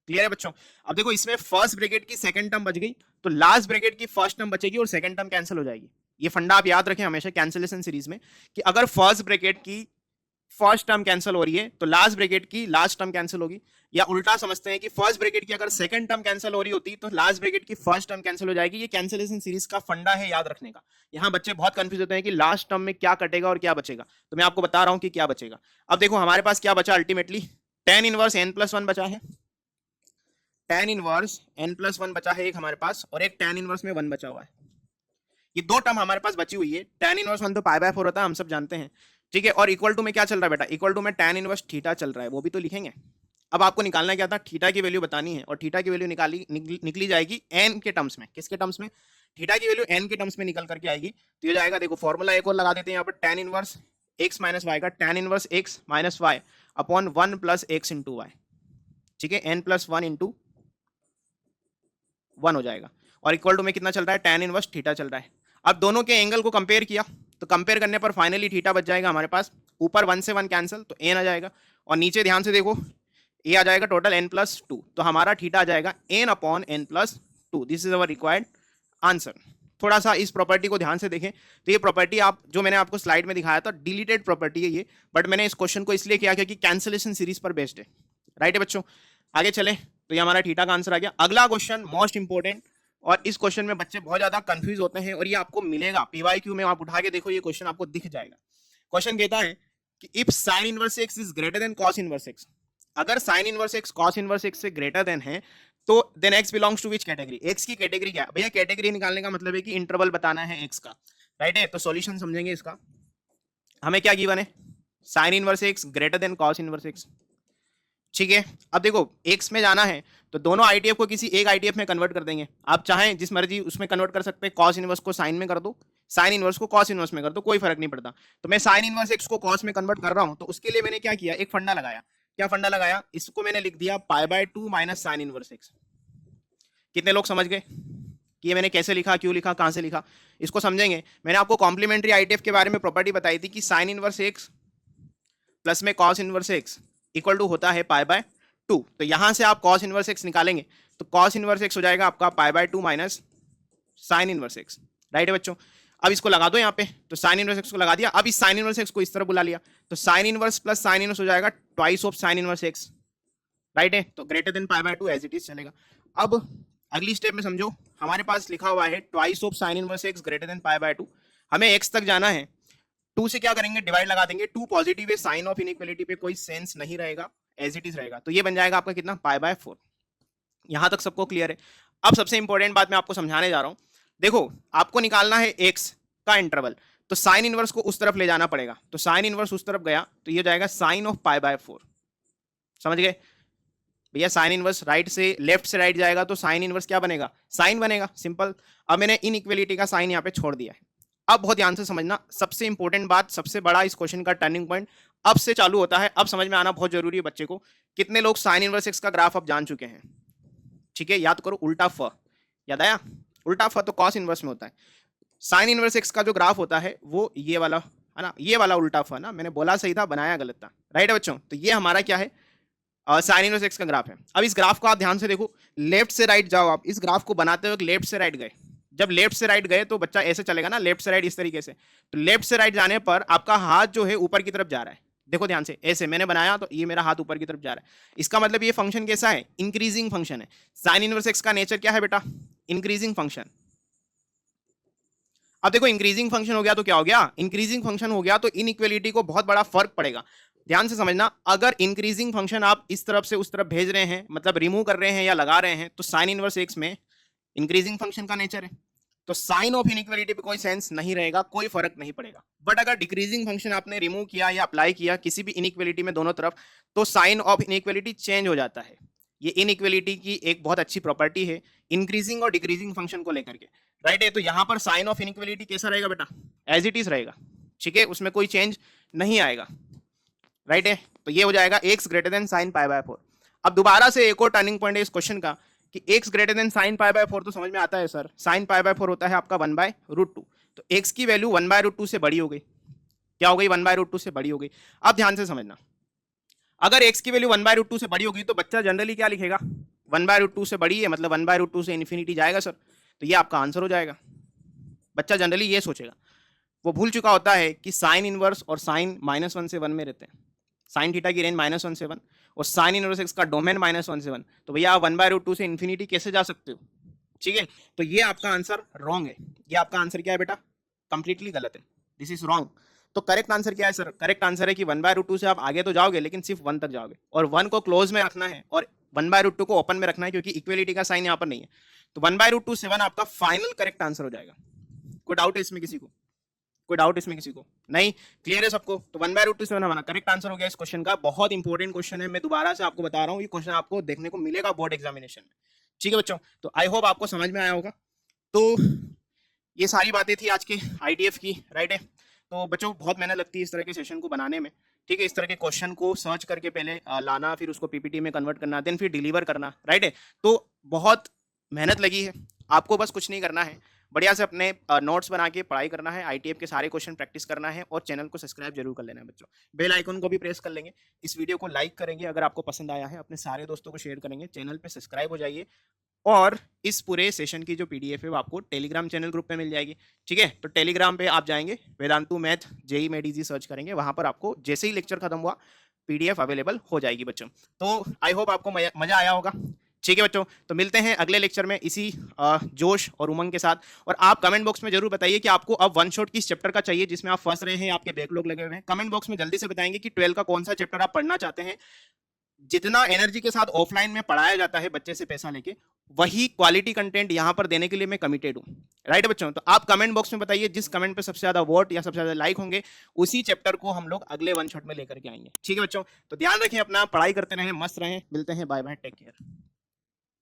Speaker 1: क्लियर है बच्चों? अब देखो इसमें फर्स्ट ब्रैकेट की सेकंड टर्म बच गई तो लास्ट ब्रैकेट की फर्स्ट टर्म बचेगी और सेकंड टर्म कैंसिल हो जाएगी। ये फंडा आप याद रखें हमेशा कैंसिलेशन सीरीज में कि अगर फर्स्ट ब्रैकेट की फर्स्ट टर्म कैंसिल हो रही है तो लास्ट ब्रैकेट की लास्ट टर्म कैंसिल होगी, या उल्टा समझते हैं कि फर्स्ट ब्रैकेट की अगर सेकंड टर्म कैंसिल हो रही होती तो लास्ट ब्रैकेट की फर्स्ट टर्म कैंसिल हो जाएगी। ये कैंसिलेशन सीरीज का फंडा है याद रखने का। यहाँ बच्चे बहुत कंफ्यूज होते हैं कि लास्ट टर्म में क्या कटेगा और क्या बचेगा, तो मैं आपको बता रहा हूं कि क्या बचेगा। अब देखो हमारे पास क्या बचा अल्टीमेटली, tan इनवर्स n+1 बचा है, tan इनवर्स n+1 बचा है एक हमारे पास, और एक tan इनवर्स में 1 बचा हुआ है। ये दो टर्म हमारे पास बची हुई है। tan इनवर्स 1 तो π/4 होता है, हम सब जानते हैं, ठीक है। और इक्वल टू में क्या चल रहा है बेटा, इक्वल टू में tan इनवर्स थीटा चल रहा है, वो भी तो लिखेंगे। अब आपको निकालना क्या था, थीटा की वैल्यू बतानी है, और थीटा की वैल्यू निकली जाएगी n के टर्म्स में। किसके टर्म्स में? थीटा की वैल्यू n के टर्म्स में निकल करके आएगी। तो ये जाएगा, देखो फॉर्मूला एक और लगा देते हैं यहाँ पर, tan inverse x minus y का tan inverse x minus y upon 1 plus x into y, ठीक है। n+1 इंटू 1 हो जाएगा, और इक्वल टू में कितना चल रहा है, tan इनवर्स थीटा चल रहा है। अब दोनों के एंगल को कंपेयर किया तो कंपेयर करने पर फाइनली थीटा बच जाएगा हमारे पास, ऊपर 1 से 1 कैंसिल तो n आ जाएगा, और नीचे ध्यान से देखो ये आ जाएगा टोटल n+2, तो हमारा थीटा आ जाएगा n/n+2। This is our required answer. थोड़ा सा इस प्रॉपर्टी को ध्यान से देखें तो ये प्रॉपर्टी आप जो मैंने आपको स्लाइड में दिखाया था डिलीटेड प्रॉपर्टी है ये, बट मैंने इस क्वेश्चन को इसलिए किया क्योंकि कैंसिलेशन सीरीज पर बेस्ड है, राइट है बच्चों। आगे चले तो ये हमारा थीटा का आंसर आ गया। अगला क्वेश्चन मोस्ट इंपोर्टेंट, और इस क्वेश्चन में बच्चे बहुत ज्यादा कंफ्यूज होते हैं, और ये आपको मिलेगा PYQ में, आप उठा के देखो ये क्वेश्चन आपको दिख जाएगा। क्वेश्चन कहता है कि if sin inverse x is greater than cos inverse x, अगर sin inverse x cos inverse x से ग्रेटर देन है तो then x belongs to which category. x की कैटेगरी क्या है भैया, कैटेगरी निकालने का मतलब है कि इंटरवल बताना है x का, राइट है। तो सॉल्यूशन समझेंगे इसका। हमें क्या गिवन है, sin inverse x greater than cos inverse x, ठीक है। अब देखो x में जाना है तो दोनों ITF को किसी एक ITF में कन्वर्ट कर देंगे। आप चाहें जिस मर्जी उसमें कन्वर्ट कर सकते हैं, cos इनवर्स को sin में कर दो, sin इनवर्स को cos इनवर्स में कर दो, कोई फर्क नहीं पड़ता। तो मैं sin इनवर्स x को cos में कन्वर्ट कर रहा हूं, तो उसके लिए मैंने क्या किया, एक फंडा लगाया। क्या फंडा लगाया, इसको मैंने लिख दिया π/2 माइनस sin इनवर्स x। कितने लोग समझ गए कि ये मैंने कैसे लिखा, क्यों लिखा, कहां से लिखा, इसको समझेंगे। मैंने आपको कॉम्प्लीमेंट्री ITF के बारे में प्रॉपर्टी बताई थी कि sin इनवर्स x प्लस में cos inverse x equal to होता है π/2। तो यहां से आप cos इनवर्स x निकालेंगे तो cos इनवर्स x हो जाएगा आपका π/2 minus sin inverse x, right है बच्चों। अब इसको लगा दो यहाँ पे, तो sin इनवर्स x को लगा दिया। अब इस sin इनवर्स x को इस तरफ बुला लिया तो sin inverse plus sin inverse हो जाएगा twice of sin inverse x, right है। तो greater than π/2 as it is चलेगा। अब अगली स्टेप में समझो, हमारे पास लिखा हुआ है twice of sin inverse x greater than π/2। हमें x तक जाना है, 2 से क्या करेंगे, डिवाइड लगा देंगे। 2 पॉजिटिव है, साइन ऑफ इनइक्वालिटी पे कोई सेंस नहीं रहेगा, एज इट इज रहेगा। तो ये बन जाएगा आपका कितना, π/4। यहां तक सबको क्लियर है। अब सबसे इंपॉर्टेंट बात मैं आपको समझाने जा रहा हूं। देखो आपको निकालना है x का इंटरवल, तो साइन इनवर्स को उस तरफ ले जाना पड़ेगा। तो साइन इनवर्स उस तरफ गया तो ये जाएगा साइन ऑफ π/4। समझ गए भैया, साइन इनवर्स राइट से लेफ्ट से राइट जाएगा तो साइन इनवर्स क्या बनेगा, साइन बनेगा, सिंपल। अब मैंने इनइक्वालिटी का साइन यहाँ पे छोड़ दिया है। अब बहुत ध्यान से समझना, सबसे इंपॉर्टेंट बात, सबसे बड़ा इस क्वेश्चन का टर्निंग पॉइंट अब से चालू होता है। अब समझ में आना बहुत जरूरी है बच्चे को। कितने लोग साइन इनवर्स x का ग्राफ अब जान चुके हैं, ठीक है। याद करो, उल्टा फ, याद आया, उल्टा फ तो कॉस इनवर्स में होता है। साइन इनवर्स x का जो ग्राफ होता है वो ये वाला है ना, ये वाला उल्टा फ ना, मैंने बोला सही था, बनाया गलत था, राइट है बच्चों। तो ये हमारा क्या है, साइन इनवर्स x का ग्राफ है। अब इस ग्राफ को आप ध्यान से देखो, लेफ्ट से राइट जाओ आप। इस ग्राफ को बनाते हुए लेफ्ट से राइट गए, जब लेफ्ट से राइट गए तो बच्चा ऐसे चलेगा ना, लेफ्ट से राइट इस तरीके से। तो लेफ्ट से राइट जाने पर आपका हाथ जो है ऊपर की तरफ जा रहा है, देखो ध्यान से, ऐसे मैंने बनाया तो ये मेरा हाथ ऊपर की तरफ जा रहा है। इसका मतलब ये फंक्शन कैसा है, इंक्रीजिंग फंक्शन है। साइन इनवर्स x का नेचर क्या है बेटा, इंक्रीजिंग फंक्शन। अब देखो इंक्रीजिंग फंक्शन हो गया तो क्या हो गया, इंक्रीजिंग फंक्शन हो गया तो इनइक्वालिटी को बहुत बड़ा फर्क पड़ेगा। ध्यान से समझना, अगर इंक्रीजिंग फंक्शन आप इस तरफ से उस तरफ भेज रहे हैं, मतलब रिमूव कर रहे हैं या लगा रहे हैं, तो साइन इनवर्स x में इंक्रीजिंग फंक्शन का नेचर है। तो साइन ऑफ इनइक्वालिटी पे कोई सेंस नहीं रहेगा, कोई फर्क नहीं पड़ेगा। बट अगर डिक्रीजिंग फंक्शन आपने रिमूव किया या अप्लाई किया किसी भी इनइक्वालिटी में दोनों तरफ, तो साइन ऑफ इनइक्वालिटी चेंज हो जाता है। ये इनइक्वालिटी की एक बहुत अच्छी प्रॉपर्टी है इंक्रीजिंग और डिक्रीजिंग फंक्शन को लेकर के, राइट है। तो यहाँ पर साइन ऑफ इनइक्वालिटी कैसा रहेगा बेटा, एज इट इज रहेगा, ठीक है, उसमें कोई चेंज नहीं आएगा, राइट है। तो ये हो जाएगा x greater than sign pi by 4। अब दोबारा से एक और टर्निंग पॉइंट है इस क्वेश्चन का कि x greater than sign pi by 4 तो समझ में आता है सर, साइन पाई बाय 4 होता है आपका 1/√2, तो एक्स की वैल्यू 1/√2 से बड़ी हो गई, क्या हो गई, 1/√2 से बड़ी हो गई। अब ध्यान से समझना, अगर एक्स की वैल्यू 1/√2 से बड़ी होगी तो बच्चा जनरली क्या लिखेगा, 1/√2 से बड़ी है मतलब 1/√2 से इन्फिनिटी जाएगा सर, तो ये आपका आंसर हो जाएगा। बच्चा जनरली ये सोचेगा, वो भूल चुका होता है कि साइन इनवर्स और साइन -1 से 1 में रहते हैं। साइन थीटा की रेंज -1 से 1 और साइन इनवर्स एक्स का डोमेन -1 से 1, तो भैया आप 1/√2 से इन्फिनिटी कैसे जा सकते हो, ठीक है। तो ये आपका आंसर रॉन्ग है, ये आपका आंसर क्या है बेटा, कंप्लीटली गलत है, दिस इज रॉन्ग। तो करेक्ट आंसर क्या है सर, करेक्ट आंसर है कि 1/√2 से आप आगे तो जाओगे लेकिन सिर्फ 1 तक जाओगे, और 1 को क्लोज में रखना है और 1/√2 को ओपन में रखना है, क्योंकि इक्वलिटी का साइन यहाँ पर नहीं है। तो 1/√2 से 1 आपका फाइनल करेक्ट आंसर हो जाएगा। कोई डाउट है इसमें किसी को, कोई डाउट इसमें किसी को नहीं, क्लियर है सबको। तो 1/√2 से 1 हमारा करेक्ट आंसर हो गया इस क्वेश्चन का। बहुत इंपॉर्टेंट क्वेश्चन है, मैं दोबारा से आपको बता रहा हूँ, ये क्वेश्चन आपको देखने को मिलेगा बोर्ड एग्जामिनेशन में, ठीक है बच्चों। तो आई होप आपको समझ में आया होगा। तो ये सारी बातें थी आज के आईटीएफ की, राइट है। तो बच्चों बहुत मेहनत लगती है इस तरह के सेशन को बनाने में, ठीक है। इस तरह के क्वेश्चन को सर्च करके पहले लाना, फिर उसको पीपीटी में कन्वर्ट करना, देन फिर डिलीवर करना, राइट है। तो बहुत मेहनत लगी है, आपको बस कुछ नहीं करना है, बढ़िया से अपने नोट्स बना के पढ़ाई करना है, आईटीएफ के सारे क्वेश्चन प्रैक्टिस करना है, और चैनल को सब्सक्राइब जरूर कर लेना है बच्चों। बेल आइकन को भी प्रेस कर लेंगे, इस वीडियो को लाइक करेंगे अगर आपको पसंद आया है, अपने सारे दोस्तों को शेयर करेंगे, चैनल पे सब्सक्राइब हो जाइए, और इस पूरे सेशन की जो पीडीएफ है वो आपको टेलीग्राम चैनल ग्रुप पे मिल जाएगी, ठीक है। तो टेलीग्राम पे आप जाएंगे, Vedantu math JEE made easy search करेंगे, वहां पर आपको जैसे ही लेक्चर खत्म हुआ पीडीएफ अवेलेबल हो जाएगी बच्चों। तो आई होप आपको मजा आया होगा, ठीक है बच्चों। तो मिलते हैं अगले लेक्चर में इसी जोश और उमंग के साथ, और आप कमेंट बॉक्स में जरूर बताइए कि आपको अब वन शॉट किस चैप्टर का चाहिए जिसमें आप फंस रहे हैं, आपके बैकलॉग लगे हुए हैं। कमेंट बॉक्स में जल्दी से बताएंगे कि 12 का कौन सा चैप्टर आप पढ़ना चाहते हैं। जितना एनर्जी के साथ ऑफलाइन में पढ़ाया जाता है बच्चे से पैसा लेके, वही क्वालिटी कंटेंट यहाँ पर देने के लिए मैं कमिटेड हूँ, राइट बच्चों। तो आप कमेंट बॉक्स में बताइए, जिस कमेंट पे सबसे ज्यादा वोट या सबसे ज्यादा लाइक होंगे उसी चैप्टर को हम लोग अगले वन शॉट में लेकर के आएंगे, ठीक है बच्चों। तो ध्यान रखें अपना, पढ़ाई करते रहें, मस्त रहें, मिलते हैं, बाय बाय, टेक केयर।